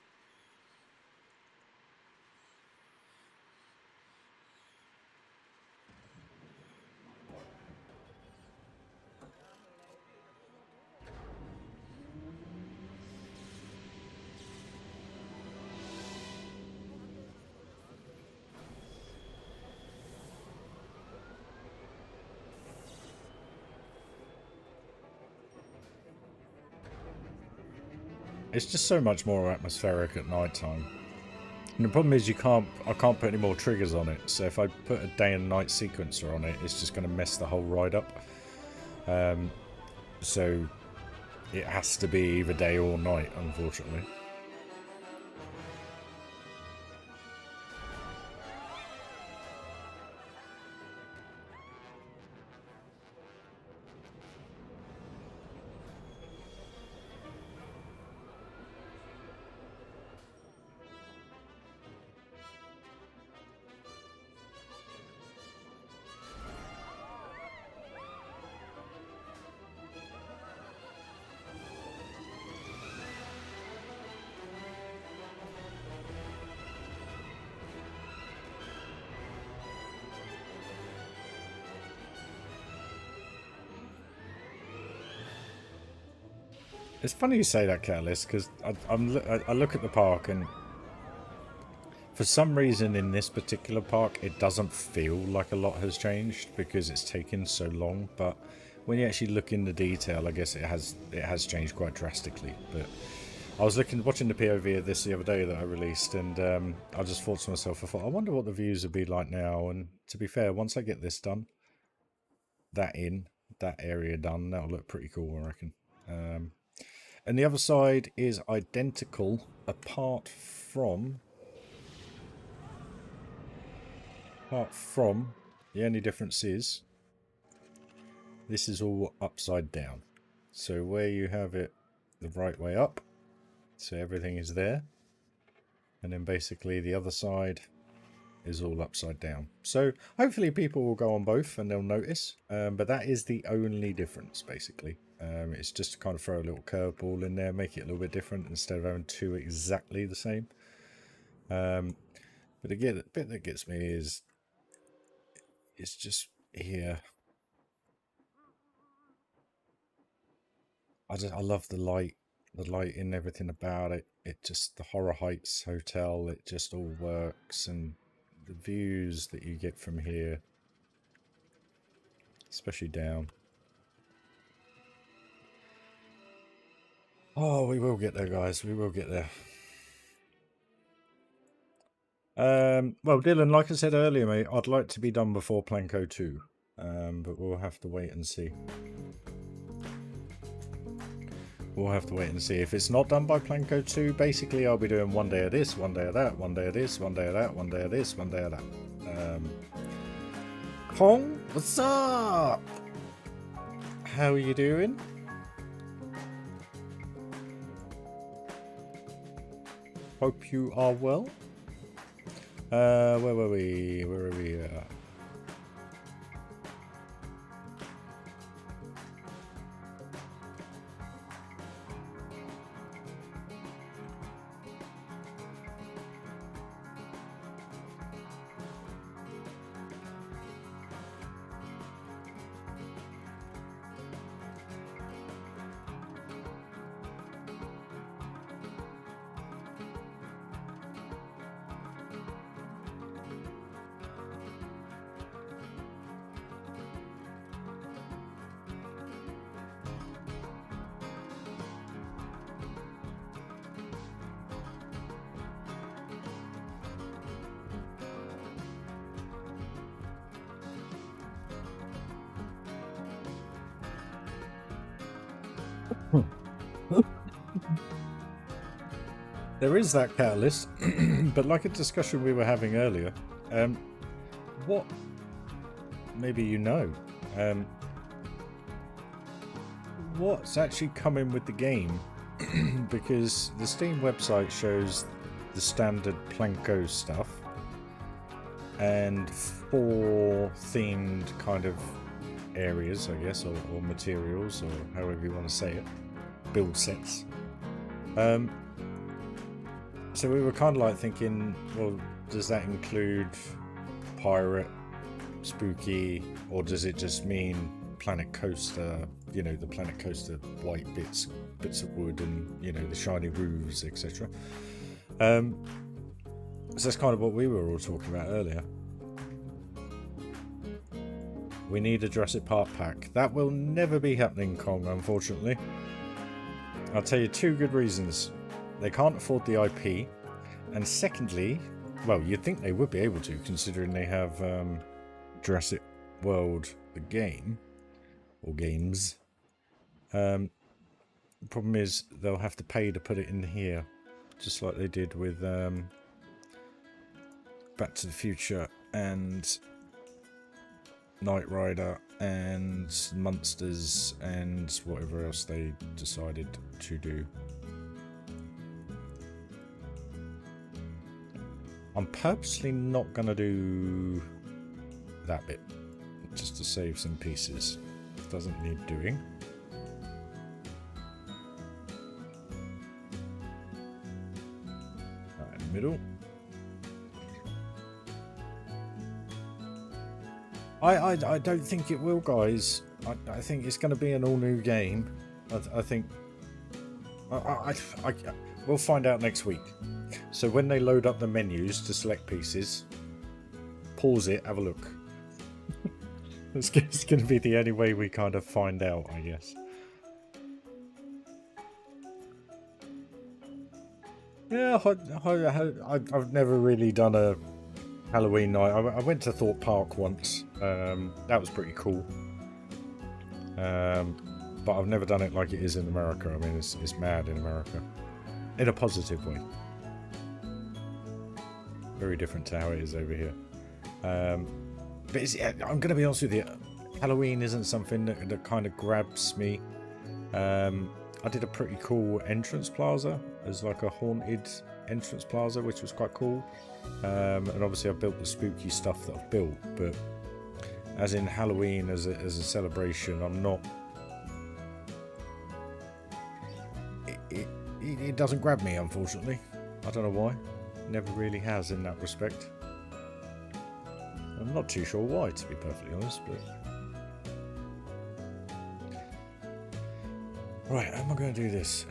It's just so much more atmospheric at night time. And the problem is I can't put any more triggers on it. So if I put a day and night sequencer on it, it's just going to mess the whole ride up. So it has to be either day or night, unfortunately. It's funny you say that, Catalyst, because I look at the park and for some reason in this particular park it doesn't feel like a lot has changed because it's taken so long. But when you actually look in the detail, I guess it has changed quite drastically. But I was watching the POV of this the other day that I released, and I just thought to myself, I wonder what the views would be like now. And to be fair, once I get this done, that area done, that'll look pretty cool, I reckon. And the other side is identical, apart from the only difference is this is all upside down. So where you have it the right way up, so everything is there, and then basically the other side is all upside down. So hopefully people will go on both and they'll notice, but that is the only difference basically. It's just to kind of throw a little curveball in there, make it a little bit different instead of having two exactly the same. But again, the bit that gets me is it's just here. I love the light and everything about it. It just, the Horror Heights Hotel, it just all works, and the views that you get from here, especially down. Oh, we will get there, guys. We will get there. Well, Dylan, like I said earlier, mate, I'd like to be done before Planko 2, but we'll have to wait and see. We'll have to wait and see. If it's not done by Planko 2, basically I'll be doing one day of this, one day of that, one day of this, one day of that, one day of this, one day of that. Pong, what's up? How are you doing? Hope you are well. Where were we? Where are we? There is that catalyst, but like a discussion we were having earlier, what, maybe you know, what's actually coming with the game? Because the Steam website shows the standard Planko stuff and 4 themed kind of areas, I guess, or materials, or however you want to say it, build sets. So we were kind of like thinking, well, does that include pirate, spooky, or does it just mean Planet Coaster, you know, the Planet Coaster white bits of wood and, you know, the shiny roofs, etc. So that's kind of what we were all talking about earlier. We need a Jurassic Park pack. That will never be happening, Kong, unfortunately. I'll tell you 2 good reasons. They can't afford the IP, and secondly, well, you'd think they would be able to, considering they have Jurassic World, the game, or games. The problem is they'll have to pay to put it in here, just like they did with Back to the Future and Knight Rider and Monsters and whatever else they decided to do. I'm purposely not going to do that bit, just to save some pieces. It doesn't need doing. Right in the middle. I don't think it will, guys. I think it's going to be an all new game. I think we'll find out next week. So when they load up the menus to select pieces, pause it, have a look. It's going to be the only way we kind of find out, I guess. Yeah, I've never really done a Halloween night. I went to Thorpe Park once. That was pretty cool. But I've never done it like it is in America. I mean, it's mad in America. In a positive way. Very different to how it is over here. But I'm going to be honest with you. Halloween isn't something that kind of grabs me. I did a pretty cool entrance plaza. There's like a haunted entrance plaza, which was quite cool. And obviously I've built the spooky stuff that I've built. But as in Halloween as a celebration, I'm not... It doesn't grab me, unfortunately. I don't know why. Never really has in that respect. I'm not too sure why, to be perfectly honest, but... Right, how am I going to do this?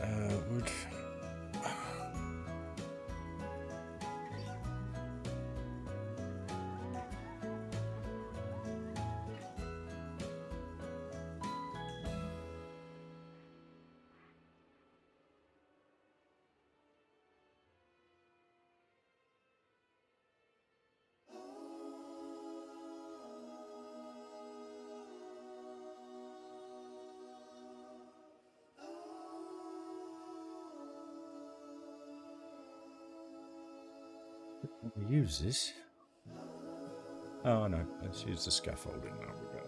Wood... use this. Oh no, let's use the scaffolding now. We go.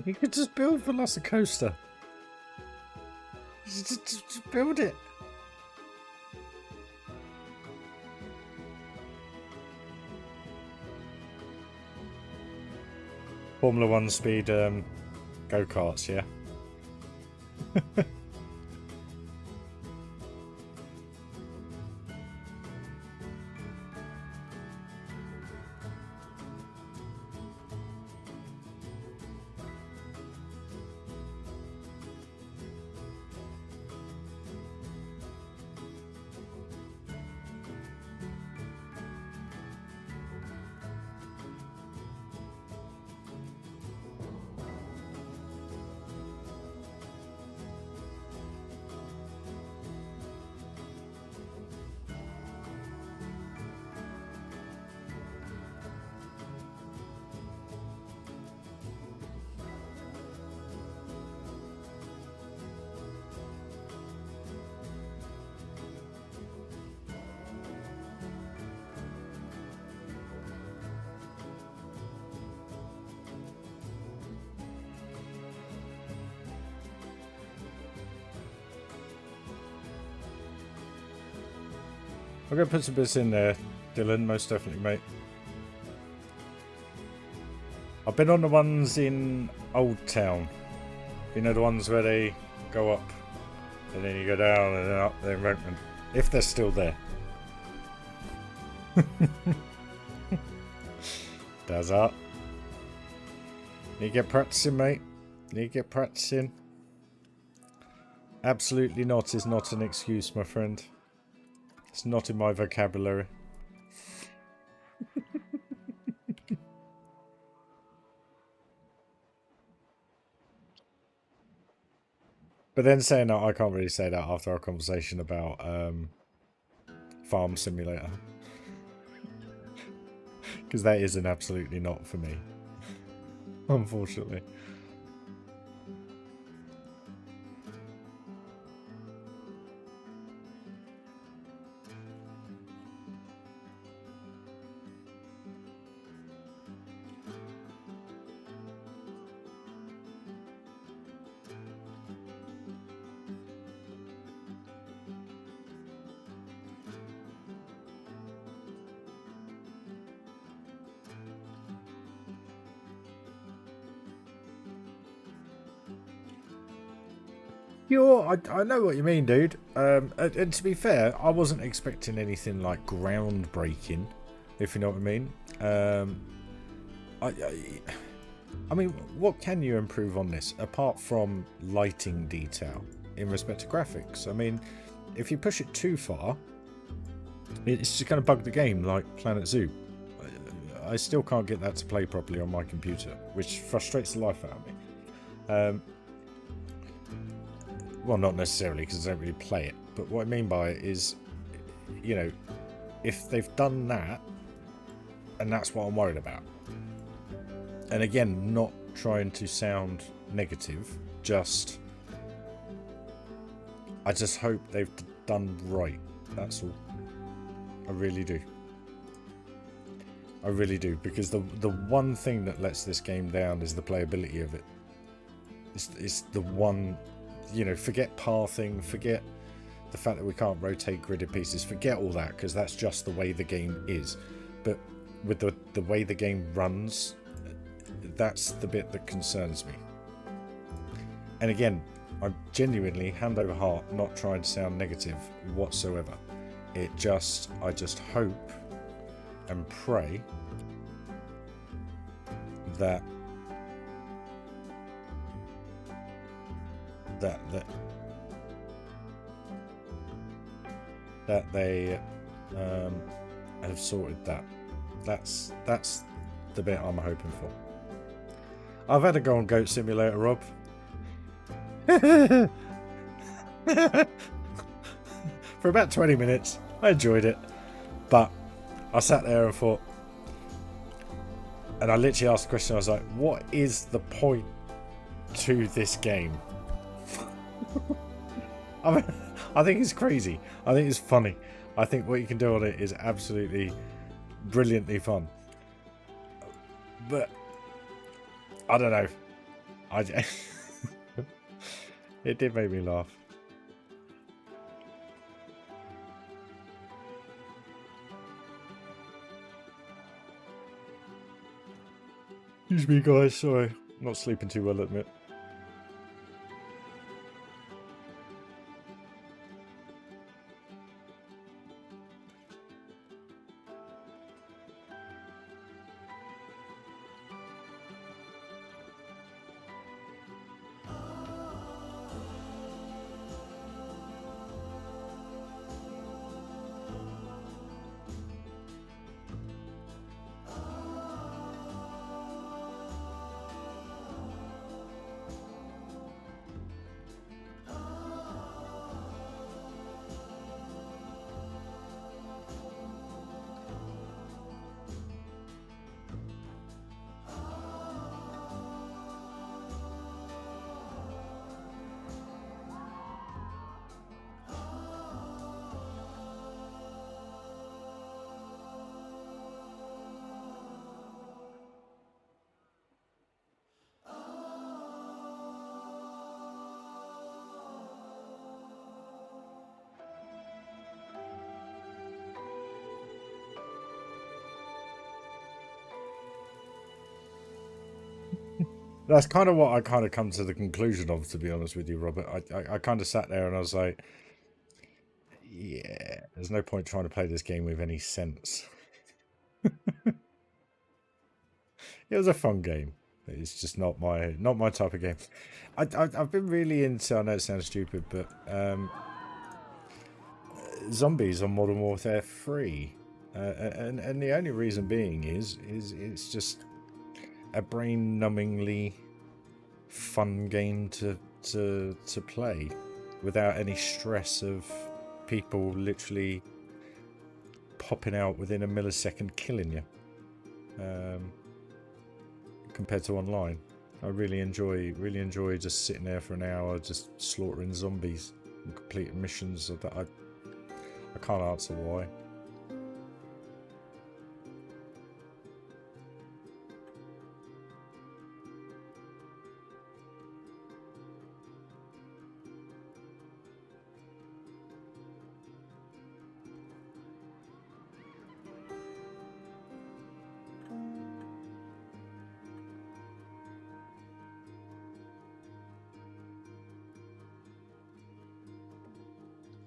You could just build Velocicoaster. Just build it. Formula One speed go-karts, yeah. I'm going to put some bits in there, Dylan, most definitely, mate. I've been on the ones in Old Town. You know, the ones where they go up and then you go down and then up the embankment. If they're still there. Does that. Need to get practicing, mate. Need to get practicing. Absolutely not is not an excuse, my friend. It's not in my vocabulary. But then saying that, I can't really say that after our conversation about Farm Simulator. Because that is an absolutely not for me. Unfortunately. I know what you mean, dude. And to be fair, I wasn't expecting anything like groundbreaking, if you know what I mean. I mean, what can you improve on this apart from lighting detail in respect to graphics? I mean, if you push it too far, it's just going to bug the game like Planet Zoo. I still can't get that to play properly on my computer, which frustrates the life out of me. Well, not necessarily, because I don't really play it. But what I mean by it is, you know, if they've done that, and that's what I'm worried about. And again, not trying to sound negative, just... I just hope they've done right. That's all. I really do. I really do. Because the one thing that lets this game down is the playability of it. It's the one... You know, forget pathing, forget the fact that we can't rotate gridded pieces, forget all that, because that's just the way the game is. But with the way the game runs, that's the bit that concerns me. And again, I'm genuinely, hand over heart, not trying to sound negative whatsoever. I just hope and pray that they have sorted that. That's the bit I'm hoping for. I've had a go on Goat Simulator, Rob. For about 20 minutes. I enjoyed it. But I sat there and thought, and I literally asked the question, I was like, what is the point to this game? I mean, I think it's crazy. I think it's funny. I think what you can do on it is absolutely brilliantly fun. But I don't know. It did make me laugh. Excuse me, guys. Sorry, I'm not sleeping too well at the minute. That's kind of what I kind of come to the conclusion of, to be honest with you, Robert. I kind of sat there and I was like, yeah, there's no point trying to play this game with any sense. It was a fun game. It's just not my type of game. I've been really into. I know it sounds stupid, but zombies on Modern Warfare 3, and the only reason being is it's just a brain-numbingly fun game to play without any stress of people literally popping out within a millisecond killing you. Compared to online, I really enjoy just sitting there for an hour, just slaughtering zombies and completing missions that I can't answer why.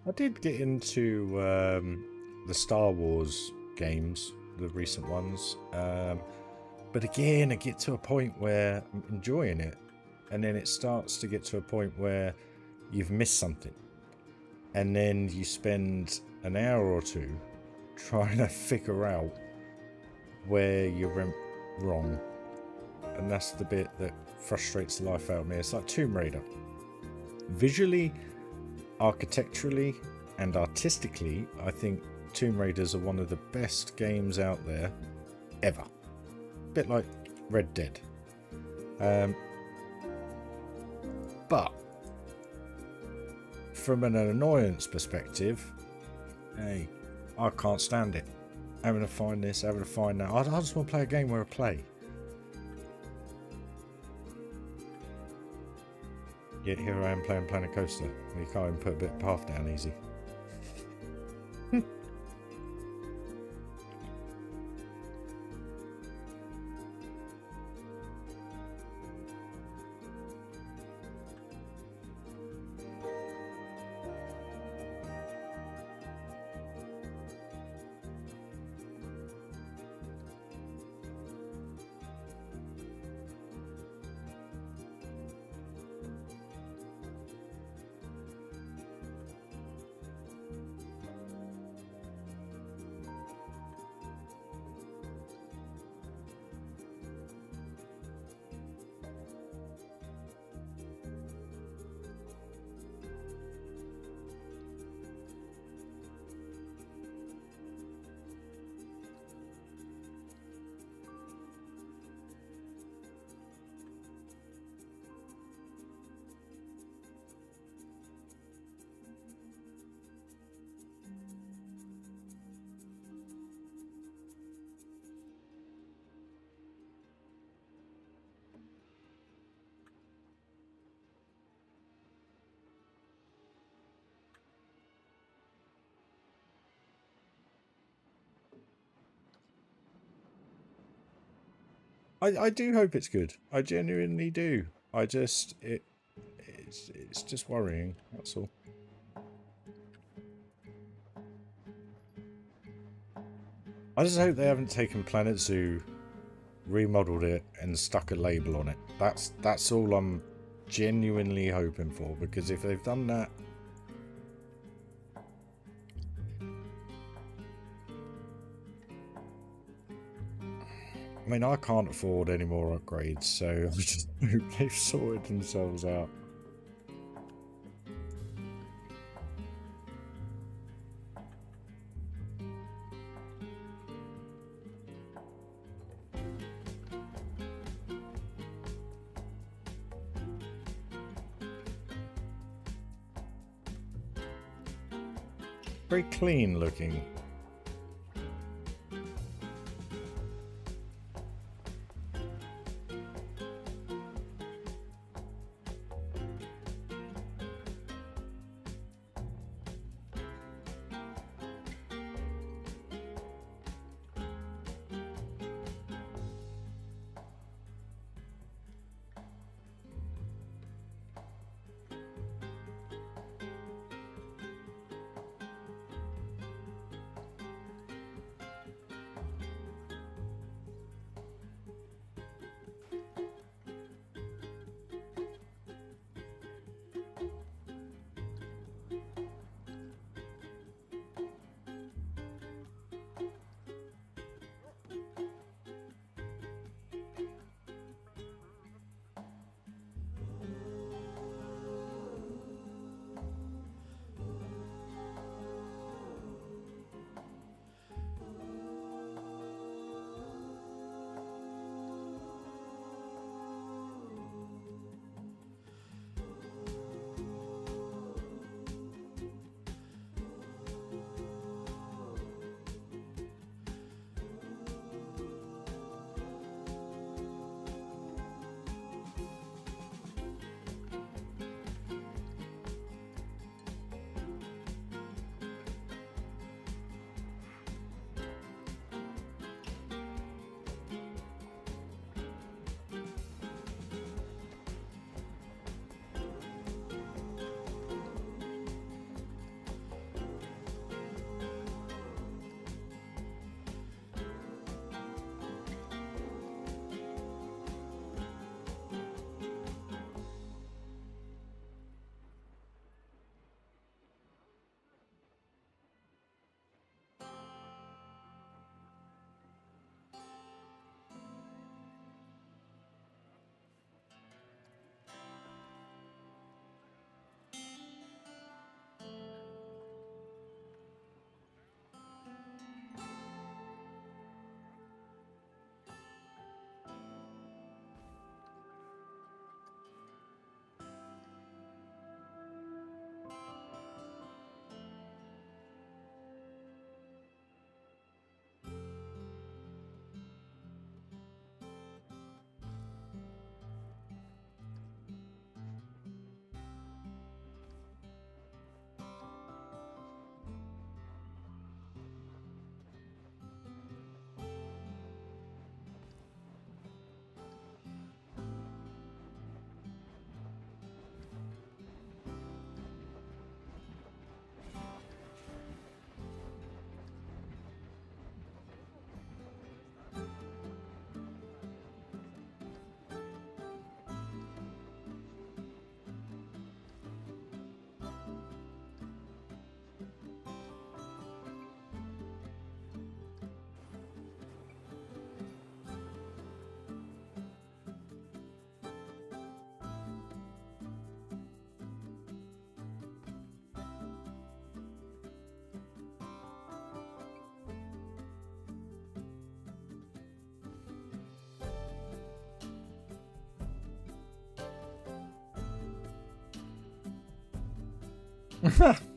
I did get into the Star Wars games, the recent ones, but again, I get to a point where I'm enjoying it, and then it starts to get to a point where you've missed something, and then you spend an hour or two trying to figure out where you went wrong, and that's the bit that frustrates the life out of me. It's like Tomb Raider. Visually, architecturally and artistically, I think Tomb Raiders are one of the best games out there ever. Bit like Red Dead. But from an annoyance perspective, hey, I can't stand it. Having to find this, having to find that. I just want to play a game where I play. Yet here I am playing Planet Coaster. You can't even put a bit of path down easy. I do hope it's good. I genuinely do. I just it's just worrying. That's all. I just hope they haven't taken Planet Zoo, remodeled it, and stuck a label on it. That's all I'm genuinely hoping for, because if they've done that, I mean, I can't afford any more upgrades, so I just hope they've sorted themselves out. Very clean looking.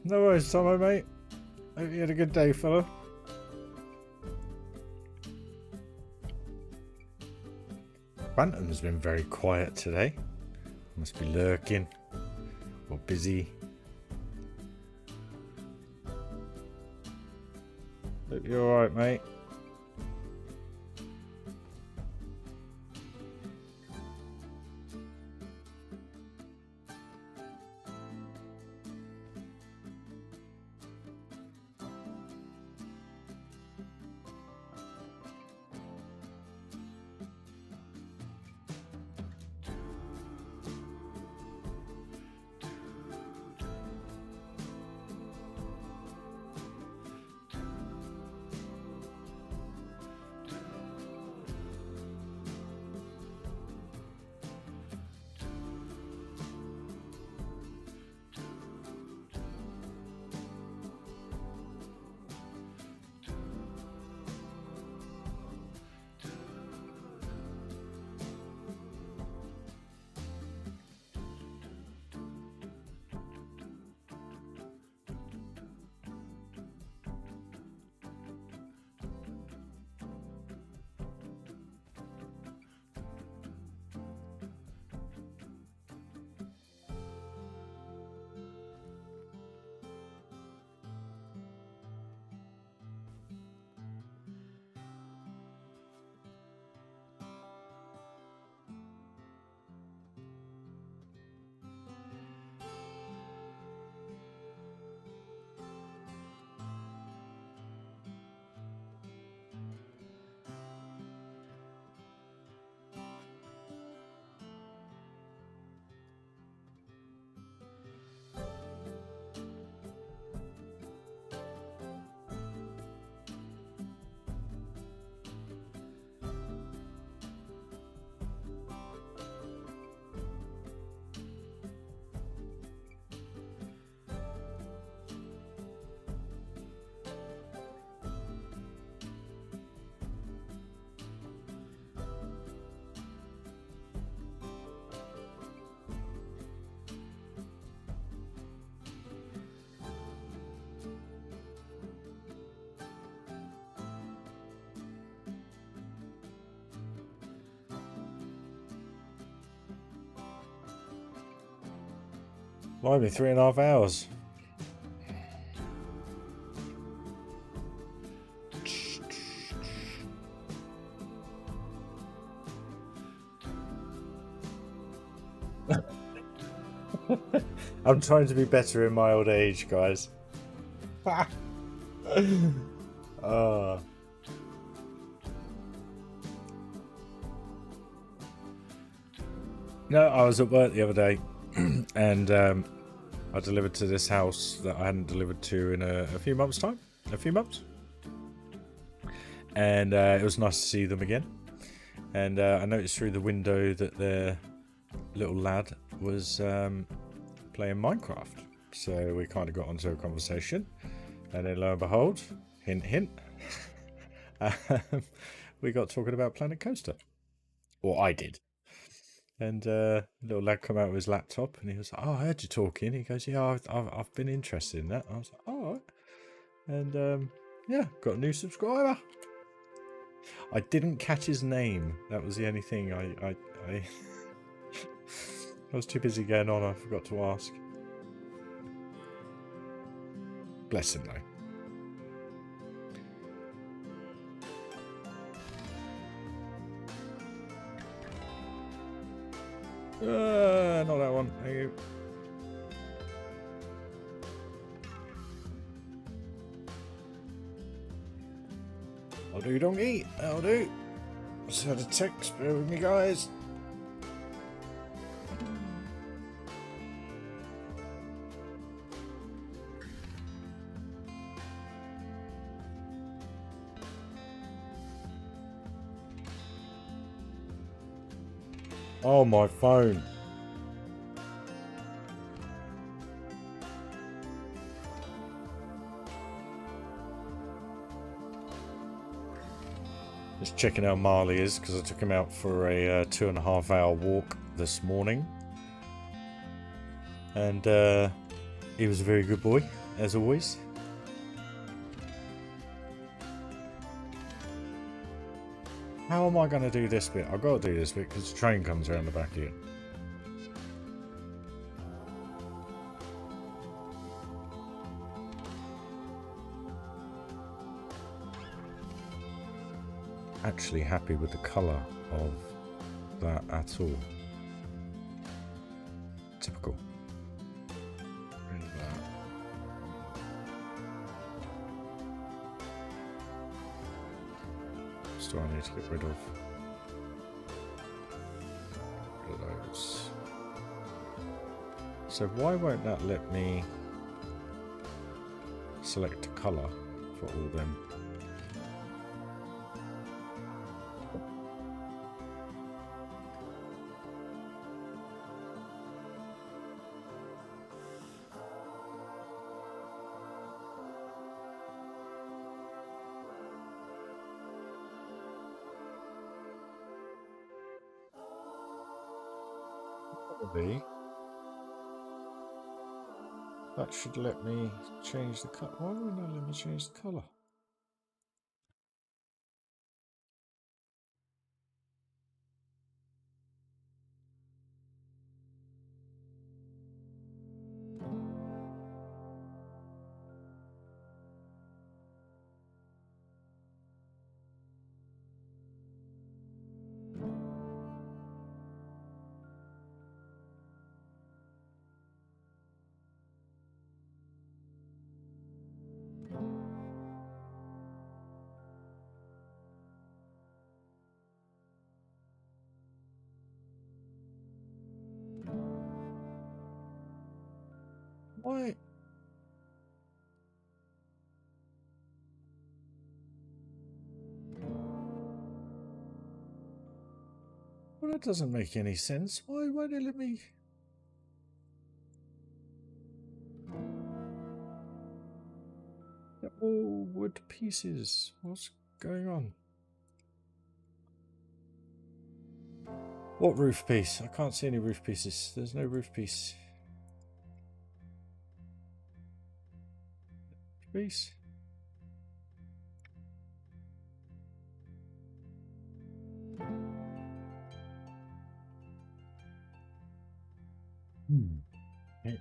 No worries, Tomo, mate. Hope you had a good day, fella. Phantom's been very quiet today. Must be lurking or busy. Hope you're alright, mate. Blimey, 3.5 hours. I'm trying to be better in my old age, guys. No, I was at work the other day, and I delivered to this house that I hadn't delivered to in a few months' time. A few months. And it was nice to see them again. And I noticed through the window that their little lad was playing Minecraft. So we kind of got onto a conversation. And then lo and behold, hint, hint, we got talking about Planet Coaster. Or I did. And little lad come out with his laptop and he was like, oh, I heard you talking. He goes, yeah, I've been interested in that. I was like, oh, all right. And yeah, got a new subscriber. I didn't catch his name. That was the only thing I was too busy going on. I forgot to ask. Bless him though. Not that one. Thank you. I'll do, donkey. I'll do. Just had a text. Bear with me, guys. Oh, my phone. Just checking how Marley is, because I took him out for a 2.5 hour walk this morning. And he was a very good boy, as always. How am I going to do this bit? I've got to do this bit because the train comes around the back here. Actually happy with the colour of that at all. Typical. Rid of that. Still I need to get rid of those. So why won't that let me select a colour for all them? That should let me change the colour. Why won't that let me change the colour? Why? Well, that doesn't make any sense. Why won't it let me? They're all wood pieces. What's going on? What roof piece? I can't see any roof pieces. There's no roof piece. Piece. Okay.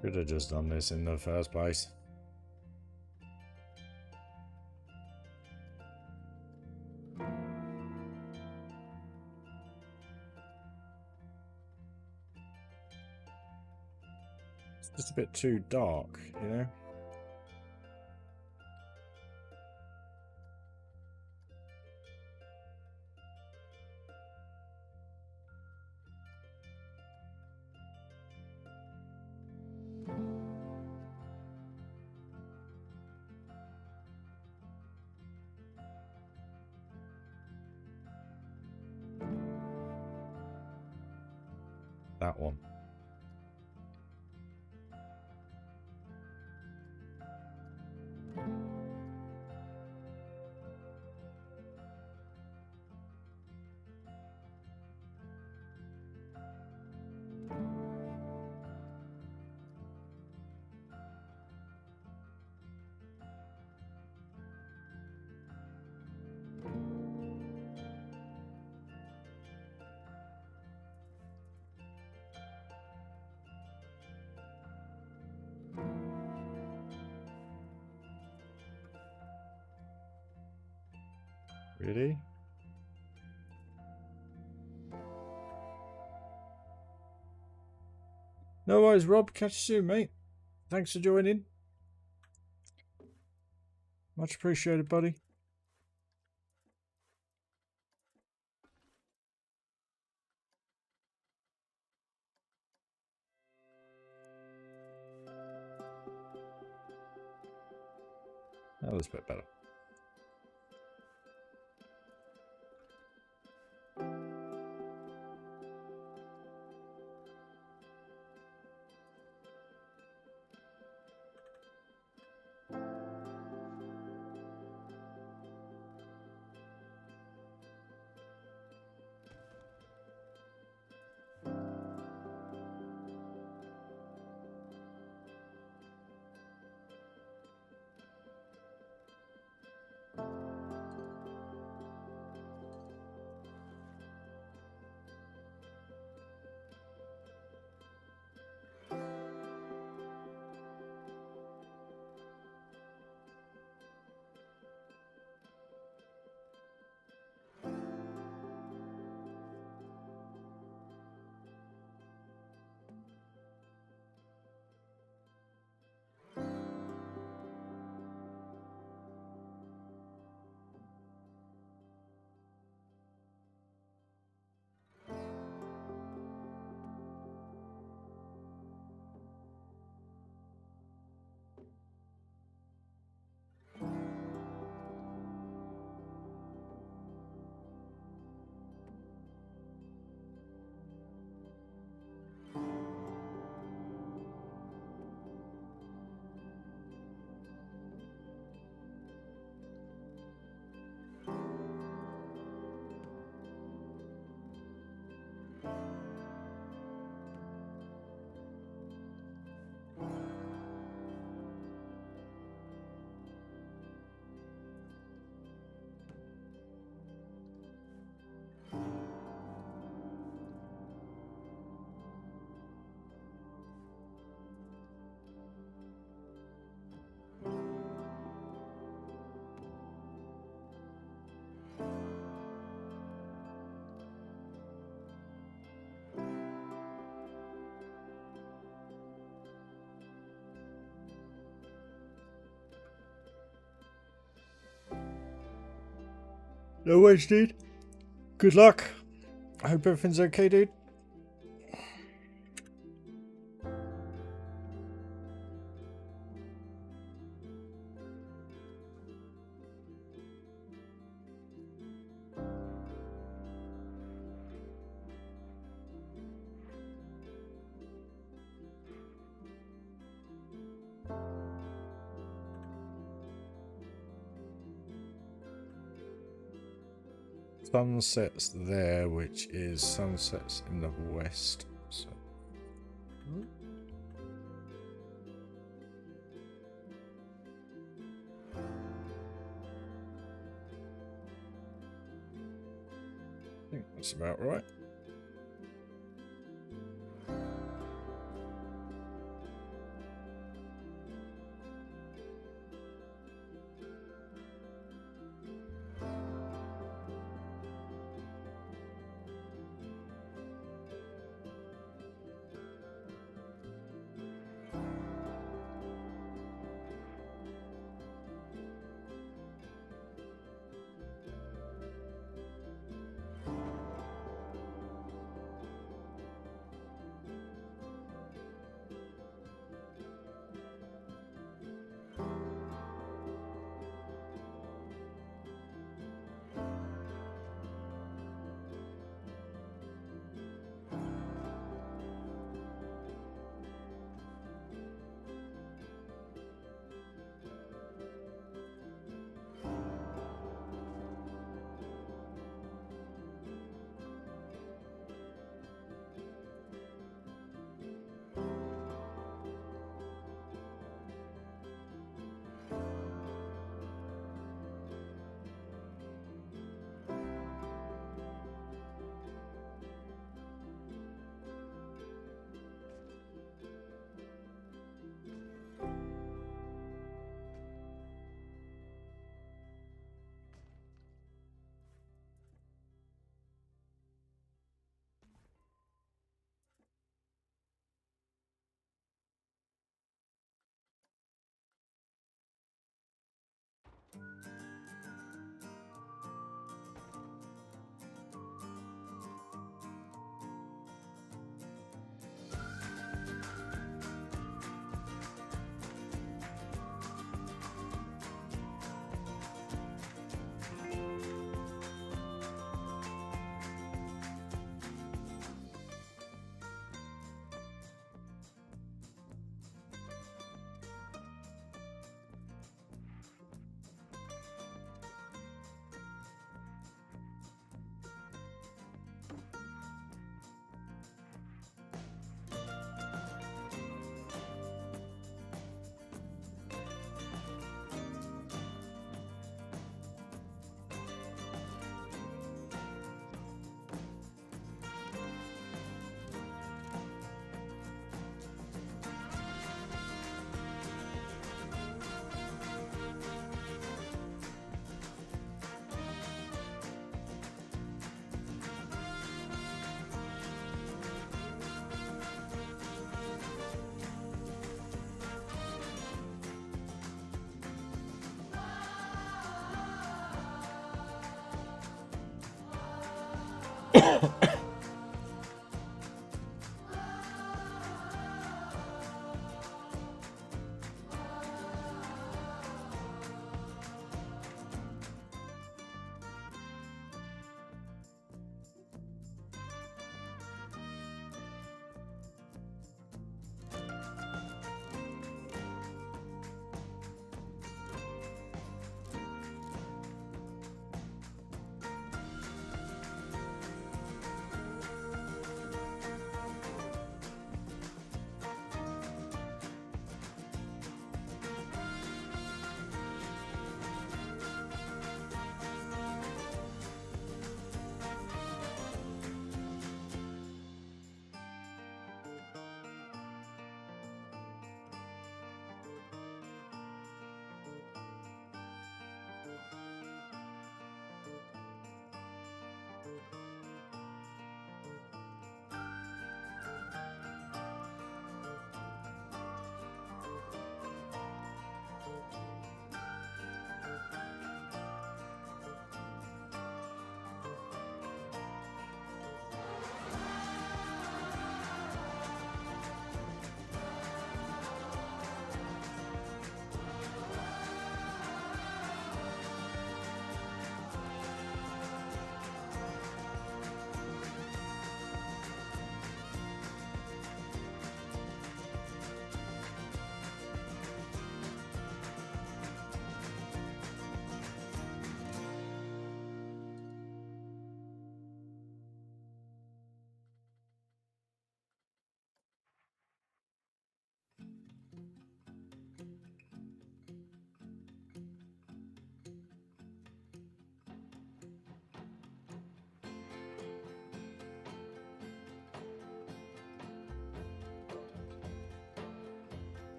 Could have just done this in the first place. It's just a bit too dark, you know? That one. Really? No worries, Rob. Catch you soon, mate. Thanks for joining. Much appreciated, buddy. That was a bit better. No worries, dude. Good luck. I hope everything's okay, dude. Sunsets there, which is sunsets in the west. So. I think that's about right.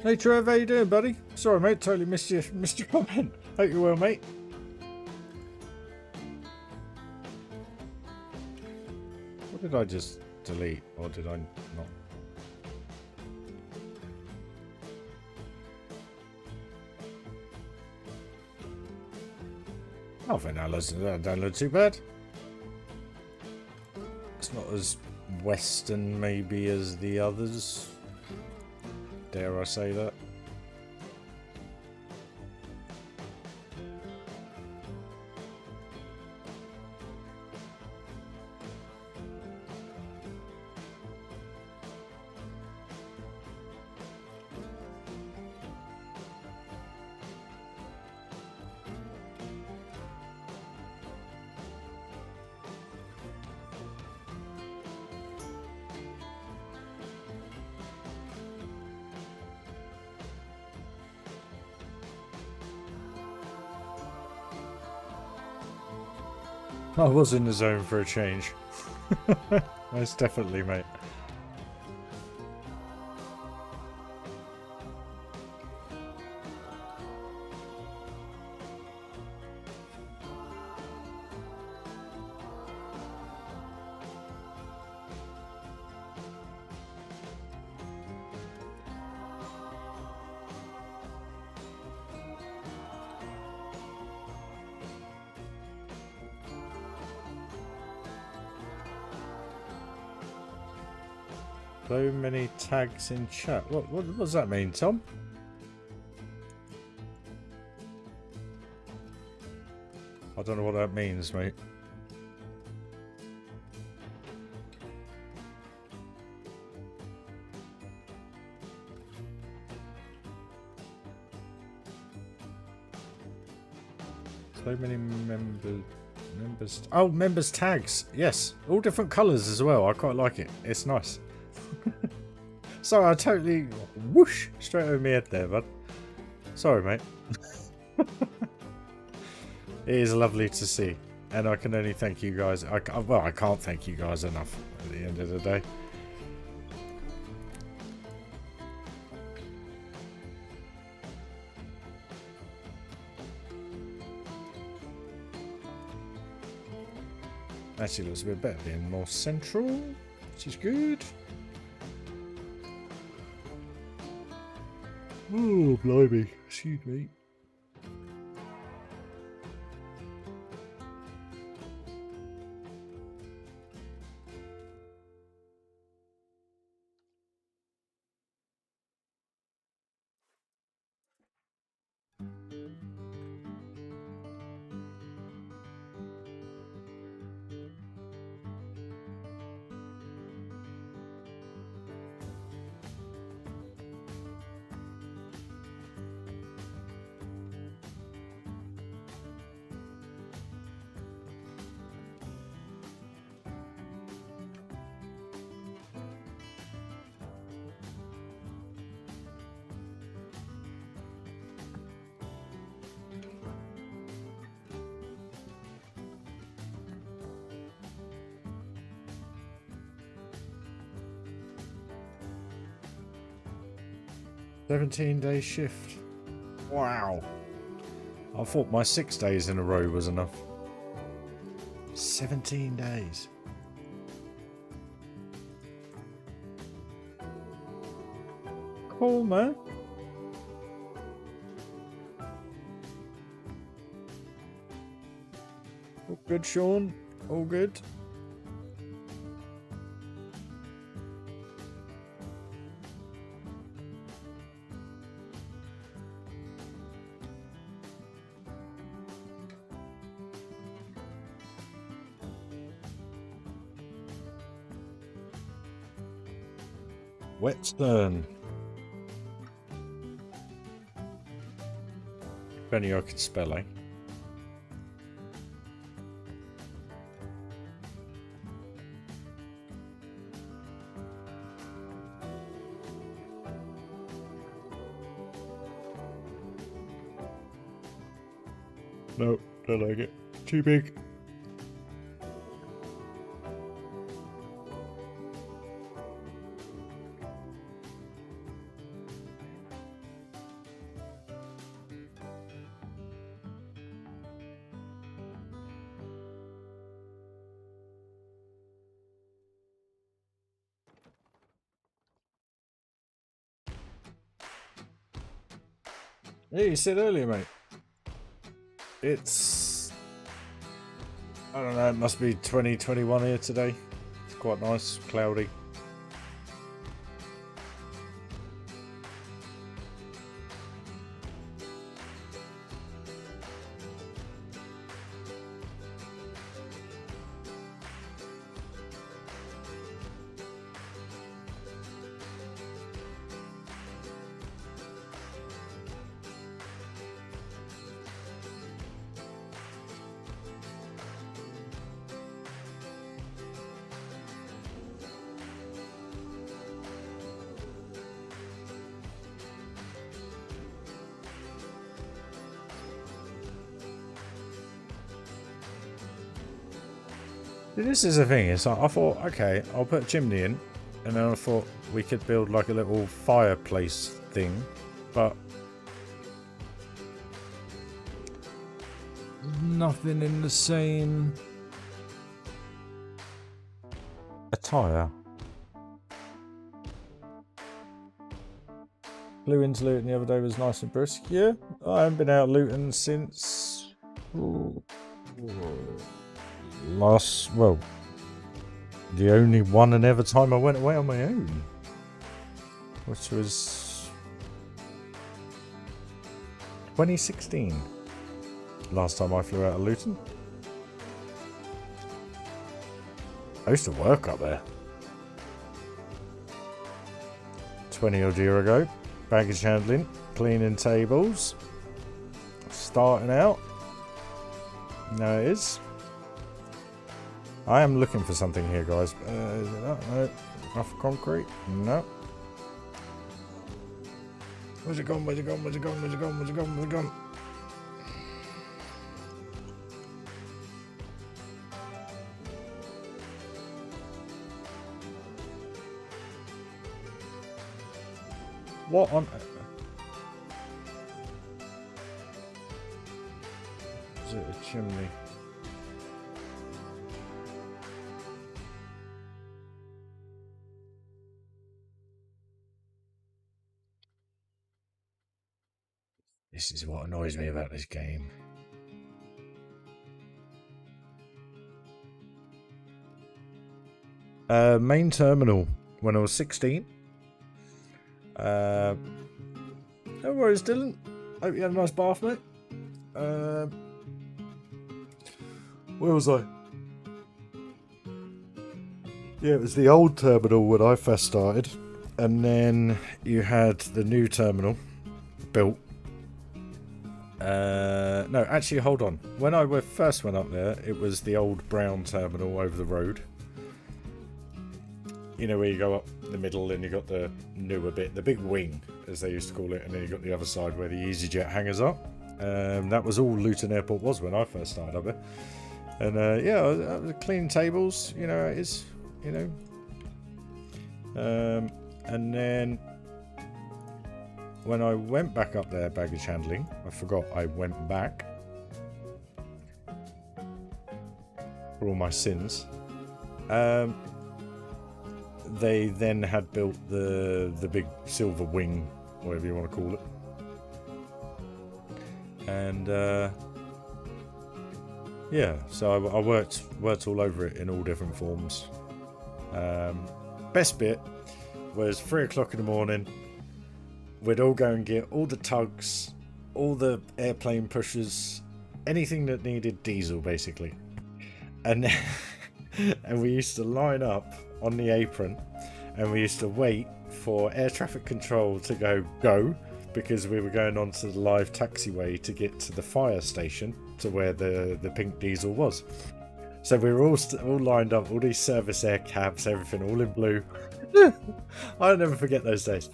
Hey Trev, how you doing, buddy? Sorry, mate, totally missed your comment. Hope you're well, mate. What did I just delete, or did I not? I think that don't look too bad. It's not as Western, maybe, as the others. Dare I say that? I was in the zone for a change. Most definitely, mate. So many tags in chat. What does that mean, Tom? I don't know what that means, mate. So many members. Oh, members tags. Yes, all different colours as well. I quite like it. It's nice. Sorry, I totally whoosh straight over my head there, bud. Sorry, mate. It is lovely to see, and I can only thank you guys. Well, I can't thank you guys enough at the end of the day. Actually looks a bit better being more central, which is good. Oh, blimey. Excuse me. $17-day shift. Wow. I thought my 6 days in a row was enough. 17 days. Cool, man. All good, Sean. All good. Whetstone. If only I could spell, eh? No, don't like it. Too big. Yeah, you said earlier, mate. It's... I don't know, it must be 2021 here today. It's quite nice, cloudy. This is the thing, it's like, I thought, okay, I'll put a chimney in, and then I thought we could build like a little fireplace thing, but nothing in the same attire. Flew into Luton the other day, was nice and brisk. Yeah, I haven't been out Luton since well, the only one and ever time I went away on my own, which was 2016. Last time I flew out of Luton. I used to work up there 20 odd year ago. Baggage handling, cleaning tables, starting out. No, it is. I am looking for something here, guys. Is it that? No. Rough concrete? No. Where's it gone? Where's it gone? Where's it gone? Where's it gone? Where's it gone? Where's it gone? What on... Is it a chimney? This is what annoys me about this game. Main terminal when I was 16. No worries, Dylan. Hope you had a nice bath, mate. Where was I? Yeah, it was the old terminal when I first started, and then you had the new terminal built. No, actually, hold on. When I first went up there, it was the old brown terminal over the road. You know, where you go up the middle and you got the newer bit, the big wing, as they used to call it, and then you got the other side where the EasyJet hangars are. That was all Luton Airport was when I first started up there. And yeah, that was clean tables, you know, it is, you know. And then when I went back up there, baggage handling, I forgot I went back for all my sins. They then had built the big silver wing, whatever you want to call it, and yeah, so I worked all over it in all different forms. Best bit was 3 o'clock in the morning. We'd all go and get all the tugs, all the airplane pushers, anything that needed diesel, basically, and and we used to line up on the apron, and we used to wait for air traffic control to go, because we were going onto the live taxiway to get to the fire station, to where the pink diesel was. So we were all lined up, all these service air cabs, everything, all in blue. I'll never forget those days.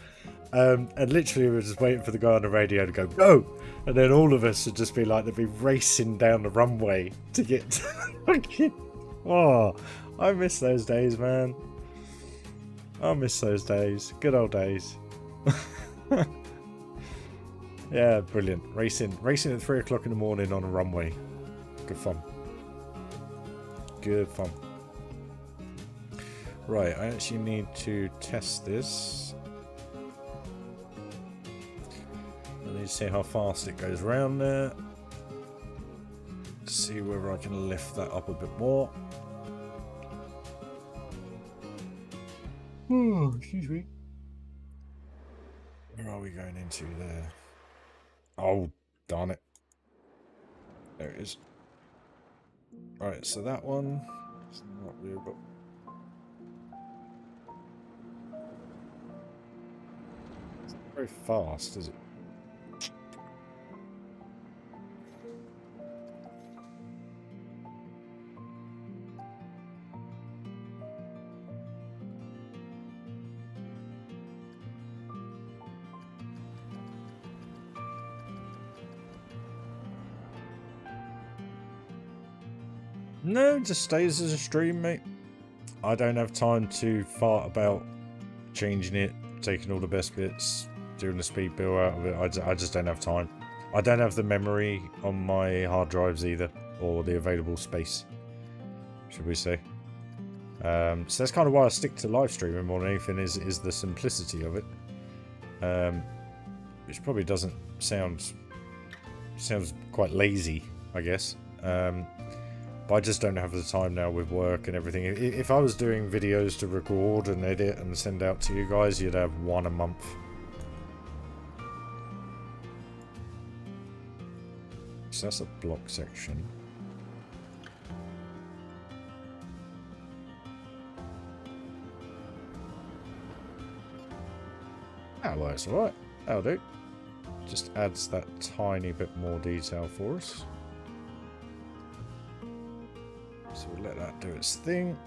And literally we were just waiting for the guy on the radio to go, and then all of us would just be like, they'd be racing down the runway to get to oh, I miss those days, man. I miss those days. Good old days. Yeah, brilliant. Racing at 3 o'clock in the morning on a runway. Good fun. Good fun. Right, I actually need to test this. I need to see how fast it goes around there. See whether I can lift that up a bit more. Oh, excuse me. Where are we going into there? Oh, darn it. There it is. Right, so that one is not real, but it's not very fast, is it? No, it just stays as a stream, mate. I don't have time to fart about changing it, taking all the best bits, doing the speed build out of it. I just don't have time. I don't have the memory on my hard drives either, or the available space, should we say. So that's kind of why I stick to live streaming more than anything, is the simplicity of it. Which probably doesn't sounds quite lazy, I guess. But I just don't have the time now with work and everything. If I was doing videos to record and edit and send out to you guys, you'd have one a month. So that's a block section. That works alright. That'll do. Just adds that tiny bit more detail for us. let that do its thing.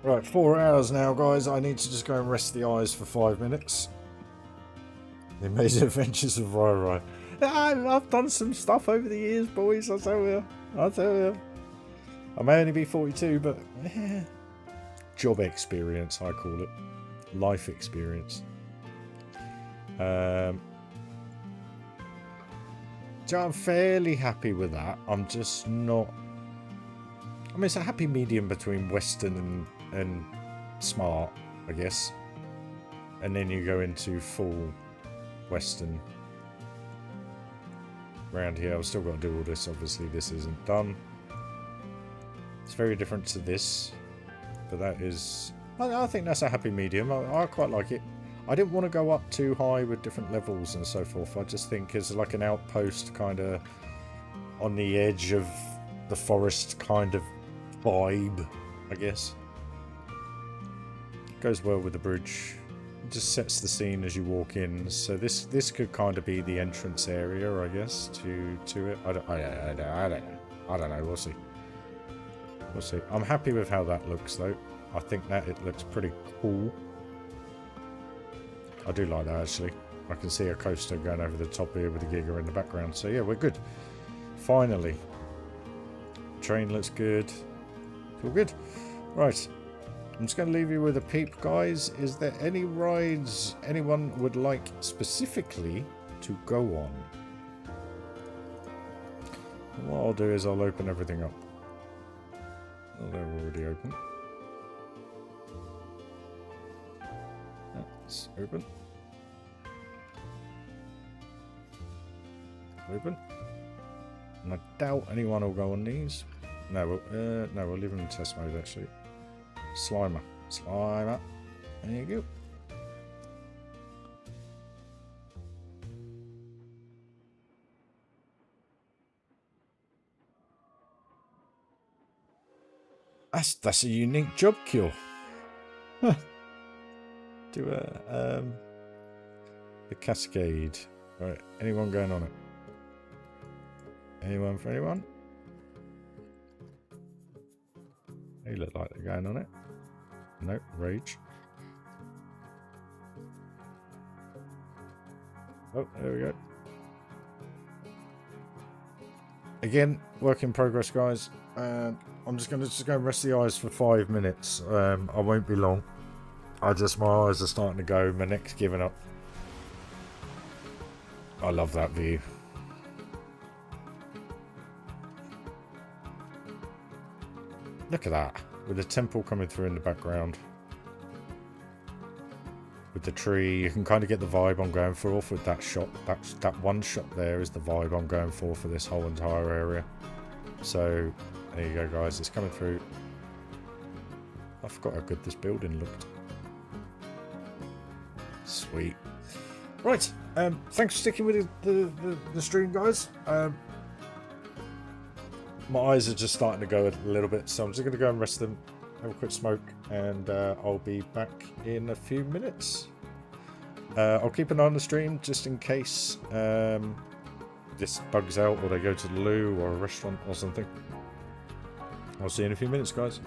Right, 4 hours now, guys. I need to just go and rest the eyes for 5 minutes. The Amazing Adventures of RyRy. I've done some stuff over the years, boys. I'll tell you. I'll tell you. I may only be 42, but job experience, I call it. Life experience. So I'm fairly happy with that. I'm just not. I mean, it's a happy medium between Western and smart, I guess. And then you go into full Western. Around here, I've still got to do all this. Obviously, this isn't done. It's very different to this, but that is. I think that's a happy medium. I quite like it. I didn't want to go up too high with different levels and so forth. I just think it's like an outpost kind of on the edge of the forest kind of vibe, I guess. Goes well with the bridge. It just sets the scene as you walk in. So this could kind of be the entrance area, I guess, to it. I don't know. We'll see. We'll see. I'm happy with how that looks, though. I think that it looks pretty cool. I do like that, actually. I can see a coaster going over the top here with the Giga in the background. So, yeah, we're good. Finally. Train looks good. It's all good. Right. I'm just going to leave you with a peep, guys. Is there any rides anyone would like specifically to go on? What I'll do is I'll open everything up. Oh, they're already open. That's open. Open. And I doubt anyone will go on these. No, we'll leave them in test mode, actually. Slimer. Slimer. There you go. That's a unique job kill. Huh. Do the cascade. Right, anyone going on it? Anyone for anyone? They look like they're going on it. Nope, rage. Oh, there we go. Again, work in progress, guys. I'm just going to go and rest the eyes for 5 minutes. I won't be long. My eyes are starting to go. My neck's giving up. I love that view. Look at that. With the temple coming through in the background. With the tree, you can kind of get the vibe I'm going for with that shot. That one shot there is the vibe I'm going for this whole entire area. So, there you go, guys. It's coming through. I forgot how good this building looked. Sweet. Right. Thanks for sticking with the stream, guys. My eyes are just starting to go a little bit, so I'm just going to go and rest them, have a quick smoke, and I'll be back in a few minutes. I'll keep an eye on the stream just in case this bugs out or they go to the loo or a restaurant or something. I'll see you in a few minutes, guys.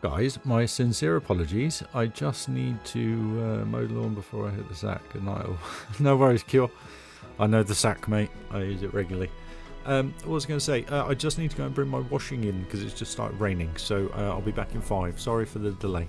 Guys, my sincere apologies. I just need to mow the lawn before I hit the sack, and I'll... No worries, Cure. I know the sack, mate. I use it regularly. What was I going to say? I just need to go and bring my washing in because it's just started raining. So I'll be back in 5. Sorry for the delay.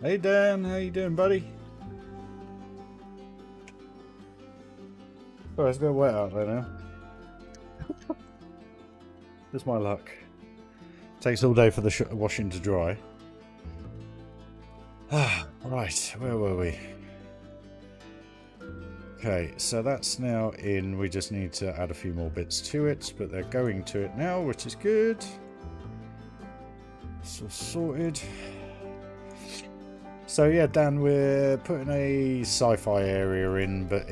Hey Dan, how you doing, buddy? Oh, it's a bit wet out there now. Just my luck. Takes all day for the washing to dry. Right, where were we? Okay, so that's now in. We just need to add a few more bits to it, but they're going to it now, which is good. It's all sorted. So yeah, Dan, we're putting a sci-fi area in, but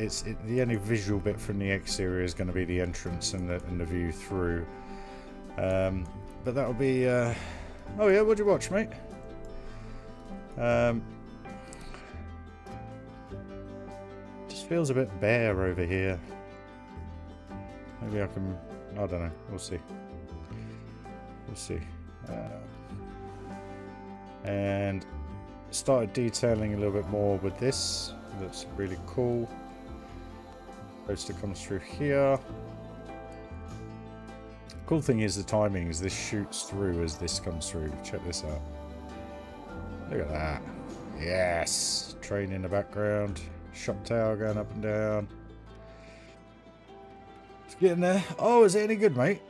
the only visual bit from the exterior is going to be the entrance and the view through. But that'll be. Oh yeah, what'd you watch, mate? Just feels a bit bare over here. Maybe I can. I don't know. We'll see. We'll see. And started detailing a little bit more with this. Looks really cool. Poster comes through here. Cool thing is the timing is this shoots through as this comes through. Check this out. Look at that. Yes. Train in the background. Shop tower going up and down. It's getting there. Oh, is it any good, mate?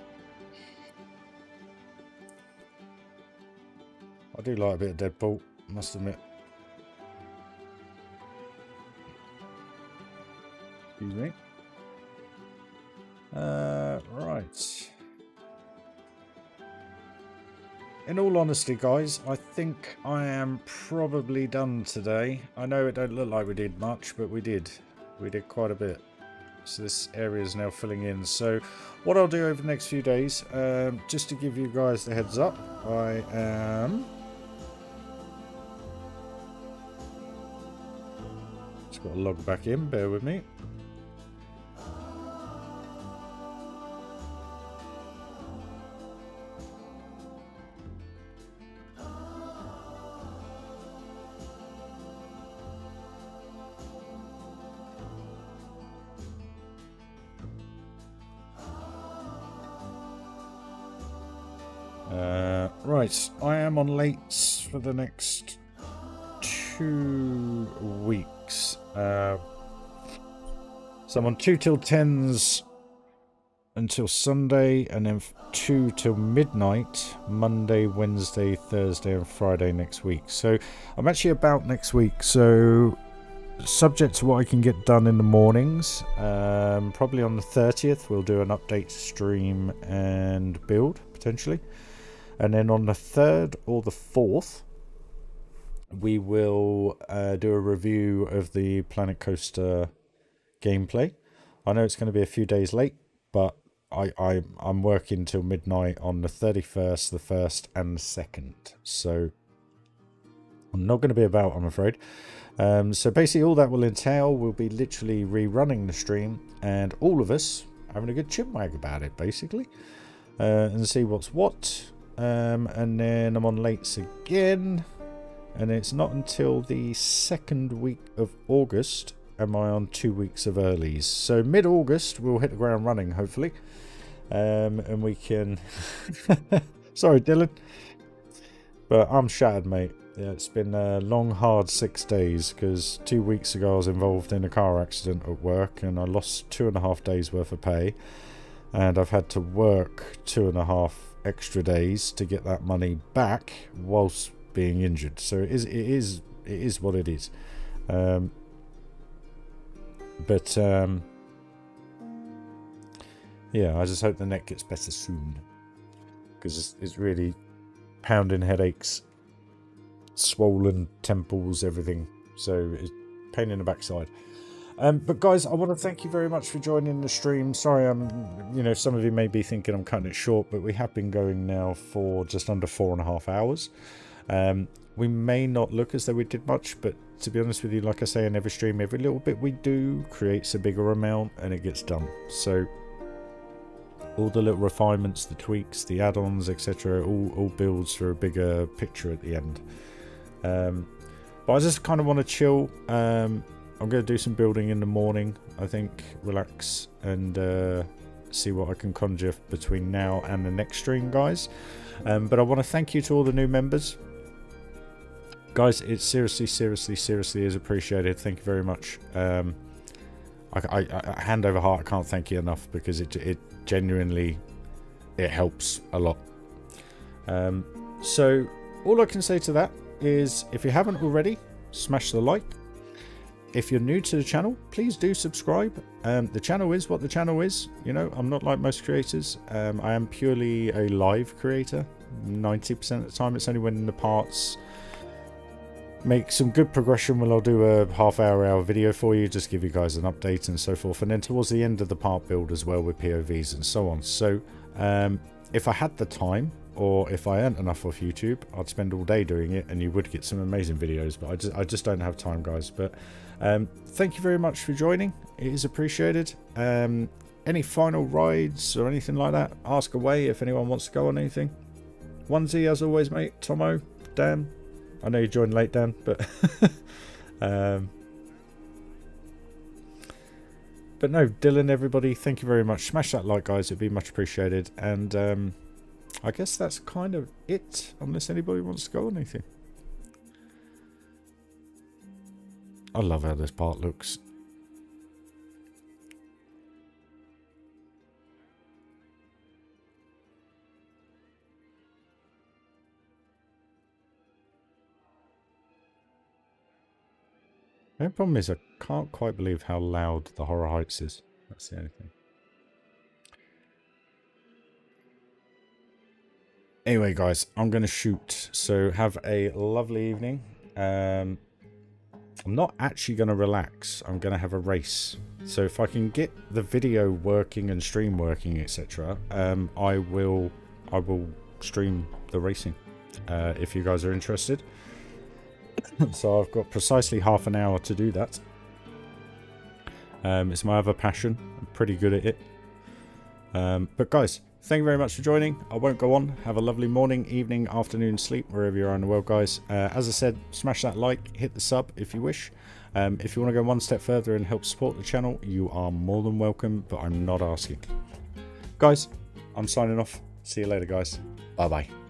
I do like a bit of Deadpool, must admit. Excuse me. Right. In all honesty, guys, I think I am probably done today. I know it don't look like we did much, but we did. We did quite a bit. So this area is now filling in. So what I'll do over the next few days, just to give you guys the heads up, I am... Just got to log back in, bear with me. Right, I am on lates for the next 2 weeks. So I'm on 2 till 10s until Sunday, and then 2 till midnight, Monday, Wednesday, Thursday, and Friday next week. So I'm actually about next week. So subject to what I can get done in the mornings, probably on the 30th, we'll do an update stream and build, potentially. And then on the 3rd or the 4th, we will do a review of the Planet Coaster gameplay. I know it's going to be a few days late, but I'm working till midnight on the 31st, the 1st, and the 2nd. So I'm not going to be about, I'm afraid. So basically all that will entail will be literally rerunning the stream and all of us having a good chinwag about it, basically, and see what's what. And then I'm on lates again, and it's not until the 2nd week of August am I on 2 weeks of earlies. So mid-August we'll hit the ground running, hopefully, and we can sorry Dylan, but I'm shattered, mate. Yeah, it's been a long hard 6 days, because 2 weeks ago I was involved in a car accident at work and I lost 2.5 days worth of pay, and I've had to work 2.5 extra days to get that money back whilst being injured. So it is what it is. Yeah, I just hope the neck gets better soon, because it's really pounding headaches, swollen temples, everything. So it's pain in the backside. But guys, I want to thank you very much for joining the stream. Sorry, some of you may be thinking I'm cutting it short, but we have been going now for just under 4.5 hours. We may not look as though we did much, but to be honest with you, like I say in every stream, every little bit we do creates a bigger amount and it gets done. So all the little refinements, the tweaks, the add-ons, etc., all builds for a bigger picture at the end. But I just kind of want to chill. I'm going to do some building in the morning, I think, relax, and see what I can conjure between now and the next stream, guys. But I want to thank you to all the new members. Guys, it seriously is appreciated. Thank you very much. I hand over heart, I can't thank you enough, because it genuinely, it helps a lot. So all I can say to that is, if you haven't already, smash the like. If you're new to the channel, please do subscribe. The channel is what the channel is. You know, I'm not like most creators. I am purely a live creator. 90% of the time, it's only when the parts make some good progression when I'll do a half-hour video for you, just give you guys an update and so forth. And then towards the end of the part build as well, with POVs and so on. So if I had the time, or if I earned enough off YouTube, I'd spend all day doing it, and you would get some amazing videos, but I just don't have time, guys. But thank you very much for joining. It is appreciated. Any final rides or anything like that, ask away if anyone wants to go on anything. Onesie, as always, mate. Tomo, Dan. I know you joined late, Dan, but but no, Dylan, everybody, thank you very much. Smash that like, guys. It'd be much appreciated. And I guess that's kind of it, unless anybody wants to go on anything. I love how this part looks. The only problem is I can't quite believe how loud the Horror Heights is. That's the only thing. Anyway, guys, I'm going to shoot. So have a lovely evening. I'm not actually going to relax. I'm going to have a race. So if I can get the video working and stream working, etc., I will stream the racing if you guys are interested. So I've got precisely half an hour to do that. It's my other passion. I'm pretty good at it. But guys, thank you very much for joining. I won't go on. Have a lovely morning, evening, afternoon, sleep, wherever you are in the world, guys. As I said, smash that like, hit the sub if you wish. If you want to go one step further and help support the channel, you are more than welcome, but I'm not asking. Guys, I'm signing off. See you later, guys. Bye-bye.